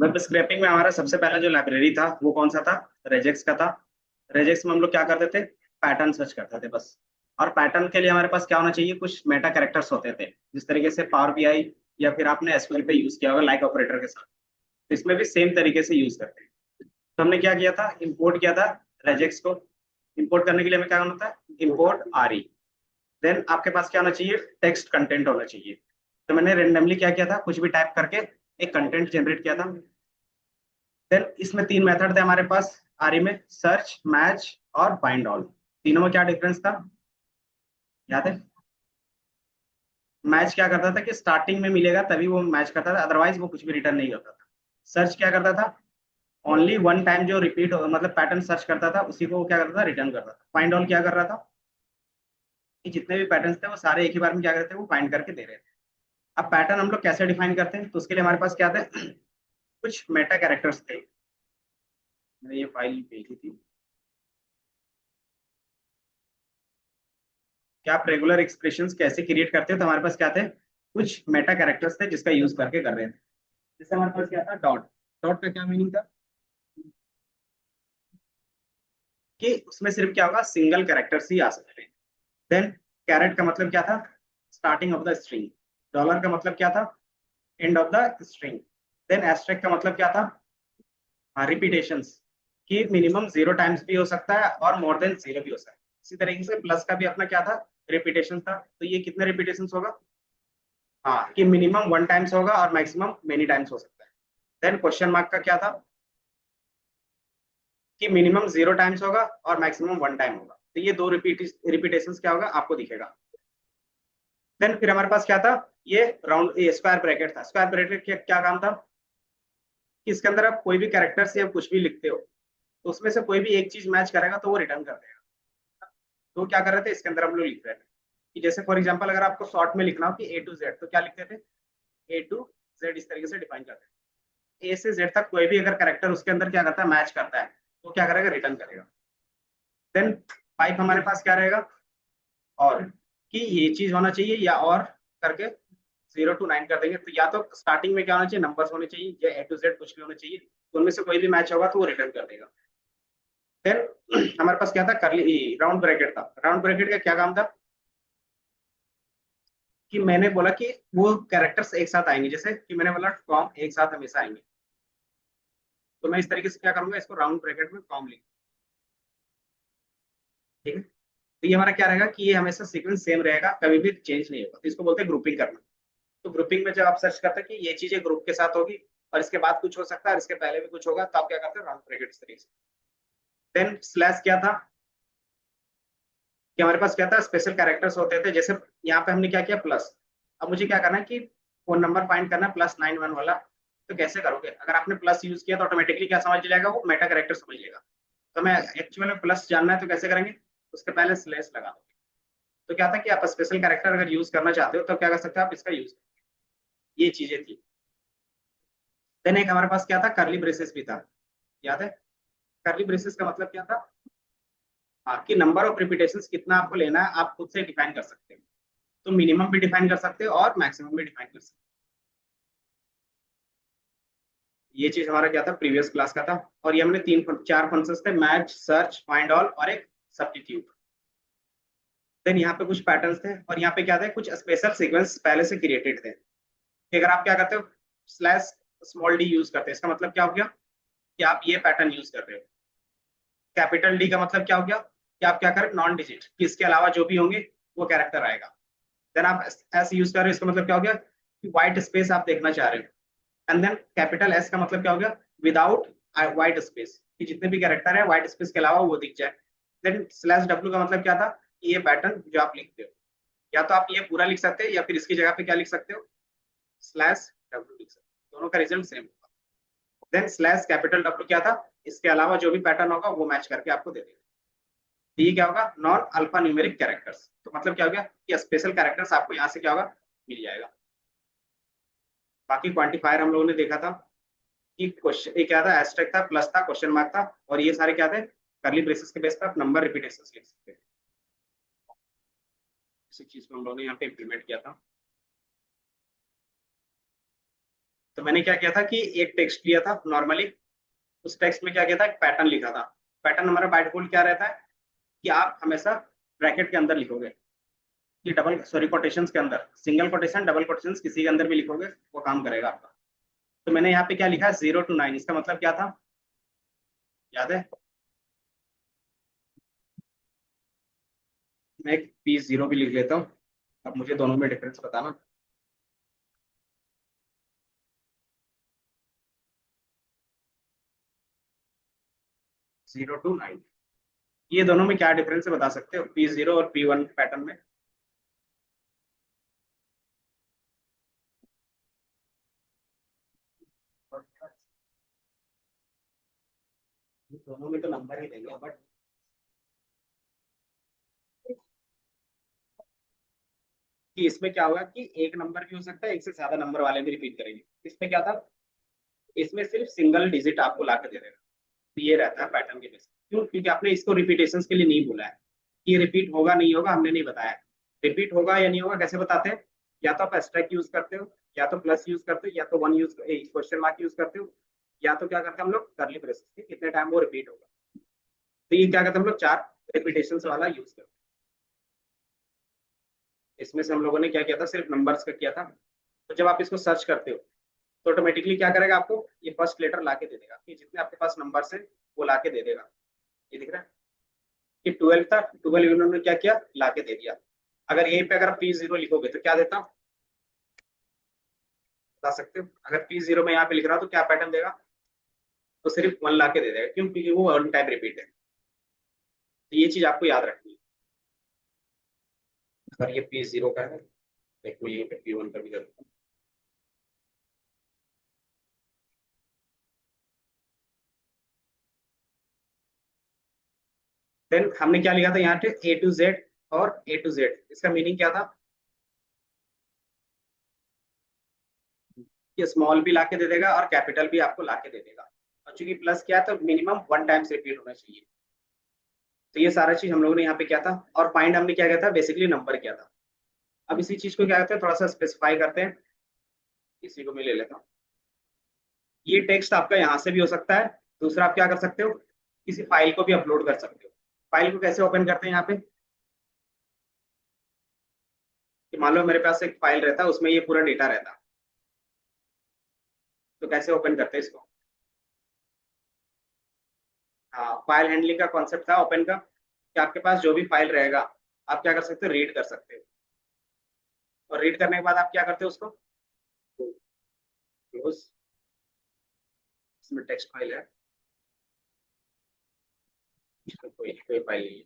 Web scrapping में हमारा सबसे पहला जो लाइब्रेरी था वो कौन सा था? रेजेक्स का था। रेजेक्स में हम लोग क्या करते थे? पैटर्न सर्च करते थे बस। और पैटर्न के लिए हमारे पास क्या होना चाहिए? कुछ मेटा कैरेक्टर्स होते थे, जिस तरीके से पावर बीआई या फिर आपने एसक्यूएल पे यूज किया होगा लाइक ऑपरेटर के साथ। तो इसमें भी सेम तरीके से यूज करते हैं। तो हमने क्या किया था? इंपोर्ट किया था रेजेक्स को। इंपोर्ट करने के लिए हमें क्या होना था? इंपोर्ट आरई। देन आपके पास क्या होना चाहिए? टेक्स्ट कंटेंट होना चाहिए। तो मैंने रेंडमली क्या किया था? कुछ भी टाइप करके एक कंटेंट जनरेट किया था। देन इसमें तीन मेथड थे हमारे पास। आरई में सर्च, मैच और फाइंड ऑल। तीनों में क्या डिफरेंस था? याद है? मैच क्या करता था कि स्टार्टिंग में मिलेगा तभी वो मैच करता था, अदरवाइज वो कुछ भी रिटर्न नहीं करता था। सर्च क्या करता था? ओनली वन टाइम जो रिपीट हो, मतलब पैटर्न सर्च करता था उसी को वो क्या करता था? रिटर्न करता था। फाइंड ऑल क्या कर रहा था? कि जितने भी पैटर्न्स थे वो सारे एक ही बार में क्या करते थे? वो फाइंड करके दे रहे थे। अब पैटर्न हम लोग कैसे डिफाइन करते हैं? तो उसके लिए हमारे पास क्या थे? कुछ मेटा कैरेक्टर्स थे। मैंने ये फाइल भेजी थी। कि आप रेगुलर एक्सप्रेशंस कैसे क्रिएट करते हो, तो हमारे पास क्या थे? कुछ मेटा कैरेक्टर्स थे जिसका यूज करके कर रहे थे। जैसे हमारे पास क्या था? डॉट। डॉट का क्या मीनिंग था? कि उसमें सिर्फ क्या होगा? सिंगल कैरेक्टर्स ही आ सकते हैं। देन कैरेट का मतलब क्या था? Starting of the string. Dollar का मतलब क्या था? End of the string. Then asterisk का मतलब क्या था? रिपीटेशंस। कि मिनिमम 0 टाइम्स भी हो सकता है और मोर देन 0 भी हो सकता है। इसी तरीके से प्लस का भी अपना क्या था? रिपीटेशन था। तो ये कितने रिपीटेशन होगा? हाँ, कि मिनिमम 1 टाइम्स होगा और मैक्सिमम मेनी टाइम्स हो सकता है। देन क्वेश्चन मार्क का क्या था? कि मिनिमम 0 टाइम्स होगा और मैक्सिमम 1 टाइम होगा। तो ये दो रिपीटेशन क्या होगा? आपको दिखेगा। देन फिर हमारे पास क्या था? ये राउंड, ये स्क्वायर ब्रैकेट था। स्क्वायर ब्रैकेट का क्या काम था? कि इसके अंदर आप कोई भी कैरेक्टर से आप कुछ भी लिखते हो, तो उसमें से कोई भी एक चीज मैच करेगा तो वो रिटर्न कर देगा। तो क्या कर रहे थे? इसके अंदर हम लोग लिख रहे थे कि जैसे फॉर एग्जांपल अगर आपको शॉर्ट में लिखना हो कि ए टू जेड, तो क्या लिखते थे? ए टू जेड, इस तरीके से डिफाइन करते हैं। ए से जेड तक कोई भी अगर कैरेक्टर उसके अंदर क्या करता है? मैच करता है, तो क्या करेगा? रिटर्न करेगा। देन पाइप हमारे पास क्या रहेगा? और कि ये चीज होना चाहिए या और करके 0 to 9 कर देंगे। तो या तो स्टार्टिंग में क्या होना चाहिए? नंबर्स होने चाहिए, या ए टू जेड कुछ भी होना चाहिए। तो उनमें से कोई भी मैच होगा तो वो रिटर्न कर देगा। फिर हमारे पास क्या था? करली राउंड ब्रैकेट था। राउंड ब्रैकेट का क्या काम था? कि मैंने बोला कि वो कैरेक्टर्स एक साथ आएंगे, जैसे कि मैंने बोला कॉम एक साथ हमेशा आएंगे। तो मैं इस तरीके से क्या करूंगा? इसको राउंड ब्रैकेट में कॉम लिख। ठीक है। तो ये हमारा क्या रहेगा? कि ये हमेशा सीक्वेंस सेम रहेगा, कभी भी चेंज नहीं होगा। तो इसको बोलते हैं ग्रुपिंग करना। तो ग्रुपिंग में जब आप सर्च करते हैं कि ये चीजें ग्रुप के साथ होगी और इसके बाद कुछ हो सकता है और इसके पहले भी कुछ होगा, तो आप क्या करते हैं? राउंड ब्रैकेट इस तरीके से। देन स्लैश क्या था? कि हमारे पास क्या था? स्पेशल कैरेक्टर्स होते थे। जैसे यहाँ पे हमने क्या किया? प्लस। अब मुझे क्या करना है कि फोन नंबर फाइंड करना है +91 वाला। तो कैसे करोगे? अगर आपने प्लस यूज किया तो ऑटोमेटिकली क्या समझ जाएगा? वो मेटा कैरेक्टर समझ लेगा। तो मैं एक्चुअल में प्लस जानना है तो कैसे करेंगे? उसके पहले स्लैश लगा दो। तो क्या था कि आप स्पेशल कैरेक्टर अगर यूज करना चाहते हो तो क्या कर सकते हो? आप इसका यूज। ये चीजें थी। देन एक हमारे पास क्या था? करली ब्रेसेस भी था। याद है? करली ब्रेसेस का मतलब क्या था? हाँ, कि नंबर ऑफ रिपीटेशंस कितना आपको लेना है आप खुद से डिफाइन कर सकते हो। तो मिनिमम भी डिफाइन कर सकते हो और मैक्सिमम भी डिफाइन कर सकते हो। ये चीज हमारा क्या था? प्रीवियस क्लास का था। और ये हमने चार फंक्शंस थे: मैच, सर्च, फाइंड ऑल और एक सब्स्टिट्यूट। देन यहाँ पे कुछ पैटर्न्स थे और यहाँ पे क्या थे? कुछ स्पेशल सीक्वेंस पहले से क्रिएटेड थे। कि अगर आप क्या करते हो? स्लैश स्मॉल डी यूज करते हैं, इसका मतलब क्या हो गया? कि आप ये पैटर्न यूज कर रहे हो। कैपिटल डी का मतलब क्या हो गया? कि आप क्या करें? नॉन डिजिट, कि इसके अलावा जो भी होंगे वो कैरेक्टर आएगा। देन आप एस यूज कर रहे हो, इसका मतलब क्या हो गया? कि व्हाइट स्पेस आप देखना चाह रहे हो। एंड देन कैपिटल एस का मतलब क्या हो गया? विदाउट व्हाइट स्पेस, कि जितने भी कैरेक्टर है व्हाइट स्पेस के अलावा वो दिख जाए। देन स्लैश डब्ल्यू का मतलब क्या था? कि ये पैटर्न जो आप लिखते हो, या तो आप ये पूरा लिख सकते हो या फिर इसकी जगह पे क्या लिख सकते हो? स्लैश डब्ल्यू लिख सकते हो। दोनों का रिजल्ट सेम होगा। देन स्लैश कैपिटल डब्ल्यू क्या था? इसके अलावा जो भी पैटर्न होगा वो मैच करके आपको दे देगा। तो ये क्या होगा? Non alpha numeric characters. तो मतलब क्या हो गया? कि स्पेशल कैरेक्टर्स आपको यहाँ से क्या होगा? मिल जाएगा। बाकी क्वांटिफायर हम लोगों ने देखा था कि क्वेश्चन ये क्या था? एस्ट्रिक था, प्लस था, क्वेश्चन मार्क था, और ये सारे क्या थे? करली ब्रेसेस के बेस पर आप नंबर रिपीटेशन लिख सकते हैं। इसी चीज को हम लोगों ने यहाँ पे इम्प्लीमेंट किया था। तो मैंने क्या किया था कि एक टेक्स्ट लिया था नॉर्मली, उस टेक्स्ट में क्या किया था, एक पैटर्न लिखा था। पैटर्न हमारा बाय डिफॉल्ट क्या रहता है कि आप हमेशा ब्रैकेट के अंदर लिखोगे, कि डबल सॉरी कोटेशंस के अंदर, सिंगल कोटेशन डबल कोटेशन किसी के अंदर भी लिखोगे वो काम करेगा आपका। तो मैंने यहाँ पे क्या लिखा है 0 to 9, इसका मतलब क्या था, याद है? मैं एक P0 भी लिख लेता हूँ, अब मुझे दोनों में डिफरेंस बताना। जीरो टू नाइन, ये दोनों में क्या डिफरेंस है बता सकते हो, P0 और P1 पैटर्न में? दोनों में तो नंबर ही देंगे, बट कि इसमें क्या होगा कि एक नंबर भी हो सकता है, एक से ज्यादा नंबर वाले भी रिपीट करेंगे। इसमें क्या था, इसमें सिर्फ सिंगल डिजिट आपको ला के दे देगा। तो ये रहता है पैटर्न के बेस। क्यों? क्योंकि आपने इसको रिपीटेशन के लिए नहीं बोला है, ये रिपीट होगा नहीं होगा हमने नहीं बताया। रिपीट होगा या नहीं होगा कैसे बताते हैं, या तो आप एस्ट्रिक यूज करते हो, या तो प्लस यूज करते हो, या तो one use question mark use करते हो, या तो क्या करते हैं हम लोग करली ब्रेसेस के कितने टाइम वो रिपीट होगा। तो ये क्या करते हैं हम लोग, चार रिपीटेशन वाला यूज करते हैं। इसमें से हम लोगों ने क्या किया था, सिर्फ नंबर्स का किया था। तो जब आप इसको सर्च करते हो तो ऑटोमेटिकली क्या करेगा, आपको ये फर्स्ट लेटर ला के दे देगा, कि जितने आपके पास नंबर है वो ला के दे देगा। ये दिख रहा है कि 12 था, 12 इन्होंने क्या किया, ला के दे दिया। अगर यहीं पे अगर P0 लिखोगे तो क्या देता, बता सकते हो? अगर P0 में यहाँ पे लिख रहा हो तो क्या पैटर्न देगा, तो सिर्फ वन ला के दे देगा। क्यों? क्योंकि वो वन टाइम रिपीट है। तो ये चीज आपको याद रखनी है। अगर ये P0 का है, देखो ये P1 का भी करता हूँ। देन हमने क्या लिखा था यहाँ पे A to Z, और A to Z इसका मीनिंग क्या था, कि स्मॉल भी लाके दे देगा और कैपिटल भी आपको लाके दे देगा। और चूंकि प्लस क्या है तो मिनिमम वन टाइम्स रिपीट होना चाहिए। तो ये सारा चीज हम लोगों ने यहाँ पे किया था। और फाइंड हमने क्या किया था, बेसिकली नंबर किया था। अब इसी चीज को क्या करते हैं, थोड़ा सा स्पेसिफाई करते हैं। इसी को मैं ले लेता हूँ। ये टेक्स्ट आपका यहाँ से भी हो सकता है। दूसरा आप क्या कर सकते हो, किसी फाइल को भी अपलोड कर सकते हो। फाइल को कैसे ओपन करते हैं यहाँ पे, कि मान लो मेरे पास एक फाइल रहता है, उसमें ये पूरा डेटा रहता है, तो कैसे ओपन करते हैं इसको? हाँ, फाइल हैंडलिंग का कॉन्सेप्ट था ओपन का, कि आपके पास जो भी फाइल रहेगा आप क्या कर सकते हो, रीड कर सकते हो। और रीड करने के बाद आप क्या करते हो उसको क्लोज। इसमें टेक्स्ट फाइल है, कोई कोई फाइल नहीं है।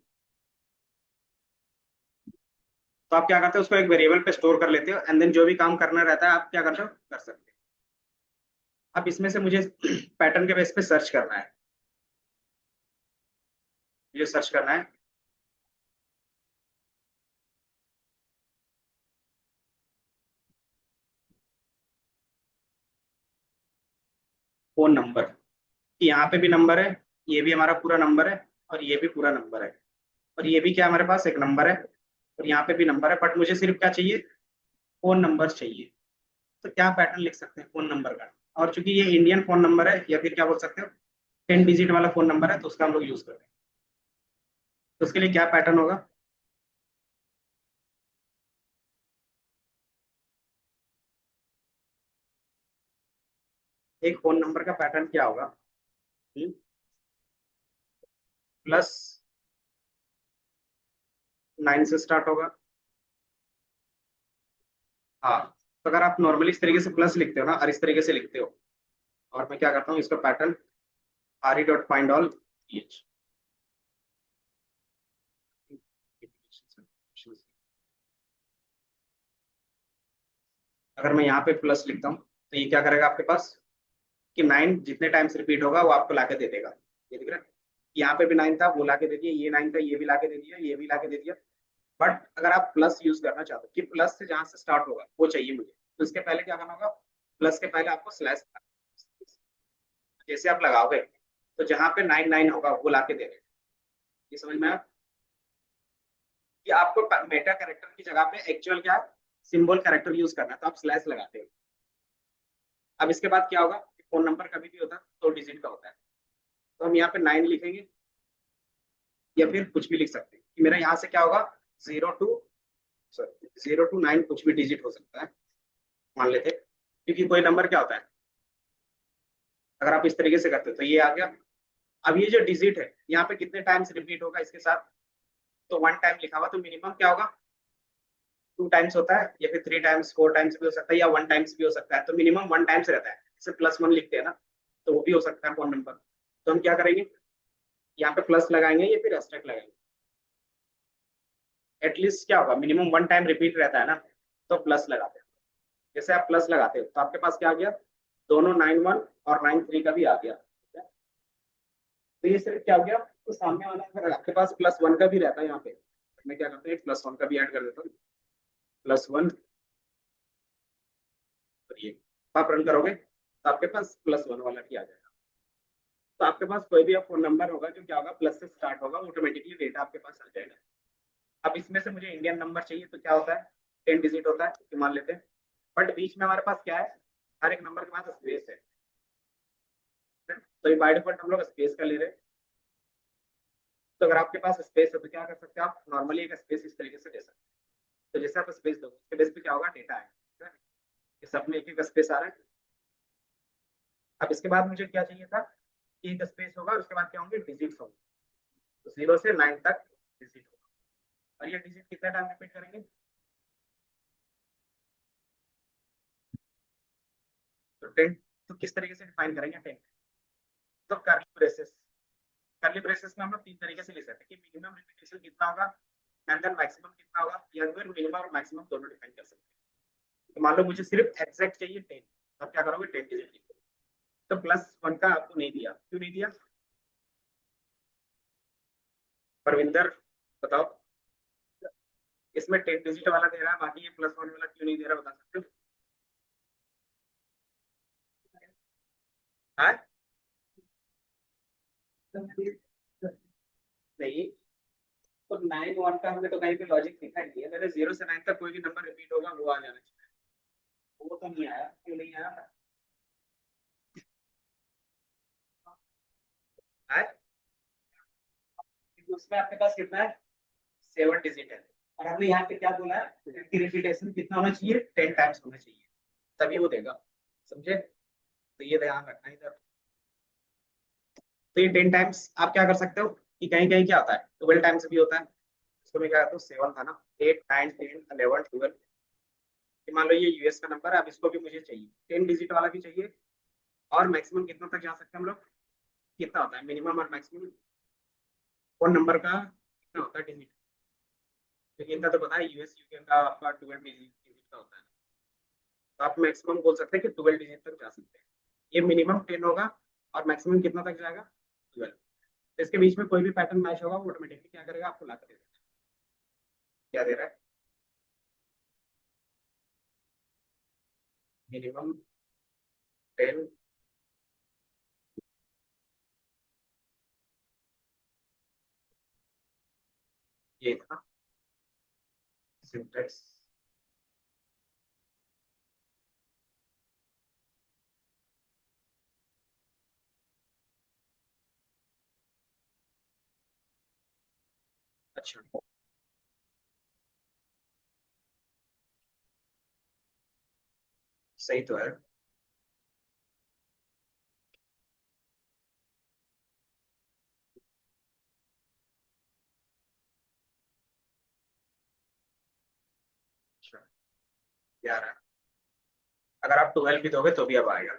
तो आप क्या करते हो, उसको एक वेरिएबल पे स्टोर कर लेते हो, एंड देन जो भी काम करना रहता है आप क्या करते हो, कर सकते हो। अब इसमें से मुझे पैटर्न के बेस पे सर्च करना है। मुझे सर्च करना है फोन नंबर, कि यहाँ पे भी नंबर है, ये भी हमारा पूरा नंबर है, और ये भी पूरा नंबर है, और ये भी क्या हमारे पास एक नंबर है, और यहाँ पे भी नंबर है। बट मुझे सिर्फ क्या चाहिए, फोन नंबर चाहिए। तो क्या पैटर्न लिख सकते हैं फोन नंबर का? और चूंकि ये इंडियन फोन नंबर है, या फिर क्या बोल सकते हो 10 डिजिट वाला फोन नंबर है, तो उसका हम लोग यूज करते हैं। तो उसके लिए क्या पैटर्न होगा, एक फोन नंबर का पैटर्न क्या होगा, +9 से स्टार्ट होगा। हाँ, तो अगर आप नॉर्मली इस तरीके से प्लस लिखते हो ना, और इस तरीके से लिखते हो, और मैं क्या करता हूँ इसका पैटर्न RE.FIND ALL EH। अगर मैं यहाँ पे प्लस लिखता हूँ तो ये क्या करेगा आपके पास, कि 9 जितने टाइम्स रिपीट होगा वो आपको लाके दे देगा। ये दिख रहा है, यहाँ पे भी 9 था वो लाके दे दिया, ये 9 था ये भी लाके दे दिया, ये भी लाके दे दिया। बट अगर आप प्लस यूज करना चाहते हो, कि प्लस से जहां से स्टार्ट होगा वो चाहिए मुझे, तो इसके पहले क्या करना होगा, प्लस के पहले आपको स्लैश, जैसे आप लगाओगे तो जहां पे 9 9 होगा वो लाके दे देगा। ये समझ में आया? कि आपको मेटा कैरेक्टर की जगह पे एक्चुअल क्या सिंबल कैरेक्टर यूज करना है, तो आप स्लैश लगाते हो। अब इसके बाद क्या होगा, फोन नंबर कभी भी होता है 2 डिजिट का होता है, तो हम यहाँ पे 9 लिखेंगे या फिर कुछ भी लिख सकते हैं कि मेरा यहाँ से क्या होगा, 0 टू 0 टू 9 कुछ भी डिजिट हो सकता है, मान लेते हैं। क्योंकि कोई नंबर क्या होता है, अगर आप इस तरीके से करते हो तो ये आ गया। अब ये जो डिजिट है यहाँ पे कितने टाइम्स रिपीट होगा इसके साथ, तो 1 टाइम लिखा हुआ, तो मिनिमम क्या होगा, 2 टाइम्स होता है या फिर 3 टाइम्स 4 टाइम्स भी हो सकता है या 1 टाइम्स भी हो सकता है, तो मिनिमम 1 टाइम्स रहता है। जैसे +1 लिखते हैं ना, तो वो भी हो सकता है फोन नंबर। तो हम क्या करेंगे, यहाँ पे प्लस लगाएंगे या फिर एस्टेरिस्क लगाएंगे। एटलीस्ट क्या होगा, मिनिमम 1 टाइम रिपीट रहता है ना, तो प्लस लगाते हैं। जैसे आप प्लस लगाते हो तो आपके पास क्या आ गया, दोनों 9 1 और 9 3 का भी आ गया। तो ये सिर्फ क्या हो गया, तो सामने वाला अगर आपके पास +1 का भी रहता है यहाँ पे, मैं क्या करता हूँ +1 का भी ऐड कर देता हूँ, +1। तो ये आप रन करोगे तो आपके पास +1 वाला भी आ जाएगा। तो आपके पास कोई भी फोन नंबर होगा जो क्या होगा, प्लस से स्टार्ट होगा, ऑटोमेटिकली डेटा आपके पास आ जाएगा। अब इसमें से मुझे इंडियन नंबर चाहिए, तो क्या होता है, 10 डिजिट होता है, तो मान लेते हैं। बट बीच में हमारे पास क्या है, हर एक नंबर के पास स्पेस है, तो ये बाय डिफॉल्ट हम लोग स्पेस का ले रहे हैं। तो अगर आपके पास स्पेस है तो क्या कर सकते हैं, आप नॉर्मली एक स्पेस इस तरीके से दे सकते हैं। तो जैसे आप स्पेस दोगे उसके बेस पे क्या होगा, डेटा है, ठीक है? ये सब में एक एक स्पेस आ रहा है। अब इसके बाद मुझे क्या चाहिए था, एक स्पेस होगा और उसके बाद क्या होंगे, डिजिट्स होंगे। तो 0 से 9 तक डिजिट होगा, और ये डिजिट कितना टाइम रिपीट करेंगे, तो 10। तो किस तरीके से डिफाइन करेंगे 10, तो कर्ली ब्रेसेस। कर्ली ब्रेसेस में हम लोग 3 तरीके से लिख सकते हैं कि मिनिमम रिपीटेशन कितना होगा एंड देन मैक्सिमम कितना होगा, या फिर मिनिमम और मैक्सिमम दोनों डिफाइन कर सकते हैं। तो मान लो मुझे सिर्फ एग्जैक्ट चाहिए 10, तब क्या करोगे, 10 डिजिट लिखो। तो +1 का आपको नहीं दिया, क्यों नहीं दिया, परविंदर बताओ। इसमें 10 डिजिट वाला दे रहा है, बाकी ये +1 वाला क्यों नहीं दे रहा, बता सकते हो? हाँ? नहीं, तो 9 1 का हमने तो कहीं पे लॉजिक दिखा नहीं है, मैंने 0 से 9 तक कोई भी नंबर रिपीट होगा वो आ जाना चाहिए। वो तो नहीं आया, क्यों नहीं आया? आया? क्योंकि उसमें आपके पास कितना है, 7 डिजिट है। और हमने यहाँ पे क्या बोला है, इसकी रिपीटेशन कितना होना चाहिए, 10 टाइम्स होना चाहिए, तभी वो देगा। समझे? तो ये ध्यान रखना इधर। तो ये 10 टाइम्स आप क्या कर सकते हो कि कहीं कहीं क्या होता है, 12 टाइम्स भी होता है। इसको मैं क्या करता हूँ, 7 था ना, 8 9 10 11 12। मान लो ये यूएस का नंबर है, अब इसको भी मुझे चाहिए, 10 डिजिट वाला भी चाहिए। और मैक्सिमम कितना तक जा सकते हैं हम लोग, कितना होता है मिनिमम और मैक्सिमम फोन नंबर का, कितना होता है डिजिट, क्योंकि इनका तो पता है यूएस यूके का आपका 12 डिजिट का होता है। तो आप मैक्सिमम बोल सकते हैं कि 12 डिजिट तक जा सकते हैं। ये मिनिमम 10 होगा और मैक्सिमम कितना तक जाएगा, 12। तो इसके बीच में कोई भी पैटर्न मैच होगा वो ऑटोमेटिकली क्या करेगा, आपको ला कर दे देगा। क्या दे रहा है, मिनिमम 10, ये था सिंटेक्स। अच्छा, सही तो है। अच्छा, 11। अगर आप 12 भी दोगे तो भी अब आएगा,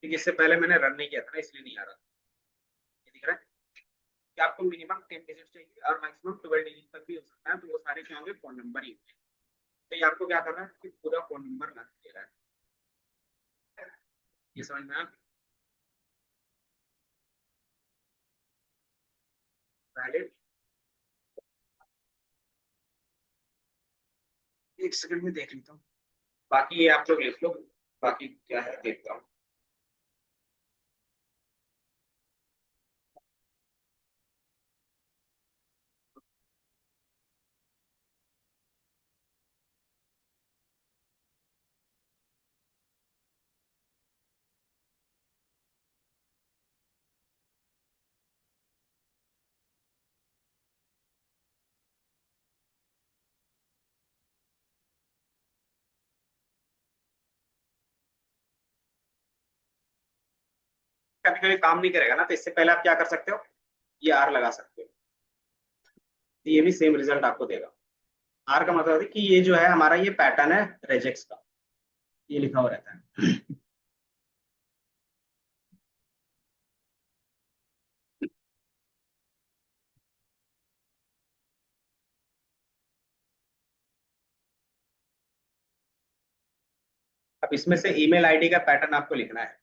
क्योंकि इससे पहले मैंने रन नहीं किया था ना, इसलिए नहीं आ रहा। ये दिख रहा है कि आपको मिनिमम 10 डिजिट चाहिए और मैक्सिमम 12 डिजिट तक भी हो सकता है, तो वो सारे क्या होंगे, फोन नंबर ही होंगे। तो ये आपको क्या करना है कि पूरा फोन नंबर ला के दे रहा है। ये समझ में आया? वैलिड। एक सेकंड में देख लेता हूँ, बाकी ये आप लोग लिख लो, बाकी क्या है देखता हूँ। कभी कभी काम नहीं करेगा ना, तो इससे पहले आप क्या कर सकते हो, ये आर लगा सकते हो, तो ये भी सेम रिजल्ट आपको देगा। आर का मतलब है कि ये जो है हमारा ये पैटर्न है रेजेक्स का, ये लिखा हुआ रहता है। अब इसमें से ईमेल आईडी का पैटर्न आपको लिखना है।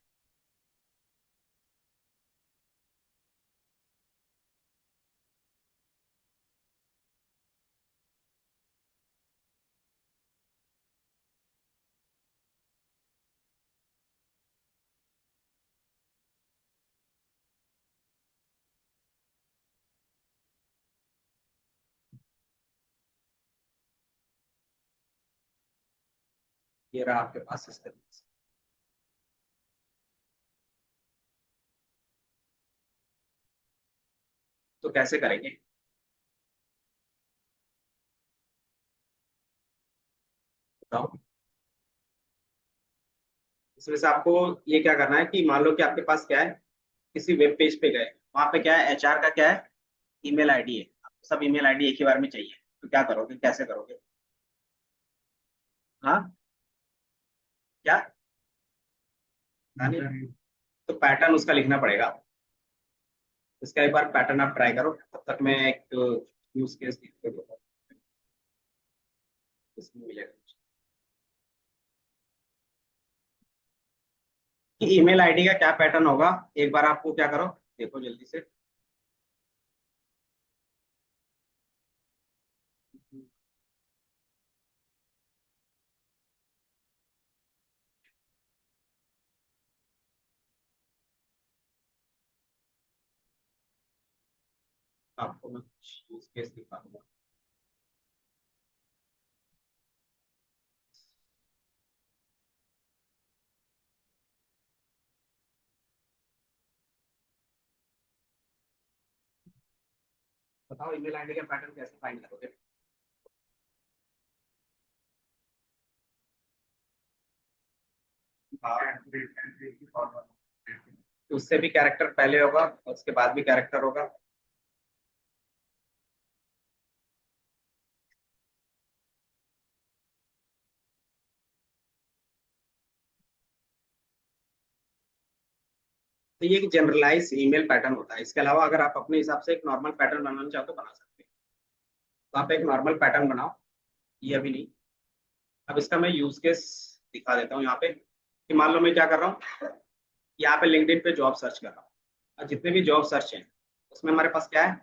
ये रहा आपके पास इस तरीके से। तो कैसे करेंगे बताओ। इसमें से आपको ये क्या करना है कि मान लो कि आपके पास क्या है, किसी वेब पेज पे गए, वहां पे क्या है, एचआर का क्या है, ईमेल आईडी है, आपको सब ईमेल आईडी एक ही बार में चाहिए, तो क्या करोगे, कैसे करोगे। हाँ, क्या, हाँ, नहीं, तो पैटर्न उसका लिखना पड़ेगा। इसका एक बार पैटर्न आप ट्राई करो, तब तक मैं एक यूज केस लिख के दूंगा, इसमें मिलेगा कि ईमेल आईडी का क्या पैटर्न होगा। एक बार आपको क्या करो, देखो जल्दी से। आपको मैं यूज केस दिखाऊंगा। बताओ ईमेल आईडी का पैटर्न कैसे फाइंड करोगे। हाँ, तो उससे भी कैरेक्टर पहले होगा और उसके बाद भी कैरेक्टर होगा। तो ये एक जनरलाइज ईमेल पैटर्न होता है। इसके अलावा अगर आप अपने हिसाब से एक नॉर्मल पैटर्न बनाना चाहो तो बना सकते हैं। तो आप एक नॉर्मल पैटर्न बनाओ, ये अभी नहीं। अब इसका मैं यूज केस दिखा देता हूँ यहाँ पे, कि मान लो मैं क्या कर रहा हूँ, यहाँ पे लिंक्डइन पे जॉब सर्च कर रहा हूँ, और जितने भी जॉब सर्च हैं उसमें हमारे पास क्या है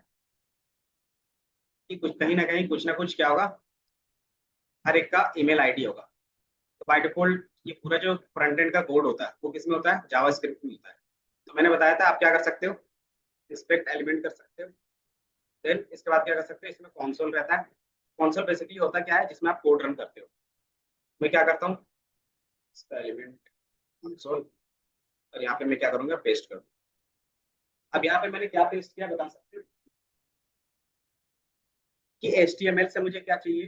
कि कुछ कहीं ना कुछ क्या होगा, हर एक का ईमेल आईडी होगा। तो बाय डिफॉल्ट ये पूरा जो फ्रंट एंड का कोड होता है वो किसमें होता है, जावास्क्रिप्ट में होता है। तो मैंने बताया था आप क्या कर सकते हो, इंस्पेक्ट एलिमेंट कर सकते हो। देन इसके बाद क्या कर सकते हो, इसमें कॉन्सोल रहता है। कॉन्सोल बेसिकली होता क्या है, जिसमें आप कोड रन करते हो। मैं क्या करता हूँ, इसका एलिमेंट कॉन्सोल, और यहाँ पे मैं क्या करूंगा, पेस्ट करूँ। अब यहाँ पे मैंने क्या पेस्ट किया बता सकते हो, कि HTML से मुझे क्या चाहिए,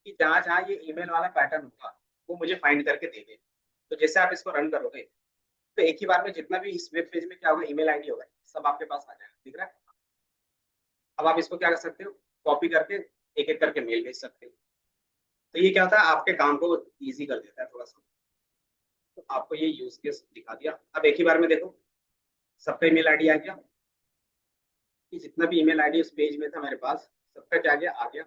कि जहां जहां ये ईमेल वाला पैटर्न होगा वो मुझे फाइंड करके दे दे। तो जैसे आप इसको रन करोगे, तो एक ही बार में जितना भी इस वेब पेज में क्या होगा, ईमेल आईडी होगा, सब आपके पास आ जाएगा, दिख रहा है। अब आप इसको क्या कर सकते हो, कॉपी करके एक एक करके मेल भेज सकते हो। तो ये क्या होता है, आपके काम को ईजी कर देता है थोड़ा सा। तो आपको ये यूज केस दिखा दिया। अब एक ही बार में देखो, सबका ईमेल आईडी आ गया, कि जितना भी ईमेल आईडी उस पेज में था मेरे पास, सबका क्या आ गया।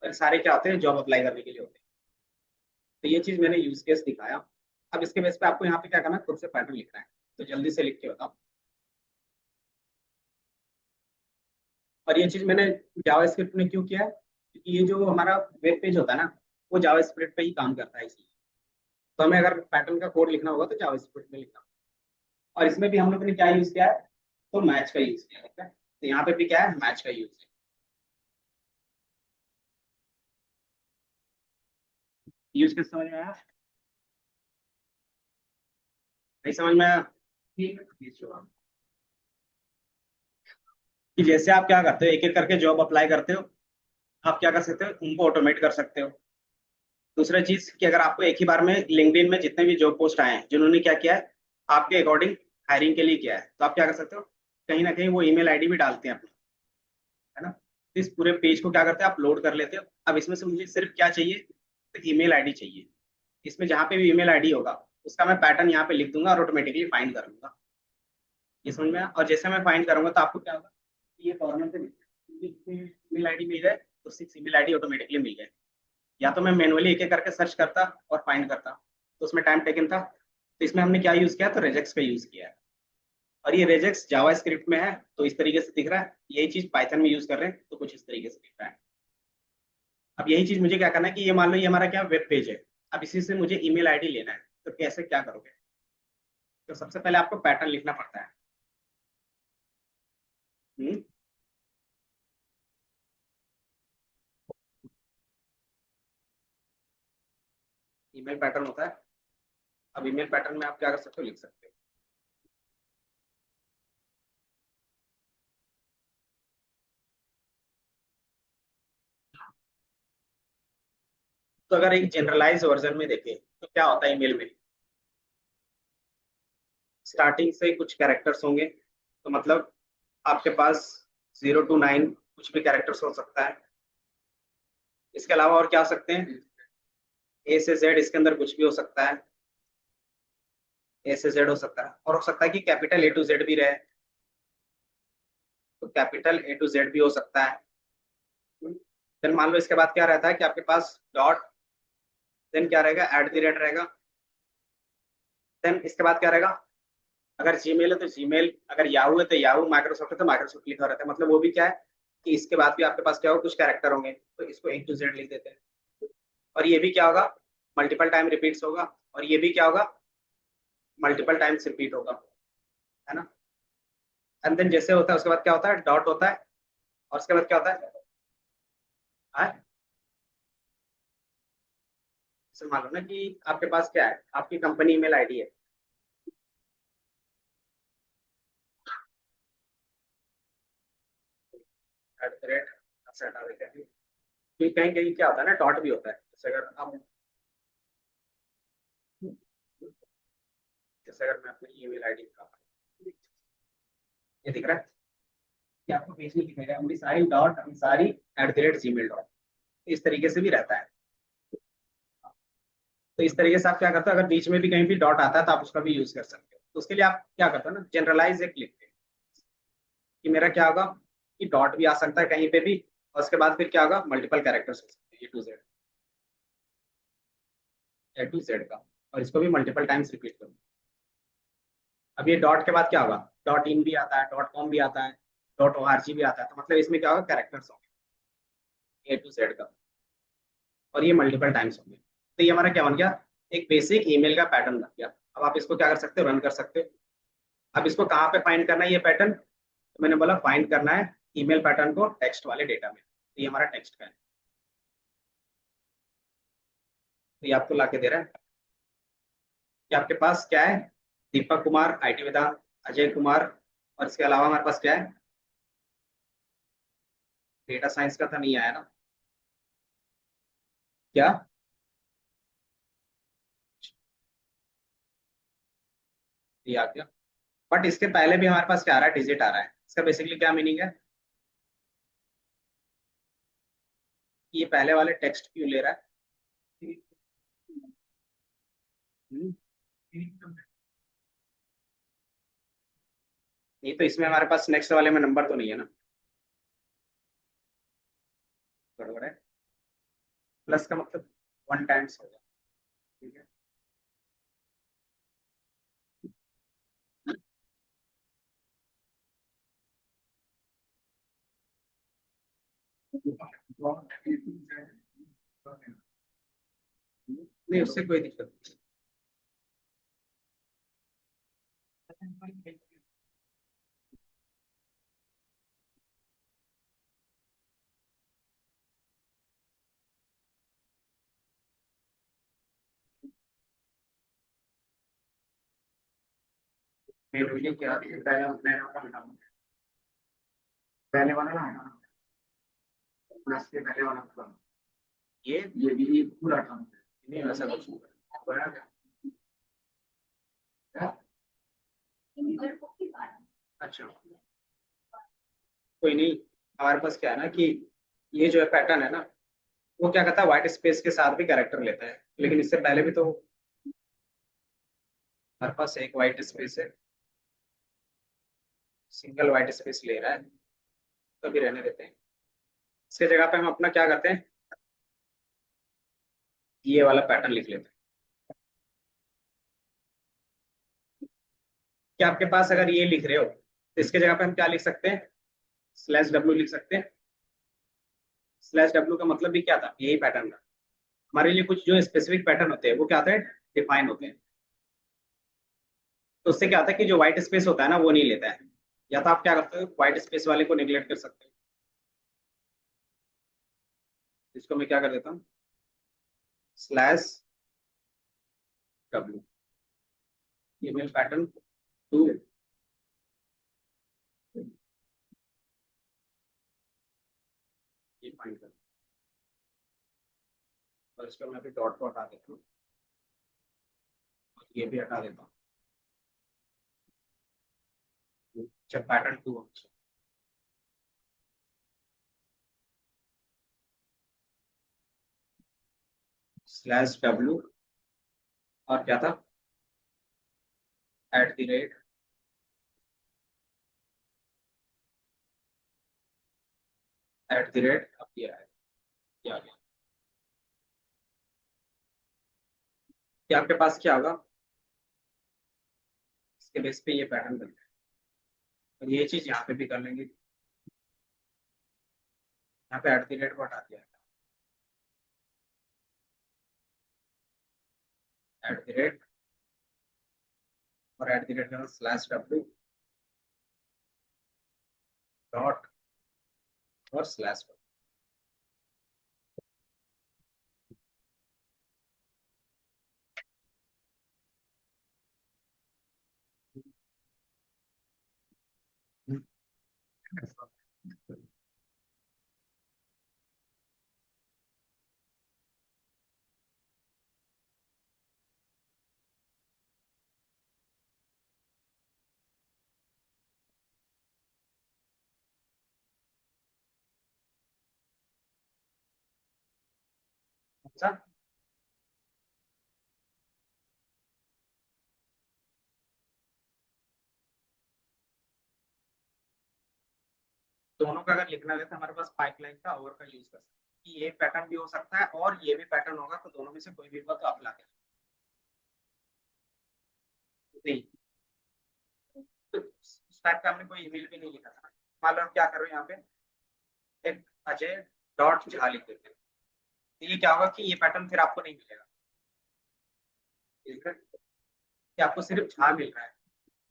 और सारे क्या होते हैं, जॉब अप्लाई करने के लिए होते हैं। तो ये चीज मैंने यूज केस दिखाया। अब इसके बेस पे आपको यहाँ पे क्या करना है, खुद से पैटर्न लिखना है। तो जल्दी से लिख के बताओ। और ये चीज मैंने जावास्क्रिप्ट में क्यों किया है, क्योंकि ये जो हमारा वेब पेज होता है ना, वो जावास्क्रिप्ट पे ही काम करता है, इसलिए। तो हमें अगर पैटर्न का कोड लिखना होगा तो जावास्क्रिप्ट में लिखना होगा। और इसमें भी हम लोग ने क्या यूज किया है, तो मैच का यूज किया है। तो यहाँ पे भी क्या है, मैच का यूज है। यूज किस समझ में आया, नहीं समझ में आया, ठीक है। कि जैसे आप क्या करते हो, एक एक करके जॉब अप्लाई करते हो, आप क्या कर सकते हो, उनको ऑटोमेट कर सकते हो। दूसरा चीज कि अगर आपको एक ही बार में लिंक्डइन में जितने भी जॉब पोस्ट आए हैं, जिन्होंने क्या किया है, आपके अकॉर्डिंग हायरिंग के लिए किया है, तो आप क्या कर सकते हो, कहीं ना कहीं वो ईमेल आईडी भी डालते हैं अपनी, है ना। तो इस पूरे पेज को क्या करते हैं, आप लोड कर लेते हो। अब इसमें से मुझे सिर्फ क्या चाहिए, तो ईमेल आईडी चाहिए। इसमें जहां पे भी ईमेल आईडी होगा उसका मैं पैटर्न यहाँ पे लिख दूंगा और ऑटोमेटिकली फाइंड कर लूंगा। ये समझ में आया? और जैसे मैं फाइंड करूंगा तो आपको क्या होगा, ये कॉर्नर पे ईमेल आईडी मिल जाए तो 6 ईमेल आईडी ऑटोमेटिकली मिल जाए। या तो मैं मैनुअली एक एक करके सर्च करता और फाइंड करता, तो उसमें टाइम टेकन था। तो इसमें हमने क्या यूज किया, तो रेजेक्स का यूज किया है। और ये रेजेक्स जावा स्क्रिप्ट में है तो इस तरीके से दिख रहा है, यही चीज पाइथन में यूज कर रहे हैं तो कुछ इस तरीके से दिख रहा है। अब यही चीज मुझे क्या करना है कि ये मान लो ये हमारा क्या वेब पेज है, अब इसी से मुझे ईमेल आईडी लेना है, तो कैसे क्या करोगे, तो सबसे पहले आपको पैटर्न लिखना पड़ता है। हम्म, ईमेल पैटर्न होता है। अब ईमेल पैटर्न में आप क्या कर सकते हो, लिख सकते हो। तो अगर एक जनरलाइज वर्जन में देखें तो क्या होता है ईमेल में, स्टार्टिंग से कुछ कैरेक्टर्स होंगे, तो मतलब आपके पास 0 to 9 कुछ भी कैरेक्टर्स हो सकता है। इसके अलावा और क्या हो सकते हैं, ए से जेड, इसके अंदर कुछ भी हो सकता है, ए से जेड हो सकता है। और हो सकता है कि कैपिटल ए टू जेड भी रहे, तो कैपिटल ए टू जेड भी हो सकता है। देन मान लो इसके बाद क्या रहता है कि आपके पास डॉट, देन क्या रहेगा, एट द रेट रहेगा। देन इसके बाद क्या रहेगा, अगर जीमेल है तो जीमेल, अगर याहू है तो याहू, माइक्रोसॉफ्ट है तो माइक्रोसॉफ्ट लिखा रहता है। मतलब वो भी क्या है कि इसके बाद भी आपके पास क्या होगा, कुछ कैरेक्टर होंगे, तो इसको ए टू जेड लिख देते हैं। और ये भी क्या होगा, मल्टीपल टाइम रिपीट्स होगा। और ये भी क्या होगा, मल्टीपल टाइम्स रिपीट होगा, है ना। एंड देन जैसे होता है उसके बाद क्या होता है, डॉट होता है। और उसके बाद क्या होता है, हाँ, जैसे मान लो ना कि आपके पास क्या है, आपकी कंपनी ईमेल आईडी है, एट द रेट ऐसे हटा देते हैं। फिर कहीं कहीं क्या होता है ना, डॉट भी होता है। जैसे अगर मैं अपनी ईमेल आईडी का, ये दिख रहा है कि आपको पेज में दिखेगा amrisai.ansari@gmail.com, इस तरीके से भी रहता है। तो इस तरीके से आप क्या करते हो, अगर बीच में भी कहीं भी डॉट आता है तो आप उसका भी यूज कर सकते हो। तो उसके लिए आप क्या करते हो ना, जनरलाइज एक लिखते हैं कि मेरा क्या होगा, कि डॉट भी आ सकता है कहीं पे भी, और उसके बाद फिर क्या होगा, मल्टीपल कैरेक्टर्स हो सकते हैं, ए टू जेड का। और इसको भी मल्टीपल टाइम्स रिपीट करो। अब ये डॉट के बाद क्या होगा, डॉट इन भी आता है, डॉट कॉम भी आता है, डॉट ORG भी आता है। तो मतलब इसमें क्या होगा, कैरेक्टर्स होंगे A to Z का, और ये मल्टीपल टाइम्स होंगे। तो ये हमारा क्या बन गया, एक बेसिक ईमेल का पैटर्न बन गया। अब आप इसको क्या कर सकते हो, रन कर सकते हो। अब इसको कहाँ पे फाइंड करना है ये पैटर्न, तो मैंने बोला फाइंड करना है ईमेल पैटर्न को टेक्स्ट वाले डेटा में। तो ये हमारा टेक्स्ट का है, तो ये आपको ला के दे रहा है कि आपके पास क्या है, दीपक कुमार IT वेदांत, अजय कुमार, और इसके अलावा हमारे पास क्या है, डेटा साइंस का था, नहीं आया ना क्या, ये आ गया। बट इसके पहले भी हमारे पास क्या आ रहा है, डिजिट आ रहा है। इसका बेसिकली क्या मीनिंग है, कि ये पहले वाले टेक्स्ट क्यों ले रहा है। हम्म, ये तो इसमें हमारे पास नेक्स्ट वाले में नंबर तो नहीं है ना, गड़बड़ है। प्लस का मतलब 1 टाइम्स होगा, ठीक है। नहीं, उससे कोई दिक्कत नहीं। मेरे लिए क्या पहले पहले वाला हटाना, पहले वाला ना हटाना, प्लस के पहले वाला हटाना। ये भी ये पूरा हटाना, नहीं वैसा कुछ नहीं है। अच्छा, कोई नहीं। हमारे पास क्या है ना कि ये जो है पैटर्न है ना, वो क्या करता है, व्हाइट स्पेस के साथ भी कैरेक्टर लेता है, लेकिन इससे पहले भी तो हमारे पास एक व्हाइट स्पेस है, सिंगल व्हाइट स्पेस ले रहा है, तो भी रहने देते हैं। इसके जगह पे हम अपना क्या करते हैं, ये वाला पैटर्न लिख लेते हैं। कि आपके पास अगर ये लिख रहे हो तो इसके जगह पे हम क्या लिख सकते हैं, स्लैश डब्ल्यू लिख सकते हैं। स्लैश डब्ल्यू का मतलब भी क्या था, यही पैटर्न था। हमारे लिए कुछ जो स्पेसिफिक पैटर्न होते हैं वो क्या होते हैं, डिफाइन होते हैं। तो उससे क्या होता है कि जो व्हाइट स्पेस होता है ना वो नहीं लेता है। या तो आप क्या करते हो, व्हाइट स्पेस वाले को निगलेक्ट कर सकते हो। इसको मैं क्या कर देता हूँ, slash W, email pattern two, ये फाइंड कर, और इसको मैं अभी डॉट को हटा देता हूँ, और ये भी हटा देता हूँ। अच्छा, पैटर्न टू, स्लैश डब्ल्यू, और क्या था, at the rate, at the rate, अब ये है, ये आ गया। कि आपके पास क्या होगा, इसके बेस पे ये पैटर्न बनता है। और ये चीज यहाँ पे भी कर लेंगे, यहाँ पे एट द रेट को हटा दिया, एट द रेट, और at the rate slash W, dot, और स्लैश। अच्छा, दोनों का अगर लिखना है तो हमारे पास पाइपलाइन का ओवर का यूज कर सकते हैं कि ये पैटर्न भी हो सकता है और ये भी पैटर्न होगा, तो दोनों में से कोई भी होगा तो आप ला के नहीं। तो उस टाइप का हमने कोई ईमेल भी नहीं लिखा था। मान लो हम क्या कर रहे हैं, यहाँ पे एक अजय डॉट झा लिख देते हैं, तो ये क्या होगा कि ये पैटर्न फिर आपको नहीं मिलेगा। ठीक है? कि आपको सिर्फ झा मिल रहा है,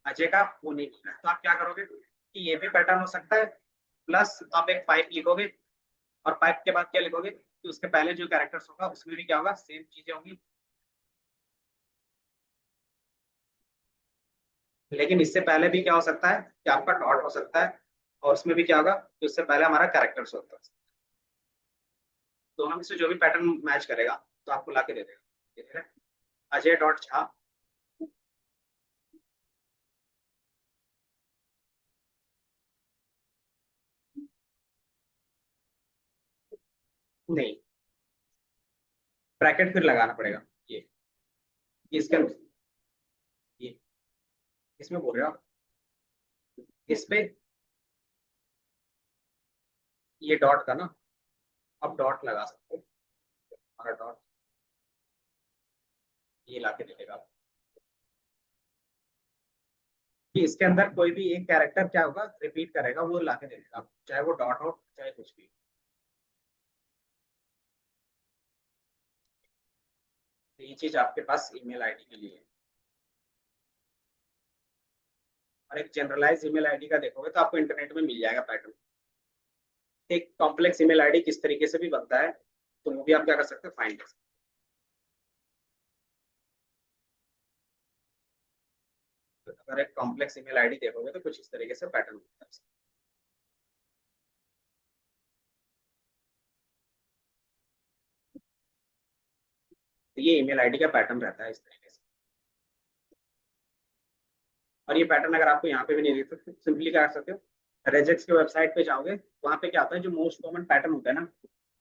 अजय का वो नहीं मिल रहा है, तो आप क्या करोगे कि ये भी पैटर्न हो सकता है, प्लस आप एक पाइप लिखोगे, और पाइप के बाद क्या लिखोगे कि उसके पहले जो कैरेक्टर्स होगा उसमें भी क्या होगा, सेम चीजें होंगी। लेकिन इससे पहले भी क्या हो सकता है कि आपका डॉट हो सकता है, और उसमें भी क्या होगा कि उससे पहले हमारा कैरेक्टर्स होता है। दोनों में से जो भी पैटर्न मैच करेगा तो आपको ला के दे देगा। ठीक है? अजय डॉट झा, नहीं, ब्रैकेट फिर लगाना पड़ेगा। ये इसके, ये इसमें बोल रहे हो आप, इस पे ये डॉट का ना, अब डॉट लगा सकते हो, हमारा डॉट ये ला के दे देगा आपको। कि इसके अंदर कोई भी एक कैरेक्टर क्या होगा, रिपीट करेगा, वो ला के दे देगा आपको, चाहे वो डॉट हो चाहे कुछ भी। तो ये चीज आपके पास ईमेल आईडी के लिए है। और एक जनरलाइज ईमेल आईडी का देखोगे तो आपको इंटरनेट में मिल जाएगा पैटर्न। एक कॉम्प्लेक्स ईमेल आईडी किस तरीके से भी बनता है, तो वो भी आप क्या कर सकते हैं, फाइंड कर सकते हैं। तो अगर एक कॉम्प्लेक्स ईमेल आईडी देखोगे तो कुछ इस तरीके से पैटर्न बनता है। तो ये ईमेल आईडी का पैटर्न रहता है इस तरीके से। और ये पैटर्न अगर आपको यहाँ पे भी नहीं दिख सकते, सिंपली क्या कर सकते हो, रेजेक्स के वेबसाइट पे जाओगे, वहां पे क्या होता है, जो मोस्ट कॉमन पैटर्न होता है ना,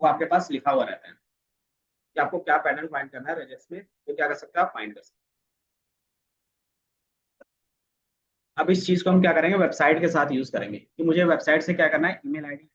वो आपके पास लिखा हुआ रहता है कि आपको क्या पैटर्न फाइंड करना है रेजेक्स में, तो क्या कर सकते हो आप फाइंड कर सकते हो। अब इस चीज को हम क्या करेंगे, वेबसाइट के साथ यूज करेंगे कि मुझे वेबसाइट से क्या करना है, ईमेल आईडी।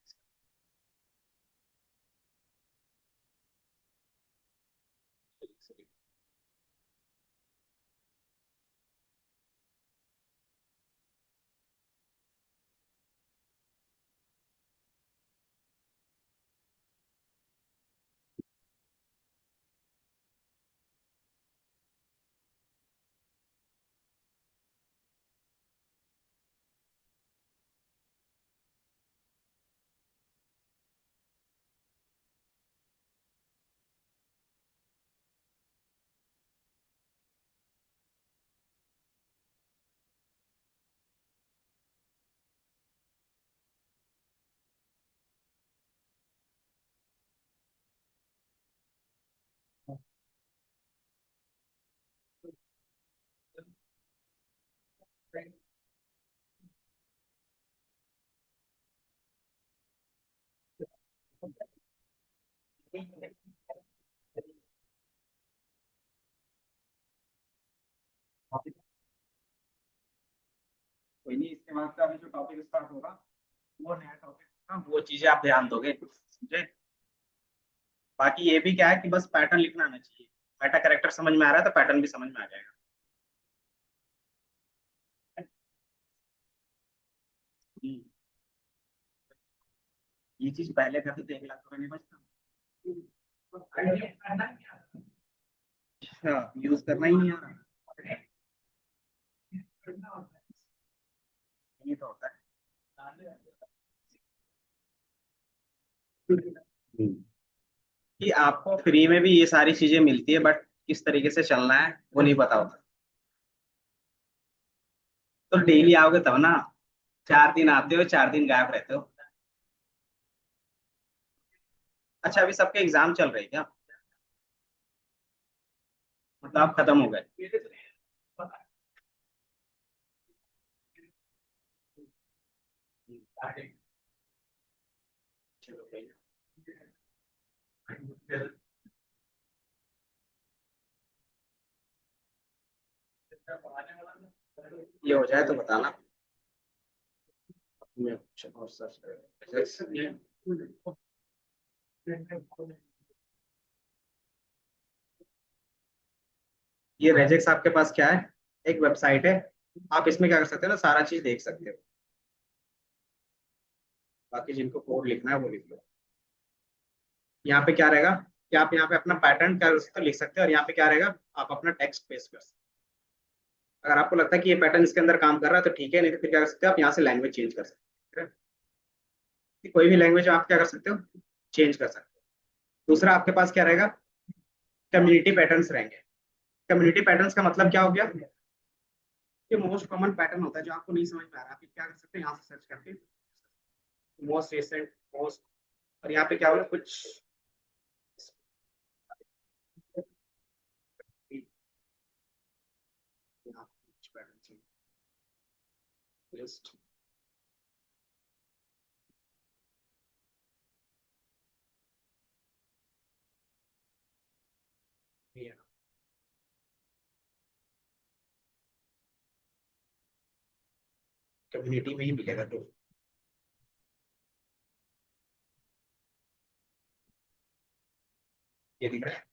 कोई नहीं, इसके बाद का अभी जो टॉपिक स्टार्ट होगा वो नया टॉपिक होगा, वो चीजें आप ध्यान दोगे, समझे। बाकी ये भी क्या है कि बस पैटर्न लिखना आना चाहिए, मेटा कैरेक्टर समझ में आ रहा है तो पैटर्न भी समझ में आ जाएगा। हम्म, ये चीज पहले करते तो 1 लाख रुपए नहीं बचता। अच्छा, यूज करना ही नहीं आ रहा, ये तो होता है। हम्म, कि आपको फ्री में भी ये सारी चीजें मिलती है, बट किस तरीके से चलना है वो नहीं पता होता। तो डेली आओगे तब ना, 4 दिन आते हो 4 दिन गायब रहते हो। अच्छा, अभी सबके एग्जाम चल रहे हैं क्या, मतलब आप खत्म हो गए। चलो कोई नहीं। ये हो जाए तो बताना, मैं कुछ और सर्च करें। ये रेजेक्स आपके पास क्या है, एक वेबसाइट है, आप इसमें क्या कर सकते हो ना, सारा चीज देख सकते हो। बाकी जिनको कोड लिखना है वो लिख लो। यहाँ पे क्या रहेगा कि आप यहाँ पे अपना पैटर्न क्या कर सकते हो, लिख सकते हो, और यहाँ पे क्या रहेगा, आप अपना टेक्स्ट पेस्ट कर सकते हो। अगर आपको लगता है कि ये पैटर्न इसके अंदर काम कर रहा है तो ठीक है, नहीं तो फिर क्या कर सकते हो, आप यहाँ से लैंग्वेज चेंज कर सकते हो, ठीक है? कोई भी लैंग्वेज आप क्या कर सकते हो, चेंज कर सकते हो। दूसरा आपके पास क्या रहेगा, कम्युनिटी पैटर्न्स रहेंगे। कम्युनिटी पैटर्न्स का मतलब क्या हो गया, ये मोस्ट कॉमन पैटर्न होता है, जो आपको नहीं समझ में आ रहा, आप क्या कर सकते हैं, यहाँ से सर्च करके मोस्ट रिसेंट मोस्ट, और यहाँ पे क्या होगा कुछ यहाँ कुछ पैटर्न लिस्ट। कम्युनिटी में ही मिलेगा तो ये दिख रहा है।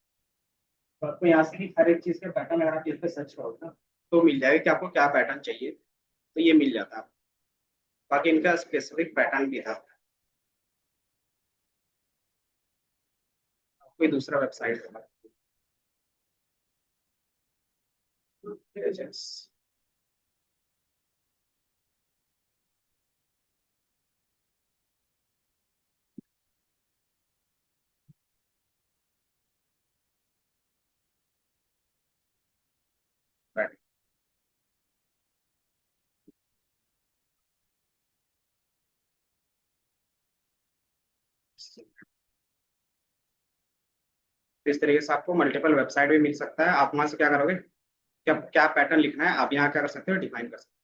तो आपको यहाँ से भी हर एक चीज का पैटर्न, अगर आप इस पे सर्च करोगे ना, तो मिल जाएगा कि आपको क्या पैटर्न चाहिए, तो ये मिल जाता है। बाकी इनका स्पेसिफिक पैटर्न भी था। कोई दूसरा वेबसाइट होगा। इस तरीके से आपको मल्टीपल वेबसाइट भी मिल सकता है, आप वहां से क्या करोगे, क्या क्या पैटर्न लिखना है आप यहाँ क्या कर सकते हो, डिफाइन कर सकते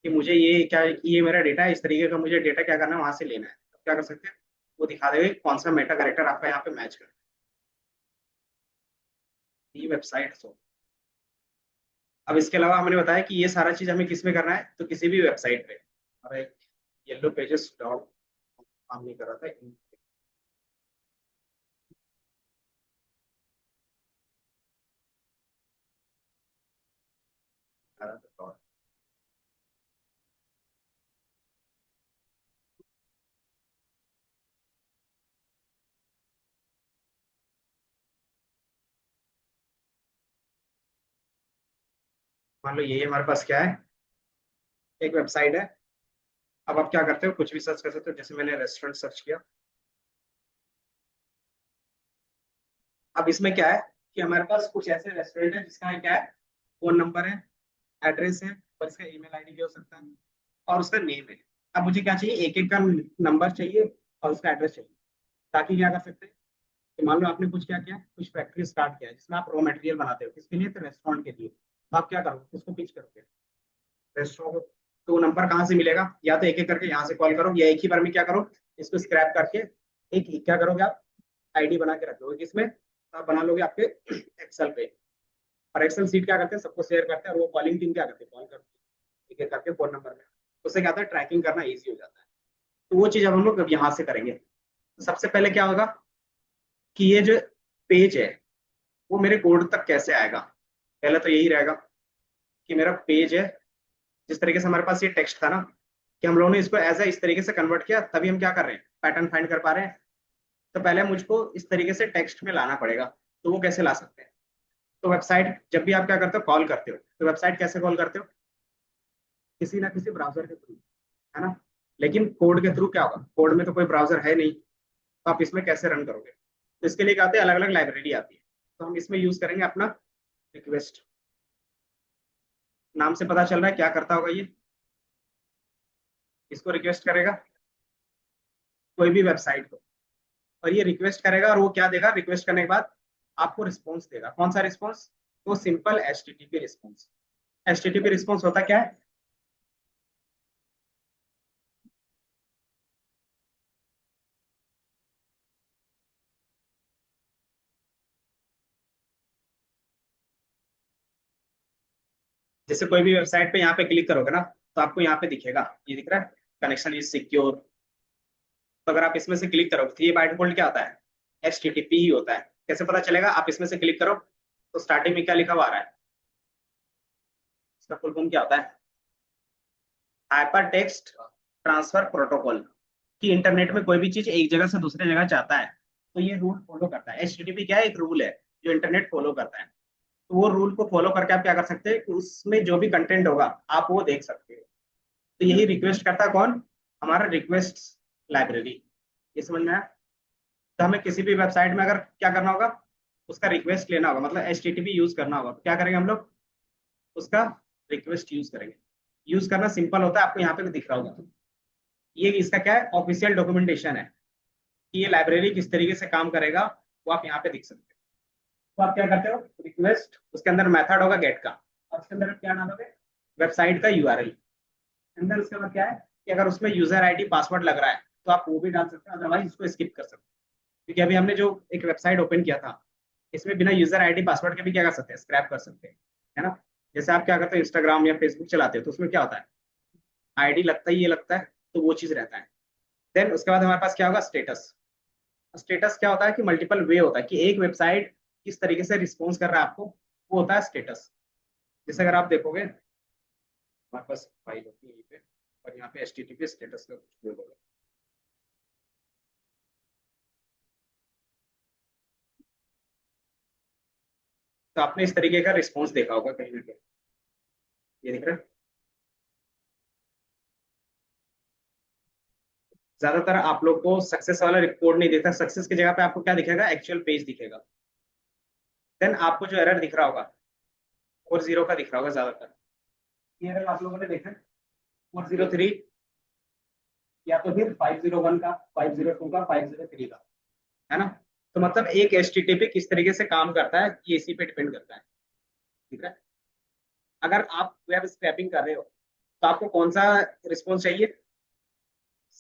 कि मुझे ये मेरा डेटा है, इस तरीके का मुझे डेटा क्या करना है, वहां से लेना है, तो क्या कर सकते हैं, वो दिखा देगा कौन सा मेटा कैरेक्टर आपका यहाँ पे मैच कर। ये वेबसाइट हो। अब इसके अलावा हमने बताया कि ये सारा चीज हमें किस में करना है, तो किसी भी वेबसाइट पे। और एक येलो पेजेस डॉट काम नहीं कर रहा था। मान लो ये हमारे पास क्या है, एक वेबसाइट है। अब आप क्या करते हो, कुछ भी सर्च कर सकते हो, जैसे मैंने रेस्टोरेंट सर्च किया। अब इसमें क्या है कि हमारे पास कुछ ऐसे रेस्टोरेंट है जिसका क्या है, फोन नंबर है, एड्रेस है, और इसका ईमेल आईडी भी हो सकता है, और उसका नेम है। अब मुझे क्या चाहिए, एक एक का नंबर चाहिए और उसका एड्रेस चाहिए, ताकि क्या कर सकते हैं कि मान लो आपने कुछ क्या किया, कुछ फैक्ट्री स्टार्ट किया है जिसमें आप रॉ मटेरियल बनाते हो, किसके लिए, तो रेस्टोरेंट के लिए। तो आप क्या करोगे, उसको पिच करोगे रेस्टोरेंट को। तो नंबर कहाँ से मिलेगा, या तो एक एक करके यहाँ से कॉल करो, या एक ही बार में क्या करो, इसको स्क्रैप करके एक ही क्या करोगे आप, आईडी बना के रख लोगे किसमें, तो आप बना लोगे आपके एक्सेल पे। और एक्सेल सीट क्या करते हैं, सबको शेयर करते हैं, और वो कॉलिंग टीम क्या करते हैं, कॉल करते हैं एक एक करके फोन नंबर में। उससे क्या होता है, ट्रैकिंग करना ईजी हो जाता है। तो वो चीज अब हम लोग यहाँ से करेंगे। तो सबसे पहले क्या होगा कि ये जो पेज है वो मेरे कोड तक कैसे आएगा। पहले तो यही रहेगा कि मेरा पेज है, जिस तरीके से हमारे पास ये टेक्स्ट था ना, कि हम लोगों ने इसको एज इस तरीके से कन्वर्ट किया, तभी हम क्या कर रहे हैं, पैटर्न फाइंड कर पा रहे हैं। तो पहले मुझको इस तरीके से टेक्स्ट में लाना पड़ेगा। तो वो कैसे ला सकते हैं, तो वेबसाइट जब भी आप क्या करते हो, कॉल करते हो, तो वेबसाइट कैसे कॉल करते हो, किसी ना किसी ब्राउजर के थ्रू, है ना। लेकिन कोड के थ्रू क्या होगा, कोड में तो कोई ब्राउजर है नहीं, तो आप इसमें कैसे रन करोगे। तो इसके लिए क्या आते हैं, अलग अलग लाइब्रेरी आती है। तो हम इसमें यूज करेंगे अपना रिक्वेस्ट। नाम से पता चल रहा है क्या करता होगा ये, इसको रिक्वेस्ट करेगा कोई भी वेबसाइट को, और ये रिक्वेस्ट करेगा, और वो क्या देगा, रिक्वेस्ट करने के बाद आपको रिस्पॉन्स देगा। कौन सा रिस्पॉन्स, तो simple HTTP response. HTTP response होता क्या है, जैसे कोई भी वेबसाइट पे यहाँ पे क्लिक करोगे ना, तो आपको यहाँ पे दिखेगा, ये दिख रहा है, कनेक्शन इज सिक्योर। तो अगर आप इसमें से क्लिक करोगे तो ये बाय डिफॉल्ट क्या होता है, एचटीटीपी ही होता है। कैसे पता चलेगा, आप इसमें से क्लिक करो तो स्टार्टिंग में क्या लिखा हुआ आ रहा है, इसका फुल फॉर्म क्या होता है, हाइपर टेक्स्ट ट्रांसफर प्रोटोकॉल। कि इंटरनेट में कोई भी चीज एक जगह से दूसरे जगह चाहता है, तो ये रूल फॉलो करता है। एचटीटीपी क्या है, एक रूल है जो इंटरनेट फॉलो करता है। तो वो रूल को फॉलो करके आप क्या कर सकते हैं कि उसमें जो भी कंटेंट होगा आप वो देख सकते हो। तो यही रिक्वेस्ट करता है कौन, हमारा रिक्वेस्ट लाइब्रेरी। ये समझ में आया। तो हमें किसी भी वेबसाइट में अगर क्या करना होगा, उसका रिक्वेस्ट लेना होगा, मतलब एचटीटीपी यूज करना होगा, तो क्या करेंगे हम लोग, उसका रिक्वेस्ट यूज करेंगे। यूज करना सिंपल होता है, आपको यहाँ पे भी दिख रहा होगा। ये इसका क्या है, ऑफिशियल डॉक्यूमेंटेशन है कि ये लाइब्रेरी किस तरीके से काम करेगा, वो आप यहाँ पे देख सकते हो। तो आप क्या करते हो, रिक्वेस्ट, उसके अंदर मेथड होगा गेट का, और उसके अंदर आप क्या डालोगे, वेबसाइट का यूआरएल। अंदर उसके बाद क्या है कि अगर उसमें यूजर आईडी पासवर्ड लग रहा है तो आप वो भी डाल सकते हैं, अदरवाइज उसको स्किप कर सकते हैं। क्योंकि अभी हमने जो एक वेबसाइट ओपन किया था, इसमें बिना यूजर आईडी पासवर्ड के भी क्या कर सकते हैं, स्क्रैप कर सकते हैं, है ना। जैसे आप क्या करते हो, इंस्टाग्राम या फेसबुक चलाते हो, तो उसमें क्या होता है, आईडी लगता ही ये लगता है, तो वो चीज रहता है। देन उसके बाद हमारे पास क्या होगा, स्टेटस। स्टेटस क्या होता है कि मल्टीपल वे होता है कि एक वेबसाइट किस तरीके से रिस्पॉन्स कर रहा है आपको, वो होता है स्टेटस। जैसे अगर आप देखोगे, हमारे पास फाइल होती है यहीं पे, और यहाँ पे एचटीटीपी स्टेटस का कुछ उपयोग होगा। तो आपने इस तरीके का रिस्पॉन्स देखा होगा कहीं ना कहीं, ये दिख रहा है। ज्यादातर आप लोग को सक्सेस वाला रिपोर्ट नहीं देता, सक्सेस की जगह पे आपको क्या दिखेगा, एक्चुअल पेज दिखेगा। देन आपको जो एरर दिख रहा होगा, 4 0 का दिख रहा होगा ज्यादातर। ये एरर आप लोगों ने देखा है, 403, या तो फिर 501 का, 502 का, 503 का, है ना। तो मतलब एक एचटीटीपी किस तरीके से काम करता है, ये इसी पे डिपेंड करता है। ठीक है। अगर आप वेब स्क्रैपिंग कर रहे हो, तो आपको कौन सा रिस्पॉन्स चाहिए?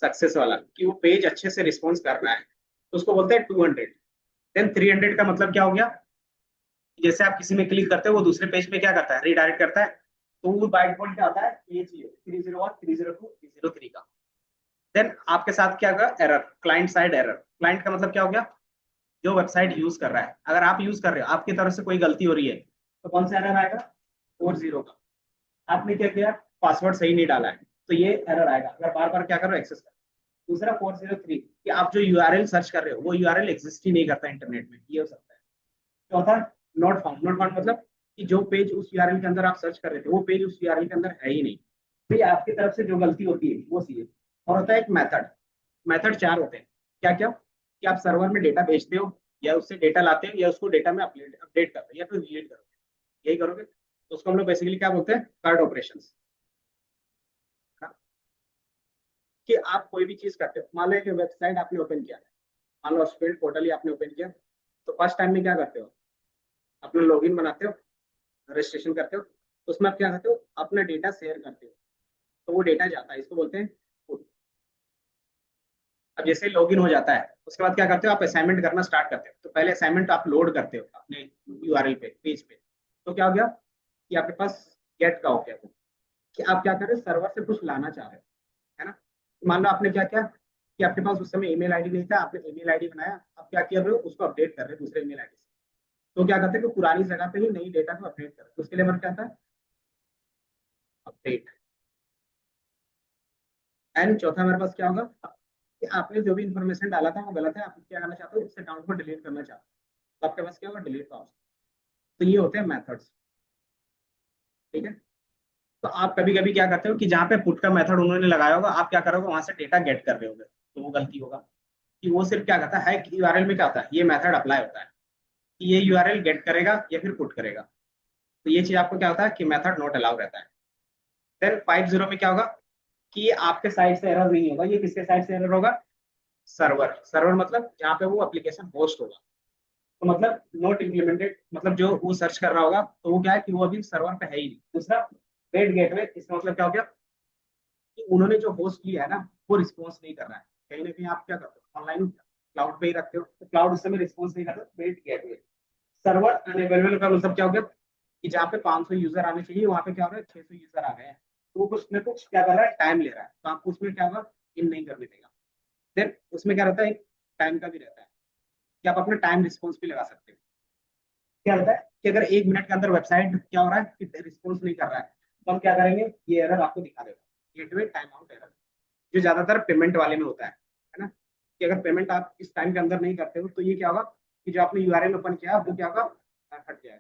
सक्सेस वाला, कि वो पेज अच्छे से रिस्पॉन्स कर रहा है, तो उसको बोलते हैं 200। देन 300 का मतलब क्या हो गया? जैसे आप किसी में क्लिक करते हो वो दूसरे पेज पे क्या करता है, रिडायरेक्ट करता है। तो वो बाय डिफॉल्ट क्या होता है, ये चाहिए 301, 302, 303 का। देन आपके साथ क्या होगा, error, client side error. Client का मतलब क्या हो गया, जो वेबसाइट यूज कर रहा है, अगर आप यूज कर रहे हो, आपकी तरफ से कोई गलती हो रही है, तो कौन सा एरर आएगा, 40 का। आपने क्या किया, पासवर्ड सही नहीं डाला है, तो ये एरर आएगा अगर बार बार क्या करो, एक्सेस करो। दूसरा 403, कि आप जो यूआरएल सर्च कर रहे हो वो यूआरएल एग्जिस्ट ही नहीं करता इंटरनेट में, ये हो सकता है। चौथा, नॉट फाउंड। नॉट फाउंड मतलब कि जो पेज उस यूआरएल के अंदर आप सर्च कर रहे थे वो पेज उस यूआरएल के अंदर है ही नहीं। तो ये आपकी तरफ से जो गलती होती है वो सी है। और होता है एक मेथड। मेथड चार होते हैं। क्या क्या, कि आप सर्वर में डेटा भेजते हो, या उससे डेटा लाते हो, या उसको डेटा में अपडेट अपडेट करते हो, या फिर डिलीट करोगे, यही करोगे, तो उसको हम लोग बेसिकली क्या बोलते हैं, कार्ड ऑपरेशन। कि आप कोई भी चीज करते हो, मान लो एक वेबसाइट आपने ओपन किया है, मान लो स्टूडेंट पोर्टल ही आपने ओपन किया, तो फर्स्ट टाइम में क्या करते हो, अपना लॉगिन बनाते हो, रजिस्ट्रेशन करते हो, तो उसमें आप क्या करते हो, अपना डेटा शेयर करते हो, तो वो डेटा जाता है, इसको बोलते हैं पुट। अब जैसे लॉगिन हो जाता है, उसके बाद क्या करते हो, आप असाइनमेंट करना स्टार्ट करते हो, तो पहले असाइनमेंट आप लोड करते हो अपने यूआरएल पे, पेज पे। तो क्या हो गया, कि आपके पास गेट का हो गया वो, कि आप क्या कर रहे हो, सर्वर से कुछ लाना चाह रहे हो, है ना। तो मान लो आपने क्या किया, कि आपके पास उस समय ईमेल आईडी नहीं था, आपने ईमेल आईडी बनाया, आप क्या कर रहे हो, उसको अपडेट कर रहे हो दूसरे ईमेल आईडी से। तो क्या करते हैं कि पुरानी जगह पे ही नई डेटा को अपडेट कर, तो उसके लिए मतलब क्या आता है, अपडेट। एंड चौथा हमारे पास क्या होगा, कि आपने जो भी इन्फॉर्मेशन डाला था वो गलत है, आप क्या करना चाहते हो, उससे डाउन को डिलीट करना चाहते हो, तो आपके पास क्या होगा, डिलीट का ऑप्शन। तो ये होते हैं मेथड्स। ठीक है। तो आप कभी कभी क्या करते हो, कि जहाँ पे पुट का मेथड उन्होंने लगाया होगा, आप क्या करोगे, वहां से डेटा गेट कर रहे होगे, तो वो गलती होगा। कि वो सिर्फ क्या करता है, कि यूआरएल में क्या होता है, ये मेथड अप्लाई होता है, कि ये यूआरएल गेट करेगा या फिर पुट करेगा। तो ये चीज आपको क्या होता है, कि मेथड नॉट अलाउ रहता है। देन 50 में क्या होगा, कि ये आपके साइड से एरर नहीं होगा, ये किसके साइड से एरर होगा, सर्वर। सर्वर मतलब जहाँ पे वो एप्लीकेशन होस्ट होगा। तो मतलब नॉट इम्प्लीमेंटेड, मतलब जो वो सर्च कर रहा होगा, तो वो क्या है, कि वो अभी सर्वर पे है ही नहीं। दूसरा, वेट गेटवे, इसका मतलब क्या हो गया, कि उन्होंने जो होस्ट लिया है ना, वो रिस्पॉन्स नहीं कर रहा है। कहीं ना कहीं आप क्या करते हो, ऑनलाइन क्लाउड पे ही रखते हो, तो क्लाउड उस समय रिस्पॉन्स नहीं कर रहा, वेट गेटवे। सर्वर अनअवेलेबल का मतलब क्या हो गया, कि जहाँ पे 500 यूजर आने चाहिए वहां पे क्या हो रहा है, 600 यूजर आ गए हैं, तो वो कुछ ना कुछ क्या कर रहा है, टाइम ले रहा है, तो आपको उसमें क्या होगा, इन नहीं करने देगा। देन उसमें क्या रहता है, एक टाइम का भी रहता है, कि आप अपना टाइम रिस्पॉन्स भी लगा सकते हो। क्या होता है, कि अगर 1 मिनट के अंदर वेबसाइट क्या हो रहा है, कि रिस्पॉन्स नहीं कर रहा है, तो हम क्या करेंगे, ये एरर आपको दिखा देगा, गेटवे टाइम आउट एरर, जो ज्यादातर पेमेंट वाले में होता है ना। कि अगर पेमेंट आप इस टाइम के अंदर नहीं करते हो, तो ये क्या होगा, कि जो आपने यूआरएल ओपन किया वो क्या होगा, हट जाएगा।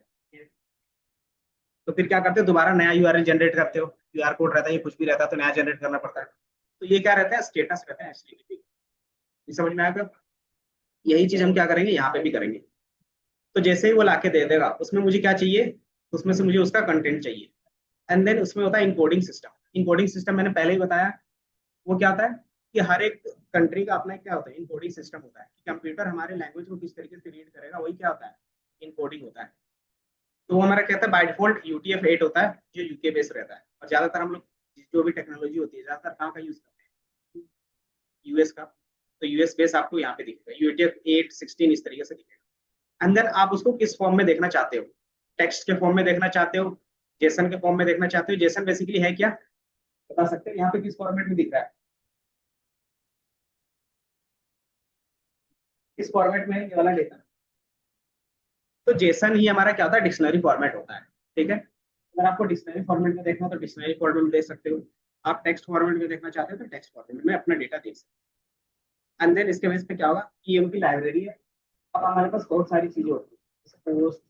तो फिर क्या करते हो, दोबारा नया यूआरएल जनरेट करते हो, क्यूआर कोड रहता है, ये कुछ भी रहता है, तो नया जनरेट करना पड़ता है। तो ये क्या रहता है, स्टेटस रहता है HTTP। ये समझ में आएगा। यही चीज हम क्या करेंगे, यहाँ पे भी करेंगे। तो जैसे ही वो लाके दे देगा, उसमें मुझे क्या चाहिए, उसमें से मुझे उसका कंटेंट चाहिए। एंड देन उसमें होता है इनकोडिंग सिस्टम। इनकोडिंग सिस्टम मैंने पहले ही बताया, वो क्या होता है, कि हर एक कंट्री का अपना क्या होता है, इनकोडिंग सिस्टम होता है, कि कंप्यूटर हमारे लैंग्वेज को किस तरीके से रीड करेगा, वही क्या होता है, इनकोडिंग होता है। तो वो हमारा कहता है बाय डिफॉल्ट UTF-8 होता है, जो यूके बेस्ड रहता है। और ज्यादातर हम लोग जो भी टेक्नोलॉजी होती है, ज्यादातर कहाँ का यूज करते हैं, यूएस का। तो यूएस बेस आपको यहाँ पे दिखेगा, UTF-8 16 इस तरीके से दिखेगा। अंदर आप उसको किस फॉर्म में देखना चाहते हो, टेक्स्ट के फॉर्म में देखना चाहते हो, जेसन के फॉर्म में देखना चाहते हो। जेसन बेसिकली है क्या, बता सकते हैं यहाँ पे किस फॉर्मेट में दिख रहा है, किस फॉर्मेट में है ये वाला डेटा। तो जेसन ही हमारा क्या होता है, डिक्शनरी फॉर्मेट होता है। ठीक है। अगर आपको डिक्शनरी फॉर्मेट में देखना हो तो डिक्शनरी फॉर्मेट में देख सकते हो। आप टेक्स्ट फॉर्मेट में देखना चाहते हो तो टेक्स्ट फॉर्मेट में अपना डेटा देख सकते हो। एंड देन इसके बेस पे क्या होगा, कि ये उनकी लाइब्रेरी है। अब हमारे पास बहुत सारी चीजें होती है, post,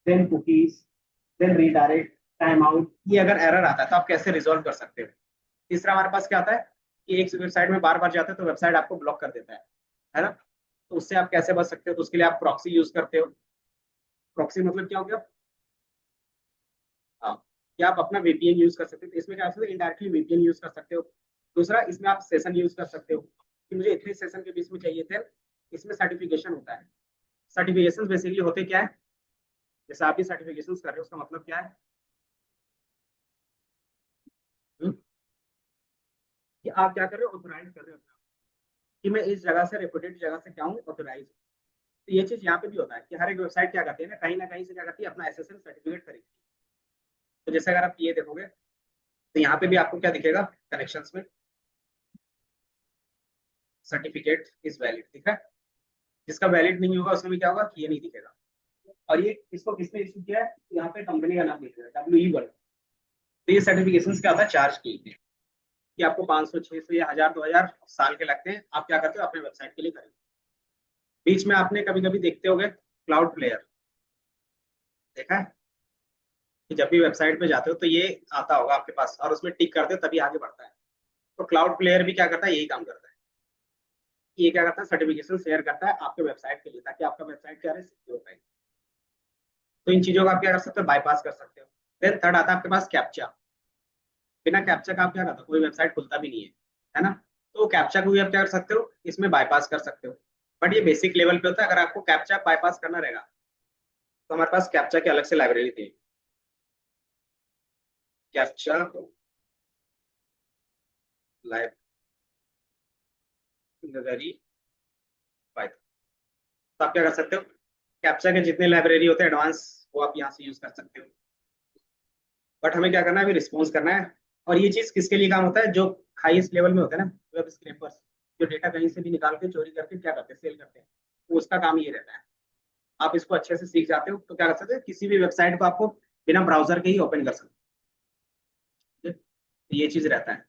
then cookies, then redirect, time out. ये अगर एरर आता है तो आप कैसे रिजोल्व कर सकते हो। तीसरा हमारे पास क्या आता है, कि एक वेबसाइट में बार बार जाते हो तो वेबसाइट आपको ब्लॉक कर देता है ना। तो उससे आप कैसे बच सकते हो, तो उसके लिए आप प्रॉक्सी यूज करते हो। प्रॉक्सी मतलब क्या हो गया, हाँ, कि आप अपना VPN यूज कर सकते हो। तो इसमें क्या हो सकता है, इनडायरेक्टली VPN यूज कर सकते हो। दूसरा, इसमें आप सेशन यूज कर सकते हो, कि मुझे इतने सेशन के बीच में चाहिए थे। इसमें सर्टिफिकेशन होता है। सर्टिफिकेशन बेसिकली होते क्या है, जैसे आप भी सर्टिफिकेशन कर रहे हो, उसका मतलब क्या है, आप क्या कर रहे हो, ऑथोराइज कर रहे हो कि मैं इस जगह से, रेपुटेड जगह से क्या हूँ, ऑथोराइज। तो ये चीज यहाँ पे भी होता है कि हर एक वेबसाइट क्या करती है ना कहीं से क्या करती है, अपना एसएसएल सर्टिफिकेट खरीदती है। तो जैसे अगर आप ये देखोगे तो यहाँ पे भी आपको क्या दिखेगा, कनेक्शंस में सर्टिफिकेट इज वैलिड दिख रहा है। जिसका वैलिड नहीं होगा उसमें भी क्या होगा कि ये नहीं दिखेगा। और ये इसको किसने इशू किया है, यहाँ पे कंपनी का नाम लिख रहा है WE वर्ल्ड। तो ये सर्टिफिकेशन क्या होता है, चार्ज की है कि आपको 500 600 या 1000 2000 साल के लगते हैं। आप क्या करते हो, अपने वेबसाइट के लिए खरीदते हो। बीच में आपने कभी कभी देखते होगे क्लाउड प्लेयर, देखा है कि जब भी वेबसाइट पे जाते हो तो ये आता होगा आपके पास और उसमें टिक करते हो तभी आगे बढ़ता है। तो क्लाउड प्लेयर भी क्या करता है, यही काम करता है। ये क्या करता है, सर्टिफिकेशन शेयर करता है आपके वेबसाइट के लिए ताकि आपका वेबसाइट क्या रहे, सिक्योर रहे। तो इन चीजों का आप क्या कर सकते हो, बाईपास कर सकते हो। देन थर्ड आता है आपके पास कैप्चा। बिना कैप्चा का आप क्या करते हो, कोई वेबसाइट खुलता भी नहीं है ना। तो कैप्चा को भी आप क्या कर सकते हो, इसमें बाईपास कर सकते हो। बट ये बेसिक लेवल पे होता है। अगर आपको कैप्चा बाईपास करना रहेगा तो हमारे पास कैप्चा की अलग से लाइब्रेरी थी, कैप्चा लाइब्रेरी पाइथन। तो आप क्या कर सकते हो, कैप्चा के जितने लाइब्रेरी होते हैं एडवांस, वो आप यहाँ से यूज कर सकते हो। बट हमें क्या करना है, अभी रिस्पॉन्स करना है। और ये चीज किसके लिए काम होता है, जो हाईएस्ट लेवल में होते हैं ना, वेब स्क्रैपर्स, जो डेटा कहीं से भी निकाल के चोरी करके क्या करते हैं, सेल करते हैं। तो उसका काम ये रहता है। आप इसको अच्छे से सीख जाते हो तो क्या कर सकते हो, किसी भी वेबसाइट को आपको बिना ब्राउजर के ही ओपन कर सकते हो। तो ये चीज रहता है।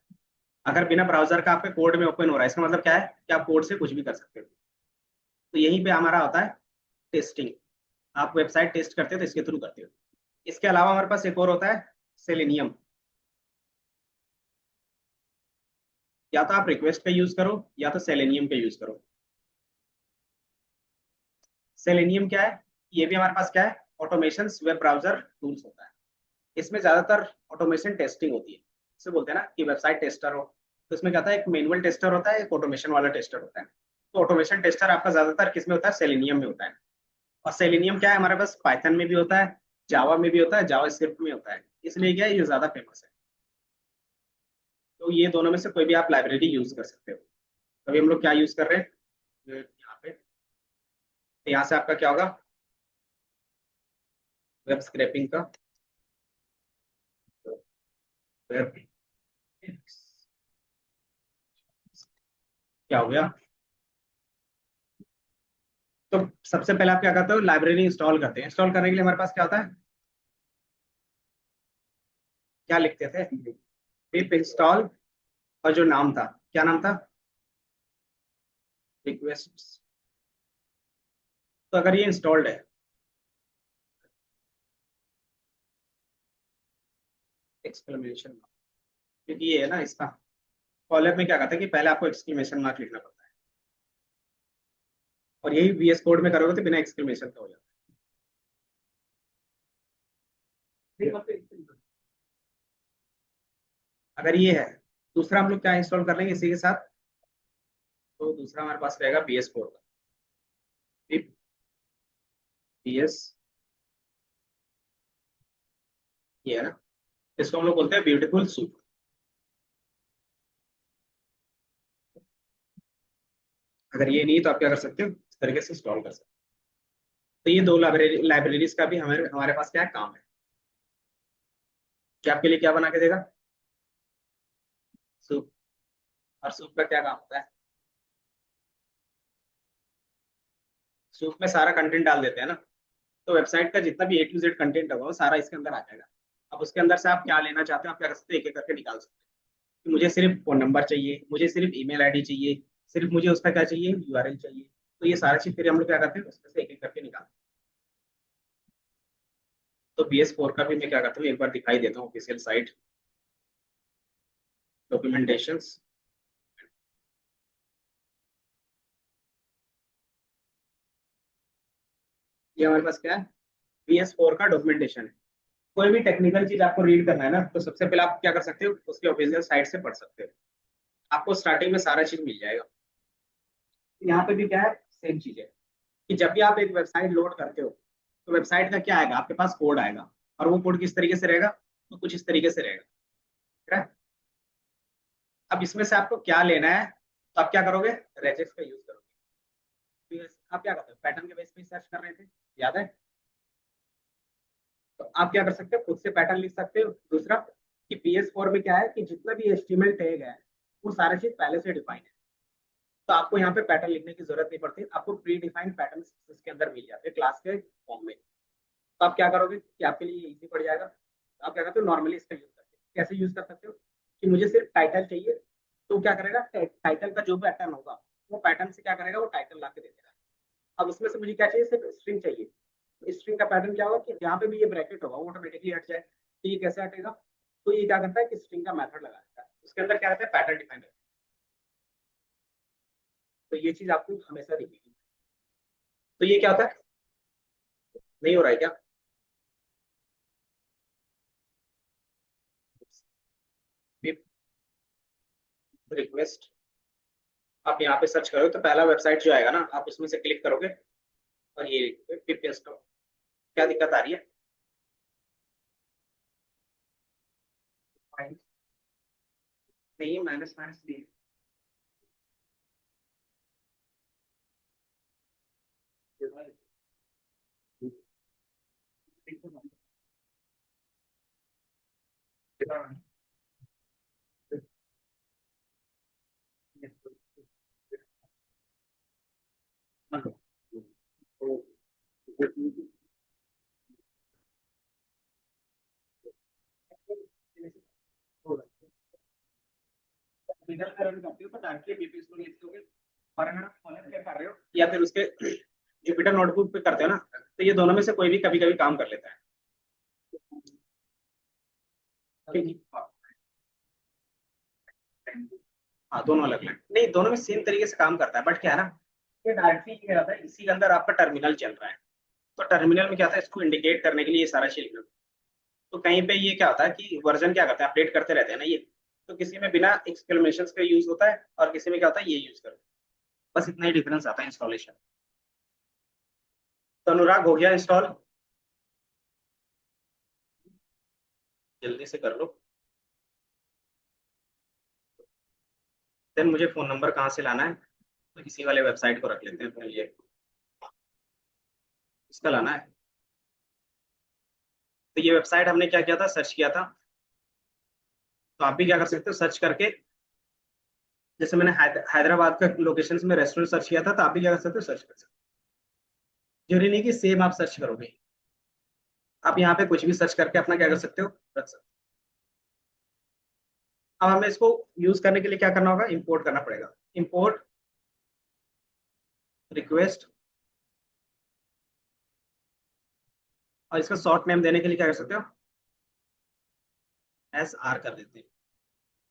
अगर बिना ब्राउजर का आपके कोड में ओपन हो रहा है, इसका मतलब क्या है कि आप कोड से कुछ भी कर सकते हो। तो यहीं पे हमारा होता है टेस्टिंग। आप वेबसाइट टेस्ट करते हो तो इसके थ्रू करते हो। इसके अलावा हमारे पास एक और होता है सेलेनियम। या तो आप रिक्वेस्ट का यूज करो या तो सेलेनियम का यूज करो। सेलेनियम क्या है, ये भी हमारे पास क्या है, ऑटोमेशन वेब ब्राउजर टूल्स होता है। इसमें ज्यादातर ऑटोमेशन टेस्टिंग होती है। इसे बोलते हैं ना कि वेबसाइट टेस्टर हो। तो इसमें क्या होता है, एक मैनुअल टेस्टर होता है, एक ऑटोमेशन वाला टेस्टर होता है। तो ऑटोमेशन टेस्टर आपका ज्यादातर किस में होता है, सेलेनियम में होता है। और सेलेनियम क्या है, हमारे पास पाइथन में भी होता है, जावा में भी होता है, जावा स्क्रिप्ट में होता है। इसलिए क्या है, ये ज्यादा फेमस है। तो ये दोनों में से कोई भी आप लाइब्रेरी यूज कर सकते हो। अभी हम लोग क्या यूज कर रहे हैं, यहाँ पे। तो यहाँ से आपका क्या होगा, वेब स्क्रैपिंग का वेब क्या हो गया। तो सबसे पहले आप क्या करते हो, लाइब्रेरी इंस्टॉल करते हैं। इंस्टॉल करने के लिए हमारे पास क्या होता है, क्या लिखते थे, पिप इंस्टॉल। और जो नाम था, क्या नाम था, रिक्वेस्ट। तो अगर ये इंस्टॉल्ड है, एक्सक्लेमेशन, क्योंकि ये है ना इसका कॉलर में क्या कहता है कि पहले आपको एक्सक्लेमेशन मार्क लिखना पड़ता है। और यही VS कोड में करोगे तो बिना एक्सक्लेमेशन का हो जाता है। अगर ये है, दूसरा हम लोग क्या इंस्टॉल कर लेंगे इसी के साथ। तो दूसरा हमारे पास रहेगा BS4 का, BS, ये है ना। इसको हम लोग बोलते हैं ब्यूटीफुल सूप। अगर ये नहीं तो आप क्या कर सकते हो, इस तरीके से इंस्टॉल कर सकते हो। तो ये दो लाइब्रेरीज का भी हमारे हमारे पास क्या काम है, कि आपके लिए क्या बना के देगा, सूप। और सूप का क्या काम होता है, सूप में सारा कंटेंट डाल देते हैं ना। तो वेबसाइट का जितना भी A to Z कंटेंट होगा वो सारा इसके अंदर आ जाएगा। अब उसके अंदर से आप क्या लेना चाहते हो, आप क्या कर सकते हो, एक एक करके निकाल सकते हो। कि मुझे सिर्फ फोन नंबर चाहिए, मुझे सिर्फ ईमेल आईडी चाहिए, सिर्फ मुझे उसका क्या चाहिए, URL चाहिए। तो ये सारा चीज फिर हम लोग क्या करते हैं, उसमें से एक एक करके निकालते हैं। तो BS4 का भी मैं क्या करता हूँ, एक बार दिखाई देता हूँ ऑफिशियल साइट, डॉक्यूमेंटेशन। ये हमारे पास क्या है, BS4 का डॉक्यूमेंटेशन है। कोई भी टेक्निकल चीज आपको रीड करना है ना, तो सबसे पहले आप क्या कर सकते हो, उसके ऑफिशियल साइट से पढ़ सकते हो। आपको स्टार्टिंग में सारा चीज मिल जाएगा। यहाँ पे भी क्या है, सेम चीज है कि जब भी आप एक वेबसाइट लोड करते हो तो वेबसाइट का क्या आएगा, आपके पास कोड आएगा। और वो कोड किस तरीके से रहेगा, तो कुछ इस तरीके से रहेगा, ठीक है। अब इसमें से आपको क्या लेना है, तो आप क्या करोगे, रेजेक्स का यूज करोगे। आप क्या करते हो, पैटर्न के बेस पे सर्च कर रहे थे, याद है? तो आप क्या कर सकते हो, खुद से पैटर्न लिख सकते हो। दूसरा कि PS4 में क्या है कि जितना भी HTML टैग है वो सारा चीज पहले से डिफाइन है, तो आपको यहाँ पे पैटर्न लिखने की जरूरत नहीं पड़ती, आपको प्री डिफाइंड पैटर्न इसके अंदर मिल जाते हैं क्लास के फॉर्म में। तो आप क्या करोगे कि आपके लिए इजी पड़ जाएगा, तो आप क्या करते हो, नॉर्मली इसका यूज करते हो। कैसे यूज कर सकते हो कि मुझे सिर्फ टाइटल चाहिए, तो क्या करेगा, टाइटल का जो पैटर्न होगा वो पैटर्न से क्या करेगा, वो टाइटल ला के दे देगा। अब उसमें से मुझे क्या चाहिए, सिर्फ स्ट्रिंग चाहिए। तो स्ट्रिंग का पैटर्न क्या होगा कि जहाँ पे भी ये ब्रैकेट होगा वो ऑटोमेटिकली हट जाए। तो ये कैसे हटेगा, तो ये क्या करता है कि स्ट्रिंग का मेथड लगा देता है, उसके अंदर क्या रहता है, पैटर्न डिफाइन रहता है। तो ये चीज आपको हमेशा दिखेगी। तो ये क्या होता है, नहीं हो रहा है क्या, रिक्वेस्ट। आप यहाँ पे सर्च करोगे तो पहला वेबसाइट जो आएगा ना, आप उसमें से क्लिक करोगे और ये पेस्ट करो। क्या दिक्कत आ रही है, नहीं माइनस माइनस दी। और अगर आप कॉलेज पे कर रहे हो या फिर उसके जुपिटर नोटबुक पे करते हो ना, तो ये दोनों में से कोई भी कभी कभी काम कर लेता है। ठीक है? हाँ दोनों अलग अलग नहीं, दोनों में सेम तरीके से काम करता है, बट क्या है ना, ये डायरेक्टली क्या रहता है, इसी के अंदर आपका टर्मिनल चल रहा है। तो टर्मिनल में क्या होता है, इसको इंडिकेट करने के लिए ये सारा चीज। तो कहीं पे ये क्या होता है कि वर्जन क्या करता है, अपडेट करते रहते हैं ना ये। तो किसी में बिना एक्सक्लेमेशन का यूज होता है और किसी में क्या होता है, ये यूज करो। बस इतना ही डिफरेंस आता है इंस्टॉलेशन। तो अनुराग हो गया इंस्टॉल, जल्दी से कर लो। देन मुझे फोन नंबर कहाँ से लाना है, तो इसी वाले वेबसाइट को रख लेते हैं अपने लिए, इसका लाना है। तो ये वेबसाइट हमने क्या किया था, सर्च किया था। तो आप भी क्या कर सकते हो, सर्च करके, जैसे मैंने हैदराबाद का लोकेशन में रेस्टोरेंट सर्च किया था, तो आप भी क्या कर सकते हो, सर्च कर सकते हो। जरूरी नहीं कि सेम आप सर्च करोगे, आप यहाँ पे कुछ भी सर्च करके अपना क्या कर सकते हो, रख सकते हो। अब हमें इसको यूज करने के लिए क्या करना होगा, इंपोर्ट करना पड़ेगा। इंपोर्ट रिक्वेस्ट, और इसका शॉर्ट नेम देने के लिए क्या कर सकते हो, SR कर देते हैं,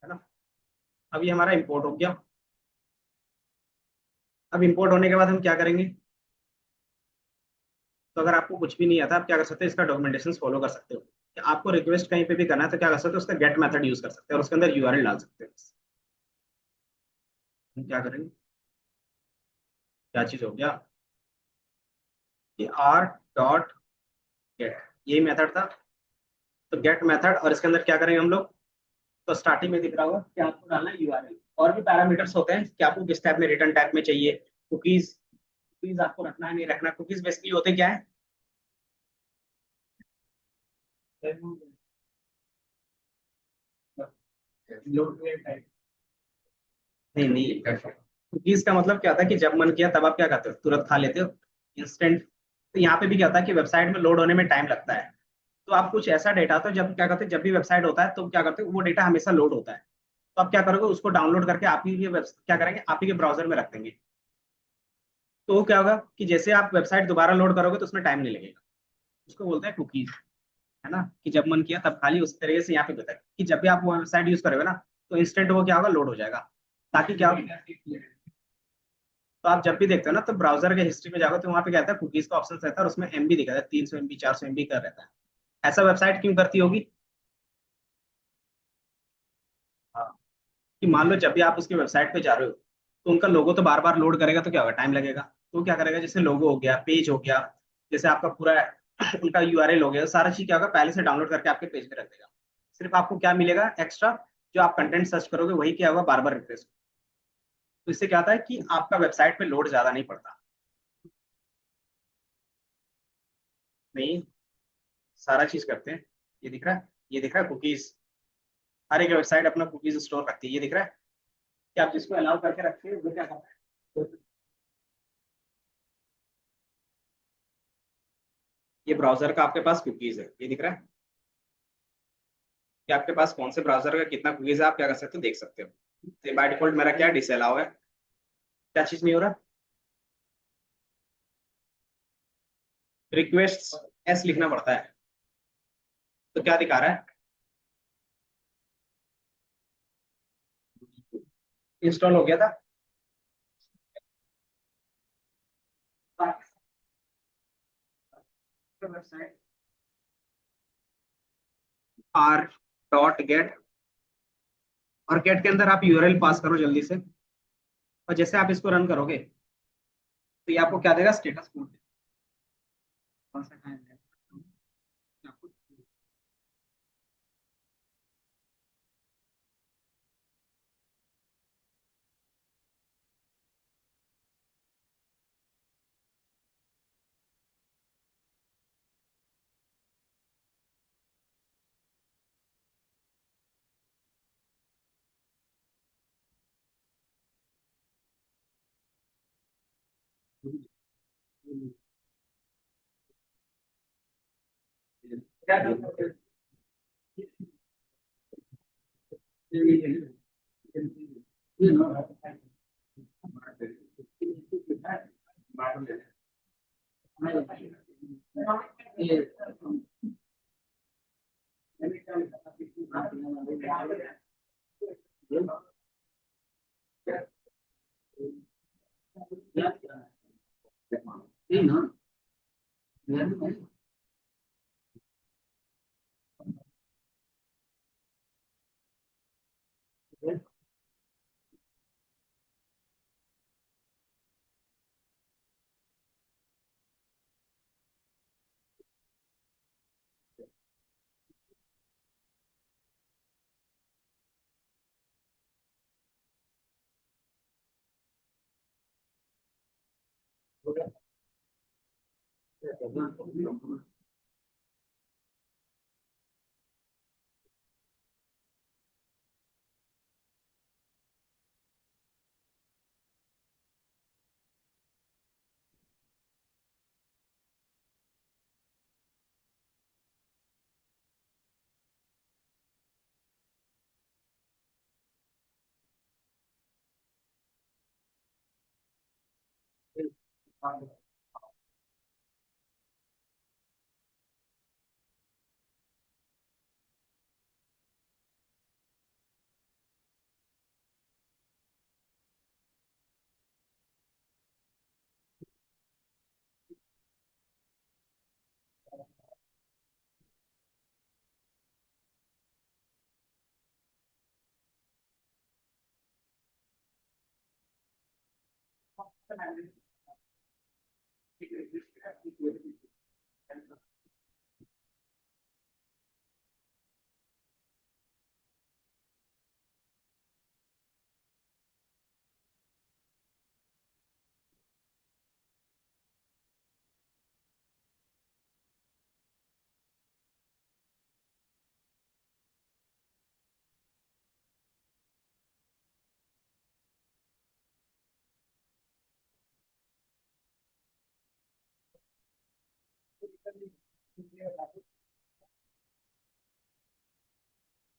है ना। अब ये हमारा इंपोर्ट हो गया। अब इंपोर्ट होने के बाद हम क्या करेंगे, तो अगर आपको कुछ भी नहीं आता, आप क्या कर सकते हैं, इसका डॉक्यूमेंटेशन फॉलो कर सकते हो। कि आपको रिक्वेस्ट कहीं पे भी करना है तो क्या कर सकते हो, उसका गेट मेथड यूज कर सकते हैं और उसके अंदर URL डाल सकते हैं। हम क्या करेंगे, क्या चीज हो गया कि R.get, यही मेथड था। तो गेट मेथड, और इसके अंदर क्या करेंगे हम लोग, तो स्टार्टिंग में दिख रहा होगा कि आपको डालना है URL। और भी पैरामीटर्स होते हैं कि आपको किस टाइप में, रिटर्न टाइप में चाहिए। कुकीज, कुकीज आपको रखना है नहीं रखना। कुकीज बेसिकली होते क्या है, नहीं नहीं, कुकीज का मतलब क्या होता है कि जब मन किया तब आप क्या करते हो, तुरंत खा लेते हो, इंस्टेंट। तो यहाँ पे भी क्या होता है कि वेबसाइट में लोड होने में टाइम लगता है। तो आप कुछ ऐसा डेटा, तो जब क्या करते हैं, जब भी वेबसाइट होता है तो क्या करते हैं, वो डेटा हमेशा लोड होता है। तो आप क्या करोगे, उसको डाउनलोड करके आप ही के क्या करेंगे, आप ही के ब्राउजर में रख देंगे। तो वो क्या होगा कि जैसे आप वेबसाइट दोबारा लोड करोगे तो उसमें टाइम नहीं लगेगा। उसको बोलते हैं कुकीज, है ना। कि जब मन किया तब खाली, उस तरीके से यहाँ पे बताया कि जब भी आप वो वेबसाइट यूज करोगे ना, तो इंस्टेंट वो क्या होगा, लोड हो जाएगा। ताकि क्या हो, तो आप जब भी देखते हो ना, तो ब्राउजर के हिस्ट्री में जाओगे तो वहाँ पे क्या रहता है, कुकीज का ऑप्शन रहता है, और उसमें MB दिखा है, 300 MB 400 MB का रहता है। ऐसा वेबसाइट क्यों करती होगी, हाँ, कि मान लो जब भी आप उसकी वेबसाइट पे जा रहे हो, तो उनका लोगो तो बार बार लोड करेगा, तो क्या होगा, टाइम लगेगा। तो क्या करेगा, जैसे लोगो हो गया, पेज हो गया, जैसे आपका पूरा उनका URL हो गया, सारा चीज क्या होगा, पहले से डाउनलोड करके आपके पेज पे रख देगा। सिर्फ आपको क्या मिलेगा एक्स्ट्रा, जो आप कंटेंट सर्च करोगे वही क्या होगा, बार बार रिफ्रेश। तो इससे क्या होता है कि आपका वेबसाइट पे लोड ज्यादा नहीं पड़ता। नहीं, सारा चीज करते हैं। ये दिख रहा है, ये दिख रहा है कुकीज। हर एक वेबसाइट अपना कुकीज स्टोर रखती है, ये दिख रहा है कि आप जिसको अलाउ करके रखते हैं वो क्या करता है। ये ब्राउजर का आपके पास कुकीज है, ये दिख रहा है कि आपके पास कौन से ब्राउजर का कितना कुकीज है, आप क्या कर सकते हो, देख सकते हो। तो बाय डिफॉल्ट मेरा क्या डिसअलाउ है, क्या चीज नहीं हो रहा, रिक्वेस्ट एस लिखना पड़ता है। तो क्या दिखा रहा है, इंस्टॉल हो गया था। वेबसाइट आर डॉट गेट, और गेट के अंदर आप यूआरएल पास करो जल्दी से। और जैसे आप इसको रन करोगे तो ये आपको क्या देगा, स्टेटस कोड। कौन सा टाइम है आपको।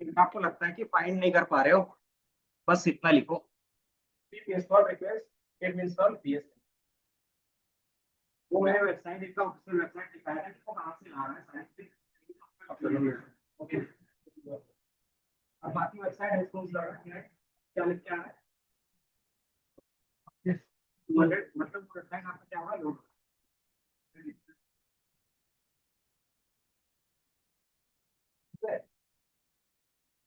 क्या आपको लगता है कि फाइंड नहीं कर पा रहे हो, बस इतना लिखो, install request it install PS. वो मैंने वेबसाइट इसका ऑफिशियल वेबसाइट दिखाया है, इसको कहाँ से ला रहा है साइंटिफिक। ओके, अब बाकी वेबसाइट एक्सपोज कर रहा है, क्या लिख के आ रहा है, मतलब वेबसाइट आपका क्या हुआ, लोड।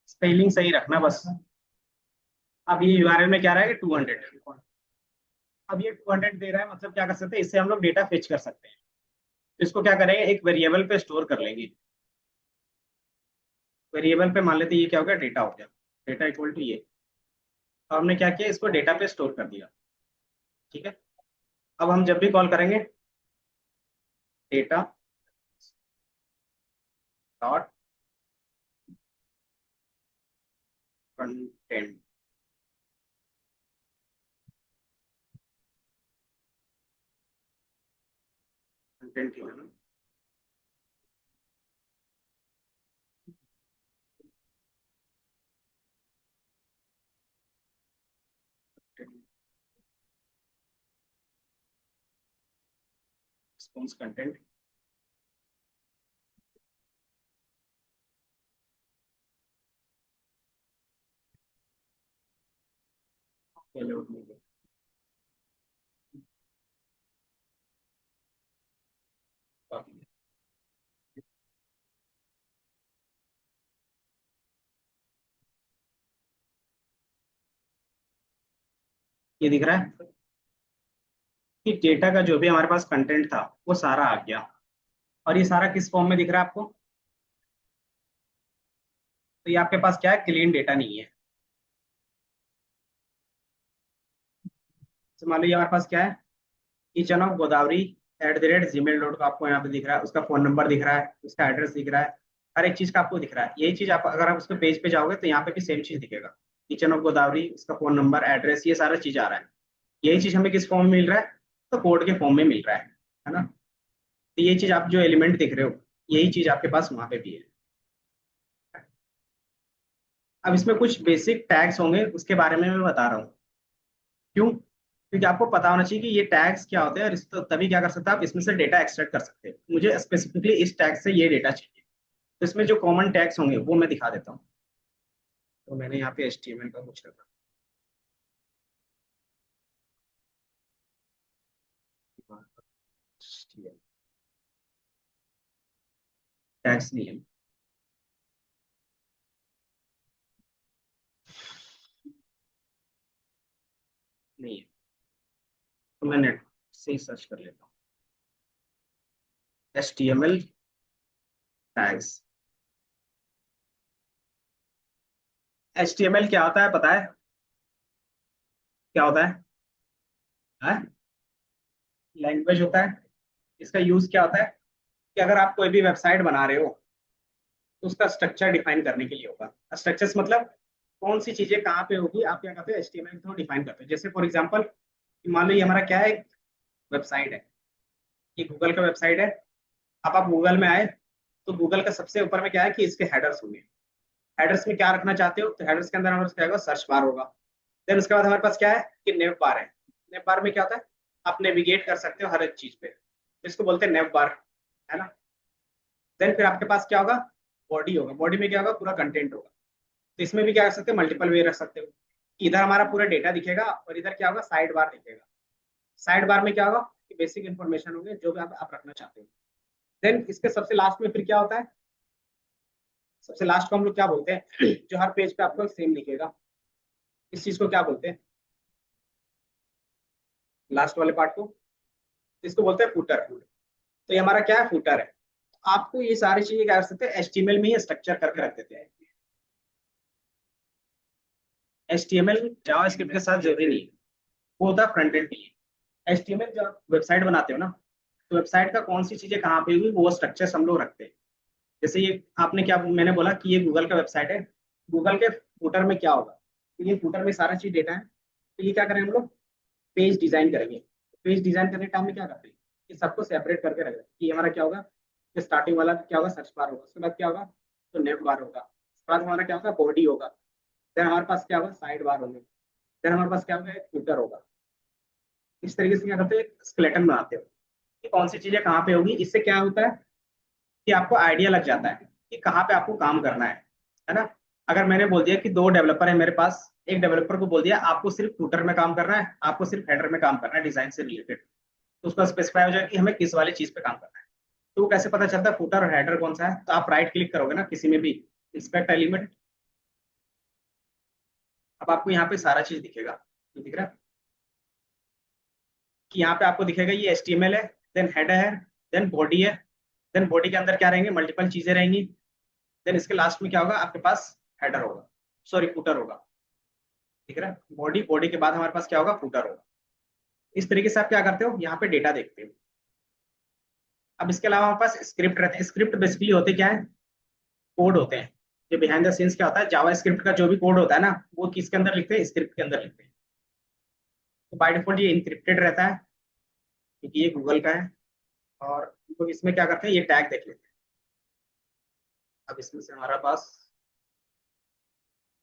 स्पेलिंग सही रखना बस। अब ये यूआरएल में क्या रहा है कि 200। अब ये 200 दे रहा है, मतलब क्या कर सकते हैं, इससे हम लोग डेटा फेच कर सकते हैं। तो इसको क्या करेंगे, एक वेरिएबल पे स्टोर कर लेंगे। वेरिएबल पे मान लेते हैं ये क्या हो गया, डेटा हो गया। डेटा इक्वल टू ये। अब हमने क्या किया, इसको डेटा पे स्टोर कर दिया। ठीक है, अब हम जब भी कॉल करेंगे डेटा डॉट कंटेंट, कंटेंट है ना, रिस्पॉन्स कंटेंट, ये दिख रहा है कि डेटा का जो भी हमारे पास कंटेंट था वो सारा आ गया। और ये सारा किस फॉर्म में दिख रहा है आपको, तो ये आपके पास क्या है, क्लीन डेटा नहीं है। तो मान लो ये हमारे पास क्या है, किचन ऑफ गोदावरी @gmail.com आपको यहाँ पे दिख रहा है, उसका फोन नंबर दिख रहा है, उसका एड्रेस दिख रहा है, हर एक चीज का आपको दिख रहा है। यही चीज आप अगर आप उसके पेज पे जाओगे तो यहाँ पे भी सेम चीज दिखेगा, किचन ऑफ गोदावरी, उसका फोन नंबर, एड्रेस, ये सारा चीज आ रहा है। यही चीज हमें किस फॉर्म में मिल रहा है, तो कोड के फॉर्म में मिल रहा है ना। तो ये चीज आप जो एलिमेंट दिख रहे हो, यही चीज आपके पास वहां पे भी है। अब इसमें कुछ बेसिक टैग्स होंगे, उसके बारे में मैं बता रहा हूँ। क्यों, क्योंकि आपको पता होना चाहिए कि ये टैग्स क्या होते हैं, और तभी क्या कर सकते हैं आप, इसमें से डेटा एक्सट्रैक्ट कर सकते हैं। मुझे स्पेसिफिकली इस टैग से ये डेटा चाहिए, तो इसमें जो कॉमन टैग्स होंगे वो मैं दिखा देता हूँ। तो मैंने यहाँ पे HTML का कुछ रखा, टैग्स नहीं है, नहीं है, तो मैं नेट से ही सर्च कर लेता हूँ, HTML टैग्स। HTML क्या होता है पता है, क्या होता है, लैंग्वेज होता है। इसका यूज क्या होता है कि अगर आप कोई भी वेबसाइट बना रहे हो तो उसका स्ट्रक्चर डिफाइन करने के लिए होगा। स्ट्रक्चर्स मतलब कौन सी चीजें कहाँ पे होगी, आप क्या करते हो, HTML के थ्रू डिफाइन करते हो। जैसे फॉर एग्जांपल मान लो ये हमारा क्या है, वेबसाइट है, ये गूगल का वेबसाइट है। अब आप गूगल में आए तो गूगल का सबसे ऊपर में क्या है कि इसके हेडर्स होंगे। हेडर्स में क्या रखना चाहते हो, तो हेडर्स के अंदर हमारे पास क्या होगा, सर्च बार होगा। देन उसके बाद हमारे पास क्या है कि नेव बार है। नेव बार में क्या होता है, आप नेविगेट कर सकते हो हर एक चीज पे, इसको बोलते हैं नेव बार, है ना। देन फिर आपके पास क्या होगा, बॉडी होगा। बॉडी में क्या होगा, पूरा कंटेंट होगा। तो इसमें भी क्या कर सकते हो, मल्टीपल वे रख सकते हो। इधर हमारा पूरा डेटा दिखेगा और इधर क्या होगा, साइड बार दिखेगा। साइड बार में क्या होगा कि बेसिक इंफॉर्मेशन होंगे जो भी आप रखना चाहते हो। देन इसके सबसे लास्ट में फिर क्या होता है, सबसे लास्ट को हम लोग क्या बोलते हैं जो हर पेज पे आपको सेम दिखेगा, इस चीज को क्या बोलते हैं, लास्ट वाले पार्ट को, इसको बोलते हैं फूटर। तो ये हमारा क्या है, फूटर है। आपको ये सारी चीजें क्या कर सकते हैं, HTML में ही स्ट्रक्चर करके रख देते हैं। HTML जावास्क्रिप्ट के साथ जरूरी नहीं है, वो होता है फ्रंट एंड भी। HTML जब वेबसाइट बनाते हो ना, तो वेबसाइट का कौन सी चीजें कहाँ पे हुई वो स्ट्रक्चर्स हम लोग रखते हैं। जैसे ये आपने क्या, मैंने बोला कि ये गूगल का वेबसाइट है, गूगल के फूटर में क्या होगा, तो ये फूटर में सारा चीज डेटा है। तो ये क्या करें हम लोग, पेज डिजाइन करेंगे। पेज डिजाइन करने टाइम में क्या करते हैं, ये सबको सेपरेट करके रख दें कि हमारा क्या होगा, कि स्टार्टिंग वाला क्या होगा, सर्च बार होगा, उसके बाद क्या होगा, तो नेव बार होगा, उसके बाद हमारा क्या होगा, बॉडी होगा। देन हमारे पास क्या होगा, साइड बार होंगे। देन हमारे पास क्या होगा, एक फूटर होगा। इस तरीके से क्या करते हैं, स्केलेटन बनाते हो कि कौन सी चीजें कहाँ पे होगी। इससे क्या होता है कि आपको आइडिया लग जाता है कि कहाँ पे आपको काम करना है ना। अगर मैंने बोल दिया कि 2 डेवलपर है मेरे पास, एक डेवलपर को बोल दिया आपको सिर्फ फूटर में काम करना है, आपको सिर्फ हेडर में काम करना है डिजाइन से रिलेटेड, तो उसका स्पेसिफाई हो जाए कि हमें किस वाली चीज पे काम करना है। तो वो कैसे पता चलता है फूटर और हेडर कौन सा है, तो आप राइट क्लिक करोगे ना किसी में भी, इंस्पेक्ट एलिमेंट, अब आपको यहाँ पे सारा चीज दिखेगा। ये दिख रहा है कि यहाँ पे आपको दिखेगा ये HTML है, देन हेडर है, देन बॉडी है। देन बॉडी के अंदर क्या रहेंगे, मल्टीपल चीजें रहेंगी। देन इसके लास्ट में क्या होगा, आपके पास हेडर होगा। सॉरी फुटर होगा, ठीक है ना। बॉडी, बॉडी के बाद हमारे पास क्या होगा, फुटर होगा। इस तरीके से आप क्या करते हो, यहाँ पे डेटा देखते हो। अब इसके अलावा हमारे पास स्क्रिप्ट रहते हैं। स्क्रिप्ट बेसिकली होते क्या है, कोड होते हैं। जो बिहाइंड द सीन्स क्या होता है, जावा स्क्रिप्ट का जो भी कोड होता है ना, वो किसके अंदर लिखते हैं, स्क्रिप्ट के अंदर लिखते हैं। तो बाय डिफॉल्ट ये इंक्रिप्टेड रहता है, क्योंकि ये गूगल का है। और तो इसमें क्या करते हैं, ये टैग देख लेते हैं। अब इसमें से हमारा पास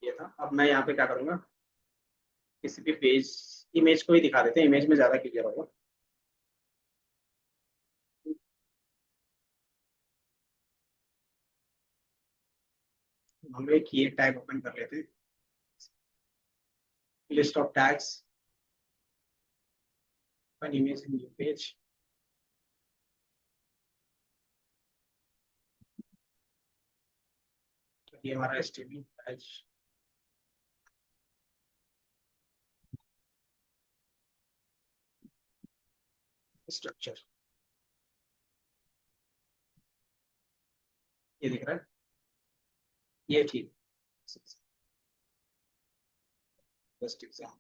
ये था। अब मैं यहाँ पे क्या करूंगा, किसी भी पेज, इमेज को ही दिखा देते हैं, इमेज में ज्यादा क्लियर होगा। हम लोग एक ये टैग ओपन कर लेते हैं, list of tags, open image in new page. तो ये हमारा एचटीएमएल टैग स्ट्रक्चर, ये दिख रहा है, ये ठीक। फर्स्ट एग्जाम,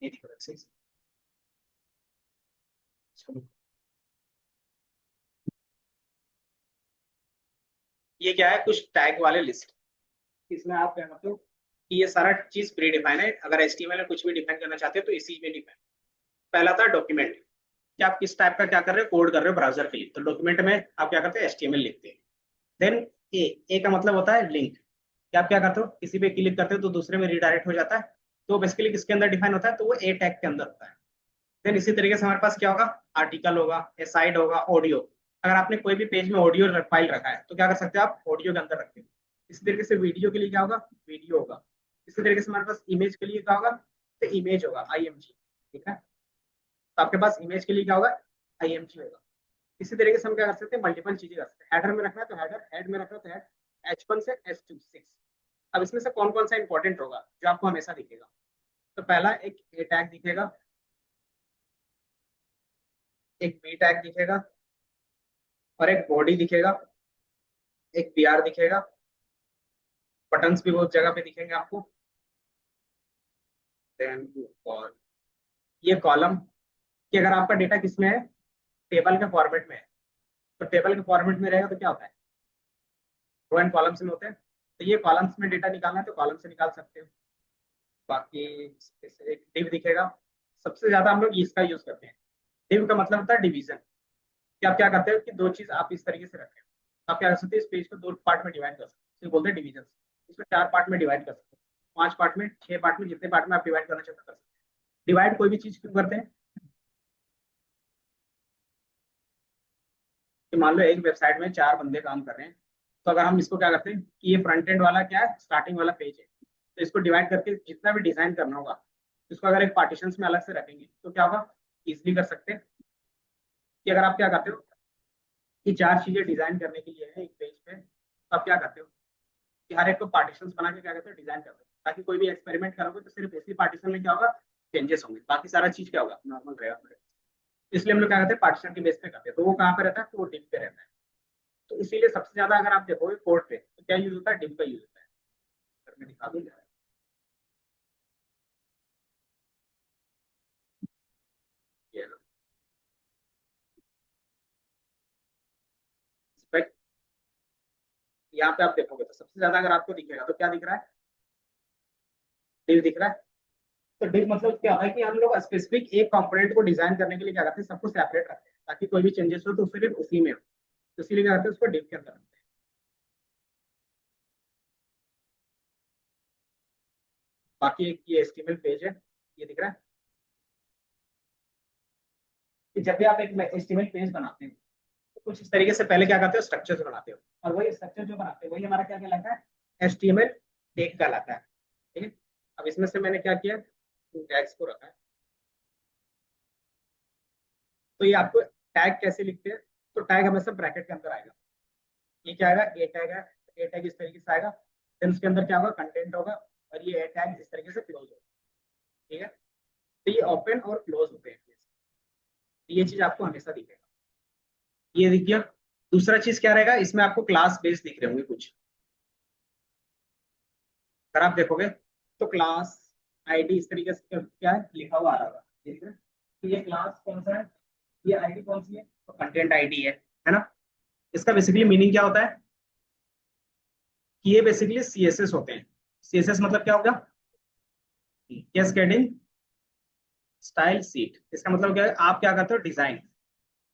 ये दिख रहा है सही से। चलो, ये क्या है, कुछ टैग वाले लिस्ट। इसमें आप क्या करते हो कि ये सारा चीज प्री डिफाइन है। अगर एचटीएमएल में कुछ भी डिफाइन करना चाहते हो तो इसी में डिफाइन। पहला था डॉक्यूमेंट, कि आप किस टाइप का क्या कर रहे हो, कोड कर रहे हो ब्राउजर के लिए। तो डॉक्यूमेंट में आप क्या करते हैं, एचटीएमएल लिखते हैं। देन ए का मतलब होता है लिंक, कि आप क्या करते हो, किसी पे क्लिक करते हो तो दूसरे में रिडायरेक्ट हो जाता है। तो बेसिकली किसके अंदर डिफाइन होता है, तो वो ए टैग के अंदर होता है। देन इसी तरीके से हमारे पास क्या होगा, आर्टिकल होगा, साइड होगा, ऑडियो। अगर आपने कोई भी पेज में ऑडियो फाइल रखा है तो क्या कर सकते हो, आप ऑडियो के अंदर रखते हो। इसी तरीके से वीडियो के लिए क्या होगा, वीडियो होगा। इसी तरीके से हमारे पास इमेज के लिए क्या होगा, तो इमेज होगा, आईएमजी। ठीक है, तो आपके पास इमेज के लिए क्या होगा, आईएमजी होगा। इसी तरीके से हम क्या कर सकते हैं, मल्टीपल चीजें कर सकते हैं। हेडर में रखना है तो हेडर, हेड में रखना है तो हेड, H1 से H26। अब इसमें से कौन कौन सा इंपॉर्टेंट होगा जो आपको हमेशा दिखेगा। तो पहला एक ए टैग दिखेगा, एक बी टैग दिखेगा, और एक बॉडी दिखेगा, एक पीआर दिखेगा। बटन्स भी बहुत जगह पे दिखेंगे आपको। देन और ये कॉलम, कि अगर आपका डेटा किस में है, टेबल के फॉर्मेट में है। तो टेबल के फॉर्मेट में रहेगा तो क्या होता है, रो एंड कॉलम्स में होते हैं। तो ये कॉलम्स में डेटा निकालना है तो कॉलम से निकाल सकते हो। बाकी एक डिव दिखेगा, सबसे ज्यादा हम लोग इसका यूज करते हैं। डिव का मतलब होता है डिवीजन, कि आप क्या करते हो कि दो चीज आप इस तरीके से रखें। आप क्या कर सकते हैं, इस पेज को दो पार्ट में डिवाइड कर सकते हैं, इसे बोलते हैं डिवीजन। इसमें चार पार्ट में डिवाइड कर सकते हैं, पांच पार्ट में, छह पार्ट में, जितने पार्ट में आप डिवाइड करना चाहते हो कर सकते हैं। डिवाइड कोई भी चीज क्यों करते हैं, कि मान लो एक वेबसाइट में चार बंदे काम कर रहे हैं। तो अगर हम इसको क्या करते हैं कि ये फ्रंट एंड वाला क्या है, स्टार्टिंग वाला पेज है, तो इसको डिवाइड करके जितना भी डिजाइन करना होगा, इसको अगर एक पार्टीशन में अलग से रखेंगे तो क्या होगा, इजिली कर सकते हैं। कि अगर आप क्या करते हो कि चार चीजें डिजाइन करने के लिए है एक पेज पे, तो आप क्या करते हो कि हर एक को पार्टीशन बना के क्या करते हो, डिजाइन करते हो, ताकि कोई भी एक्सपेरिमेंट करोगे तो सिर्फ इसी पार्टीशन में क्या होगा, चेंजेस होंगे, बाकी सारा चीज क्या होगा, नॉर्मल रहेगा। इसलिए हम लोग क्या करते हैं, पार्टीशन के बेस पे करते हैं। तो वो कहाँ पे रहता है, तो वो डिव पे रहता है। तो इसीलिए सबसे ज्यादा अगर आप देखोगे कोड पे तो क्या यूज होता है, डिव का यूज होता है। अगर मैं दिखा दूँ ये लो, spec, यहाँ पे आप देखोगे तो सबसे ज्यादा अगर आपको दिखेगा तो क्या दिख रहा है, डिव दिख रहा है। तो डिव मतलब क्या है कि हम लोग स्पेसिफिक एक कंपोनेंट को डिजाइन करने के लिए क्या करते हैं, सबको सेपरेट रखते हैं ताकि कोई भी चेंजेस हो तो सिर्फ उसी में हो। तो इसीलिए क्या करते हैं, उसको डिव के अंदर रखते हैं। बाकी एक ये एचटीएमएल पेज है, ये दिख रहा है। कि जब भी आप एक एचटीएमएल पेज बनाते हैं तो कुछ इस तरीके से पहले क्या करते हो, स्ट्रक्चर बनाते हो। और वही स्ट्रक्चर जो बनाते हैं वही हमारा क्या कहलाता है, एचटीएमएल टैग कहलाता है। ठीक है, अब इसमें से मैंने क्या किया, टैग्स को रखा है। तो ये आपको टैग कैसे लिखते हैं, तो टैग हमेशा ब्रैकेट के अंदर आएगा। ये क्या आएगा, ए टैग है, ए टैग इस तरीके से आएगा, देन उसके अंदर क्या होगा, कंटेंट होगा, और ये ए टैग इस तरीके से क्लोज होगा। ठीक है, तो ये ओपन और क्लोज होते हैं, ये चीज आपको हमेशा दिखेगा। ये देखिए, दूसरा चीज क्या रहेगा, इसमें आपको क्लास बेस दिख रहे होंगे कुछ। अगर आप देखोगे तो क्लास आईडी इस तरीके से क्या है लिखा हुआ आ रहा होगा, ठीक है। तो ये क्लास कौन सा है, ये आईडी कौन सी है, तो कंटेंट आईडी है ना। इसका बेसिकली मीनिंग क्या होता है कि ये बेसिकली सीएसएस होते हैं। सीएसएस मतलब क्या होगा, कैस्केडिंग स्टाइल सीट। इसका मतलब क्या है, आप क्या करते हो डिजाइन,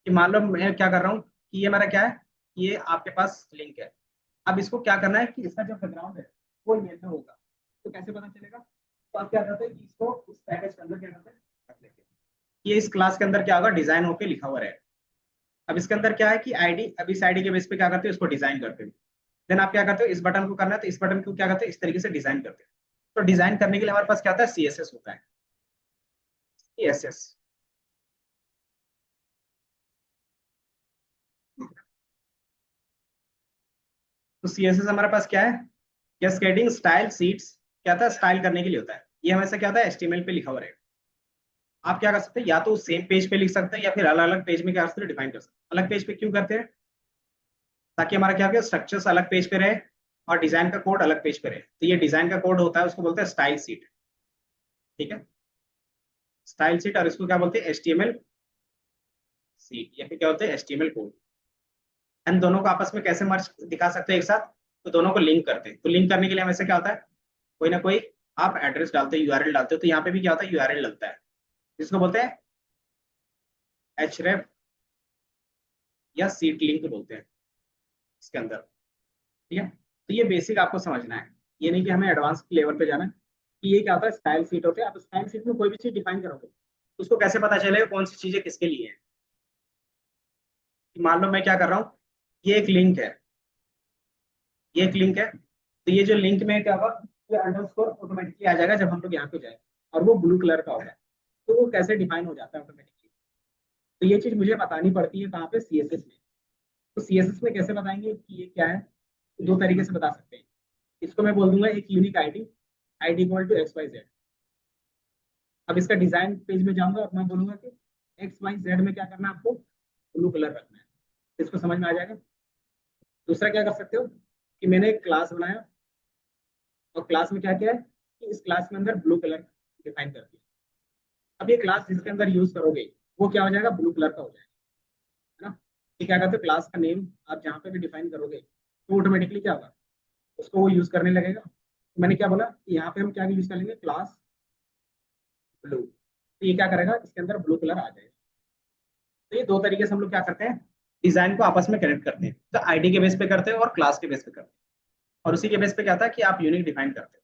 कि मान लो मैं क्या कर रहा हूँ कि ये मेरा क्या है, ये आपके पास लिंक है। अब इसको क्या करना है कि इसका जो बैकग्राउंड है वो येलो होगा, तो कैसे पता चलेगा, तो आप क्या करते हैं कि इसको उस पैकेज के अंदर क्या करते हैं रख लेते हैं। ये इस क्लास के अंदर क्या होगा, डिजाइन होके लिखा हुआ रहेगा। अब इसके अंदर क्या है कि आईडी, अब इस आईडी के बेस पे क्या करते हो, इसको डिजाइन करते हो। देन आप क्या करते हो, इस बटन को करना है तो इस बटन को क्या करते हो, इस तरीके से डिजाइन करते हो। तो डिजाइन करने के लिए हमारे पास क्या होता है, सीएसएस होता है, सीएसएस। तो सीएसएस हमारे पास क्या है, कैस्केडिंग स्टाइल सीट्स, क्या था स्टाइल करने के लिए होता है। ये हमेशा क्या होता है, एचटीएमएल पे लिखा हुआ रहेगा। आप क्या कर सकते हैं, या तो सेम पेज पे लिख सकते हैं या फिर अलग अलग पेज में क्या कर सकते हैं, डिफाइन कर सकते हैं। अलग पेज पे क्यों करते हैं, ताकि हमारा क्या हो, स्ट्रक्चर्स अलग पेज पे रहे और डिजाइन का कोड अलग पेज पे रहे। तो ये डिजाइन का कोड होता है, उसको बोलते हैं स्टाइल सीट। ठीक है, स्टाइल सीट, और इसको क्या बोलते हैं, एचटीएमएल सीट, या फिर क्या होते हैं, एचटीएमएल कोड। इन दोनों को आपस में कैसे मर्ज दिखा सकते हैं एक साथ, तो दोनों को लिंक करते हैं। तो लिंक करने के लिए हमेशा क्या होता है, कोई ना कोई आप एड्रेस डालते हो, यूआरएल डालते हो। तो यहाँ पे भी क्या होता है, यूआरएल लगता है, जिसको बोलते हैं एचरेफ या सीट लिंक बोलते हैं इसके अंदर। ठीक है, तो ये बेसिक आपको समझना है, ये नहीं कि हमें एडवांस लेवल पे जाना है। कि ये क्या होता है, स्टाइल सीट होते हैं। आप स्टाइल सीट में कोई भी चीज डिफाइन करोगे तो उसको कैसे पता चलेगा कौन सी चीजें किसके लिए है। कि मान लो मैं क्या कर रहा हूँ, ये एक लिंक है, ये एक लिंक है, तो ये जो लिंक में क्या होगा, ये अंडरस्कोर ऑटोमेटिकली आ जाएगा जब हम लोग यहाँ पे जाए, और वो ब्लू कलर का होगा। तो वो कैसे डिफाइन हो जाता है ऑटोमेटिकली, तो ये चीज मुझे बतानी पड़ती है कहाँ पे, सीएसएस में। तो सीएसएस में कैसे बताएंगे कि ये क्या है, तो दो तरीके से बता सकते हैं। इसको मैं बोल दूंगा एक unique ID, ID equal to X Y Z. अब इसका डिजाइन पेज में जाऊंगा और मैं बोलूंगा कि एक्स वाई जेड में क्या करना है, आपको ब्लू कलर रखना है। इसको समझ में आ जाएगा। दूसरा क्या कर सकते हो, कि मैंने एक क्लास बनाया और क्लास में क्या किया है कि इस क्लास के अंदर ब्लू कलर डिफाइन कर दिया। अब ये क्लास जिसके अंदर यूज करोगे वो क्या हो जाएगा, ब्लू कलर का हो जाएगा, है ना। ये क्या करते हो, क्लास का नेम आप जहाँ पे भी डिफाइन करोगे तो ऑटोमेटिकली क्या होगा, उसको वो यूज करने लगेगा। तो मैंने क्या बोला कि यहाँ पे हम क्या यूज कर लेंगे, क्लास ब्लू, तो ये क्या करेगा, इसके अंदर ब्लू कलर आ जाएगा। तो ये दो तरीके से हम लोग क्या करते हैं, डिजाइन को आपस में कनेक्ट करते हैं। तो आईडी के बेस पे करते हैं और क्लास के बेस पे करते हैं, और उसी के बेस पे क्या था कि आप यूनिक डिफाइन करते हैं।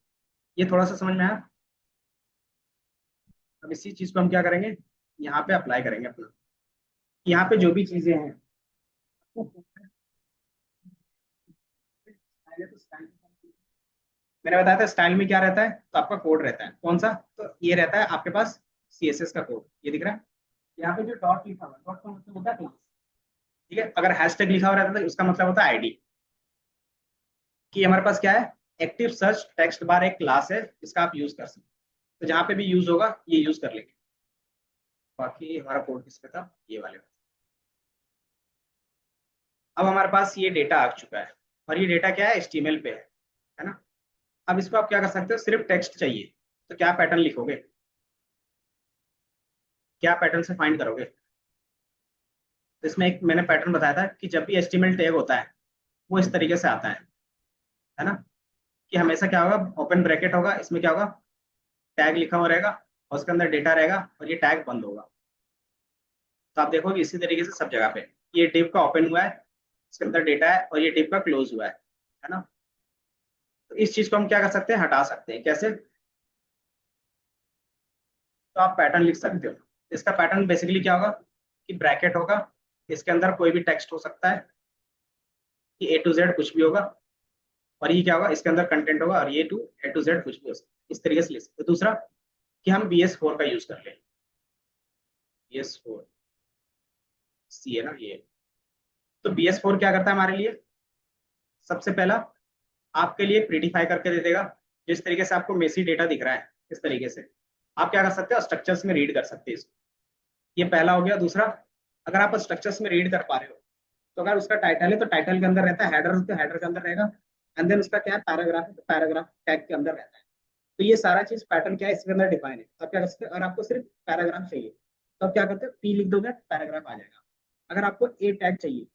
ये थोड़ा सा समझ में आया। अब इसी चीज को हम क्या करेंगे, यहाँ पे अप्लाई करेंगे अपना। यहाँ पे जो भी चीजें हैं, मैंने बताया था स्टाइल में क्या रहता है, तो आपका कोड रहता है कौन सा, तो ये रहता है आपके पास सीएसएस का कोड, ये दिख रहा है। यहाँ पे जो डॉट लिखा हुआ है, डॉट का मतलब होता है क्लास। ठीक है, अगर हैशटैग लिखा हुआ रहता है तो उसका मतलब होता है आईडी। कि हमारे पास क्या है, एक्टिव सर्च टेक्स्ट बार एक क्लास है जिसका आप यूज कर सकते हैं। तो जहां पे भी यूज होगा ये यूज कर लेंगे। बाकी हमारा कोड किस पे था, ये वाले पे। अब हमारे पास ये डेटा आ चुका है, और ये डेटा क्या है, एचटीएमएल पे है ना। अब इसको आप क्या कर सकते हो, सिर्फ टेक्स्ट चाहिए तो क्या पैटर्न लिखोगे, क्या पैटर्न से फाइंड करोगे। तो इसमें एक मैंने पैटर्न बताया था कि जब भी एचटीएमएल टैग होता है वो इस तरीके से आता है ना। कि हमेशा क्या होगा, ओपन ब्रैकेट होगा, इसमें क्या होगा, टैग लिखा हुआ रहेगा और उसके अंदर डेटा रहेगा और ये टैग बंद होगा। तो आप देखोगे इसी तरीके से सब जगह पे, ये डिव का ओपन हुआ है, इसके अंदर डेटा है, और ये डिव का क्लोज हुआ है ना। तो इस चीज को हम क्या कर सकते हैं, हटा सकते हैं कैसे, तो आप पैटर्न लिख सकते हो। इसका पैटर्न बेसिकली क्या होगा, कि ब्रैकेट होगा, इसके अंदर कोई भी टेक्स्ट हो सकता है, कि ए टू जेड कुछ भी होगा, और ये क्या होगा, इसके अंदर कंटेंट होगा, और ये टू ए टू जेड कुछ भी हो सकता है। इस तरीके से लिख सकते हैं। दूसरा कि हम BS4 का यूज कर लें, BS4 सी है ना ये, तो BS4 क्या करता है हमारे लिए, सबसे पहला आपके लिए प्रीडिफाई करके दे देगा। जिस तरीके से आपको मेसी डेटा दिख रहा है इस तरीके से आप क्या कर सकते हो, स्ट्रक्चर्स में रीड कर सकते हैं इसको। ये पहला हो गया। दूसरा, अगर आप स्ट्रक्चर्स में रीड कर पा रहे हो तो अगर उसका टाइटल है तो टाइटल के अंदर रहता है, हेडर तो हेडर के अंदर रहेगा, एंड देन उसका क्या है, पैराग्राफ है तो पैराग्राफ टैग के अंदर रहता है। तो ये सारा चीज पैटर्न क्या है इसके अंदर डिफाइन है। आप क्या कर सकते हो, अगर आपको सिर्फ पैराग्राफ चाहिए तो आप क्या करते हो, पी लिख दोगे पैराग्राफ आ जाएगा। अगर आपको ए टैग चाहिए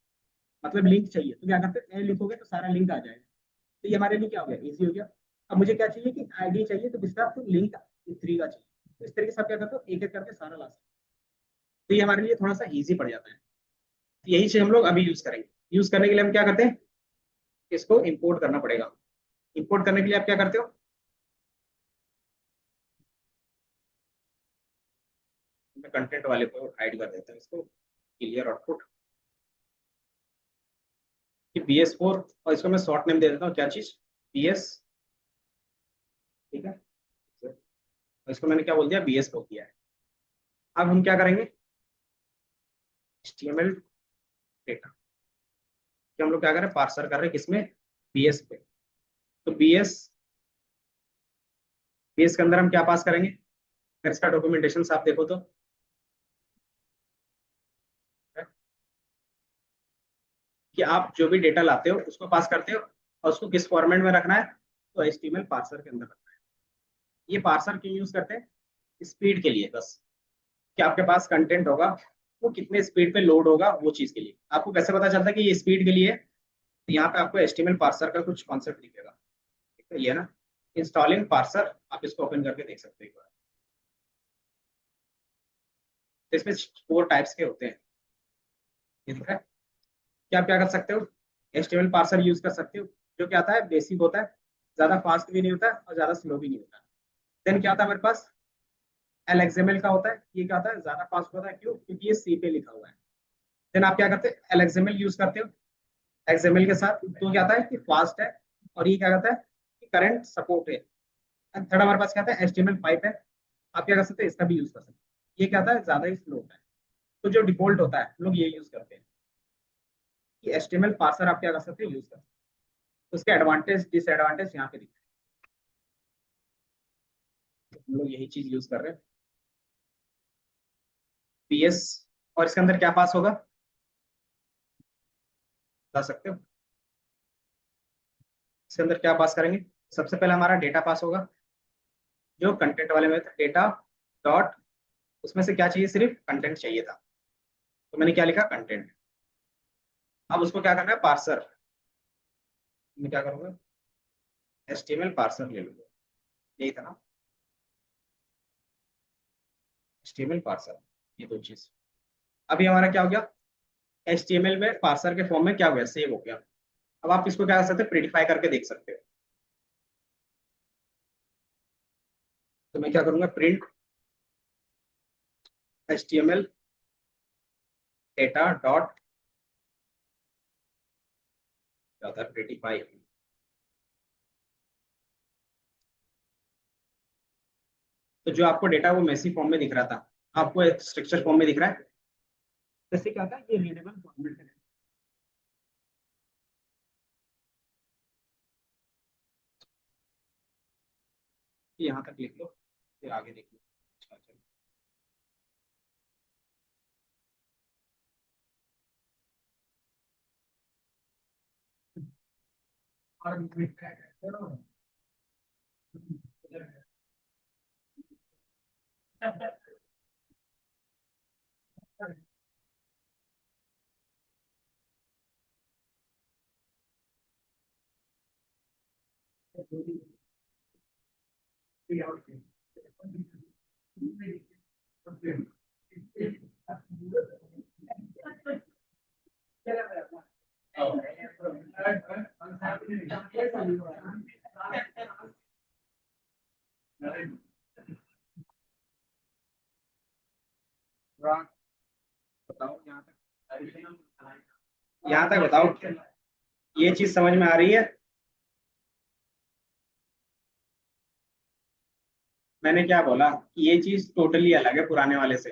मतलब लिंक चाहिए तो क्या करते हो, ए लिखोगे तो सारा लिंक आ जाएगा। तो ये हमारे लिए क्या हो गया, इजी हो गया। अब मुझे क्या चाहिए कि आईडी चाहिए तो किसका, आपको लिंक 3 का चाहिए। तो इस तरीके से आप क्या करते हो, एक एक करके सारा ला सकते हो। तो ये हमारे लिए थोड़ा सा इजी पड़ जाता है। तो यही चीज हम लोग अभी यूज करेंगे। यूज करने के लिए हम क्या करते हैं, इसको इंपोर्ट करना पड़ेगा। इंपोर्ट करने के लिए आप क्या करते हो, मैं कंटेंट वाले को हाइड कर देता हूँ इसको, क्लियर आउटपुट कि BS4, और इसको मैं शॉर्ट नेम दे देता हूँ क्या चीज, BS। ठीक है, और इसको मैंने क्या बोल दिया, BS4 किया है। अब हम क्या करेंगे, HTML डेटा कि हम लोग क्या कर रहे हैं, पार्सर कर रहे हैं किसमें, BS पे। तो BS के अंदर हम क्या पास करेंगे, अगर इसका डॉक्यूमेंटेशन आप देखो तो कि आप जो भी डेटा लाते हो उसको पास करते हो और उसको किस फॉर्मेट में रखना है, तो HTML पार्सर के अंदर रखना है। ये पार्सर क्यों यूज करते हैं, स्पीड के लिए बस, कि आपके पास कंटेंट होगा वो कितने स्पीड पे लोड होगा वो चीज के लिए। आपको कैसे पता चलता है कि ये स्पीड के लिए है, तो यहाँ पे आपको HTML पार्सर का कुछ कॉन्सेप्ट दिखेगा। ठीक है, ये ना इंस्टॉलिंग पार्सर, आप इसको ओपन करके देख सकते हो एक बार। तो इसमें 4 टाइप्स के होते हैं, ये दिख रहा है। क्या आप क्या कर सकते हो, HTML पार्सर यूज कर सकते हो, जो क्या आता है, बेसिक होता है, ज्यादा फास्ट भी नहीं होता है और ज्यादा स्लो भी नहीं होता है। देन क्या होता है हमारे पास, LXML का होता है। ये क्या होता है, ज्यादा फास्ट होता है, क्यों, क्योंकि ये सी पे लिखा हुआ है। देन आप क्या करते हैं, LXML यूज करते हो। XML के साथ तो क्या आता है कि फास्ट है, और ये क्या कहता है कि करंट सपोर्ट है। एंड थर्ड हमारे पास क्या आता है, HTML5 है। आप क्या कर सकते हैं, इसका भी यूज कर सकते हैं। ये क्या आता है, ज्यादा ही स्लो होता है। तो जो डिफॉल्ट होता है लोग ये यूज करते हैं कि HTML पार्सर आप क्या कर सकते हैं, यूज कर सकते हैं। उसके एडवांटेज डिसएडवांटेज यहाँ पे दिखते हैं। हम लोग यही चीज यूज कर रहे हैं, PS। और इसके अंदर क्या पास होगा, बता सकते हो, इसके अंदर क्या पास करेंगे। सबसे पहले हमारा डेटा पास होगा, जो कंटेंट वाले में था, डेटा डॉट, उसमें से क्या चाहिए, सिर्फ कंटेंट चाहिए था, तो मैंने क्या लिखा, कंटेंट। अब उसको क्या करना है, पार्सर। मैं क्या करूंगा, HTML पार्सर ले लूंगा, यही था ना, HTML पार्सर, ये 2 चीज। अभी हमारा क्या हो गया, HTML में पार्सर के फॉर्म में क्या हो गया, सेव हो गया। अब आप इसको क्या कर सकते हैं, प्रीडिफाई करके देख सकते हो। तो मैं क्या करूंगा, प्रिंट HTML डेटा डॉट, क्या होता है, प्रीडिफाई। तो जो आपको डेटा वो मेसी फॉर्म में दिख रहा था, आपको एक स्ट्रक्चर फॉर्म में दिख रहा है। जैसे क्या था, ये रीडेबल फॉर्मेट है। यहाँ तक लिख लो, फिर आगे देख लो। अच्छा चलो, और बताओ यहाँ तक बताओ, ये चीज समझ में आ रही है। मैंने क्या बोला, ये चीज टोटली अलग है पुराने वाले से।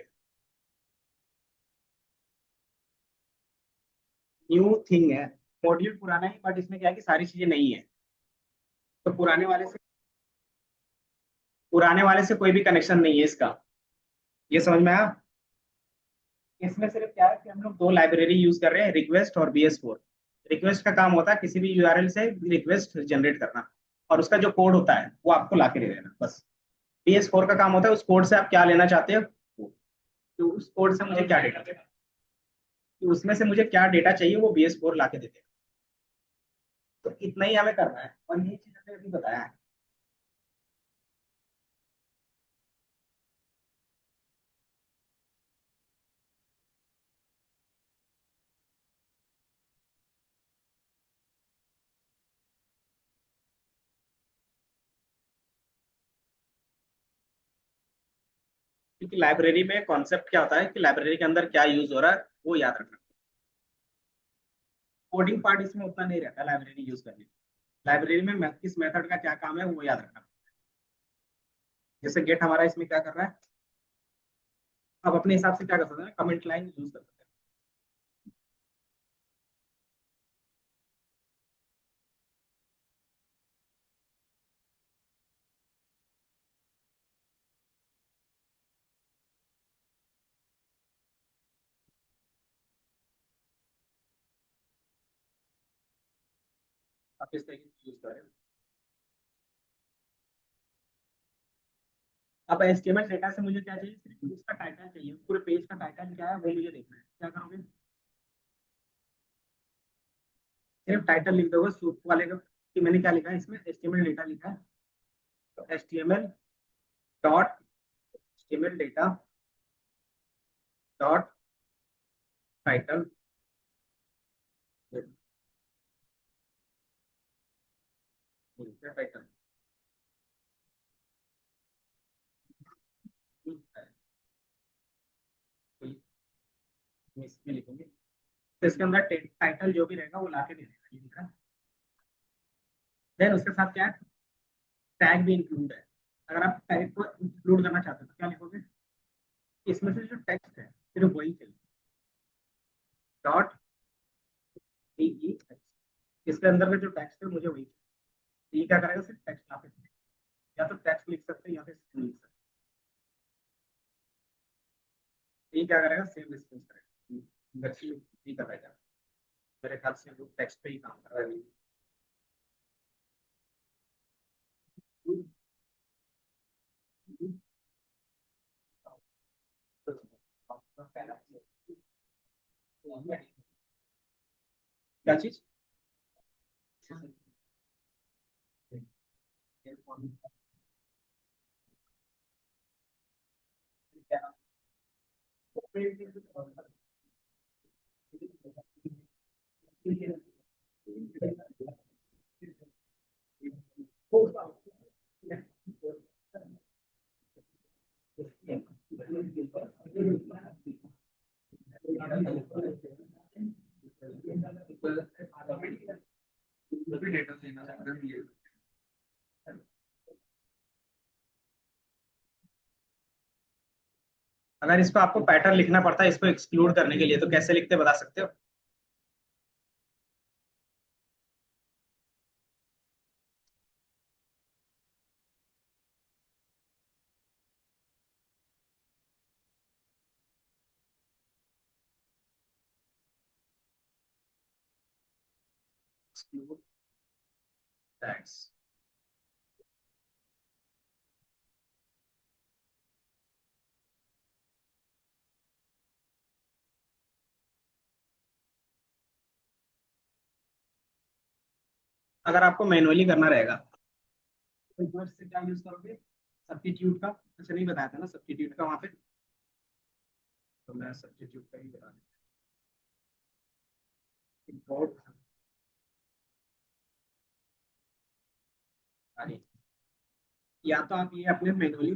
न्यू थिंग है, मॉड्यूल पुराना है बट इसमें क्या है कि सारी चीजें नई है। तो पुराने वाले से कोई भी कनेक्शन नहीं है इसका। ये समझ में आया? इसमें सिर्फ क्या है कि हम लोग दो लाइब्रेरी यूज कर रहे हैं, रिक्वेस्ट और BS4। रिक्वेस्ट का काम होता है किसी भी URL से रिक्वेस्ट जनरेट करना, और उसका जो कोड होता है वो आपको ला के दे देना बस। BS4 का काम होता है उस कोड से आप क्या लेना चाहते हो, तो उस कोड से मुझे क्या डेटा चाहिए, तो उसमें से मुझे क्या डेटा चाहिए वो BS4 ला के देते हैं। तो इतना ही हमें करना है, और ये चीज हमने अभी बताया है। क्योंकि लाइब्रेरी में कॉन्सेप्ट क्या होता है कि लाइब्रेरी के अंदर क्या यूज हो रहा है वो याद रखना। कोडिंग पार्ट इसमें उतना नहीं रहता लाइब्रेरी यूज करने में। लाइब्रेरी में किस मेथड का क्या काम है वो याद रखना। जैसे गेट हमारा इसमें क्या कर रहा है, आप अपने हिसाब से क्या कर सकते हैं, कमेंट लाइन यूज कर सकते हैं। आप इस तरीके से यूज करें। अब HTML डेटा से मुझे क्या चाहिए, सिर्फ उसका टाइटल चाहिए, पूरे पेज का टाइटल क्या है वो मुझे देखना है। क्या करोगे, सिर्फ टाइटल लिख दोगे सूप वाले का कि मैंने क्या लिखा है इसमें, HTML डेटा लिखा है। तो HTML data dot title. Title इसमें लिखेंगे, तो इसके अंदर टाइटल जो भी रहेगा वो ला के दे देगा, ये लिखा। देन उसके साथ क्या है, टैग भी इंक्लूड है। अगर आप टैग को इंक्लूड करना चाहते हो तो क्या लिखोगे, इसमें से जो टेक्स्ट है सिर्फ वही चाहिए, डॉट डी, इसके अंदर में जो टेक्स्ट है मुझे वही चाहिए। ये क्या करेगा, सिर्फ टेक्स्ट ला के देगा। या तो टेक्स्ट लिख सकते हैं या फिर string लिख सकते हैं। ये क्या करेगा, सेम रिस्पॉन्स करेगा, गच्ची नहीं कर रहेगा। मेरे ख्याल से वो टेक्स्ट पे ही काम कर रहा है। क्या चीज, अगर इसको आपको पैटर्न लिखना पड़ता है इसको एक्सक्लूड करने के लिए तो कैसे लिखते हैं, बता सकते हो? Exclude tags. अगर आपको मैनुअली करना रहेगा तो वर्ड से क्या यूज करोगे, सब्स्टिट्यूट का। अच्छा नहीं बताया था ना सब्स्टिट्यूट का वहां पे, तो मैं सब्स्टिट्यूट का ही बता देता हूँ। इम्पोर्ट, अरे या तो आप ये अपने मैनुअली,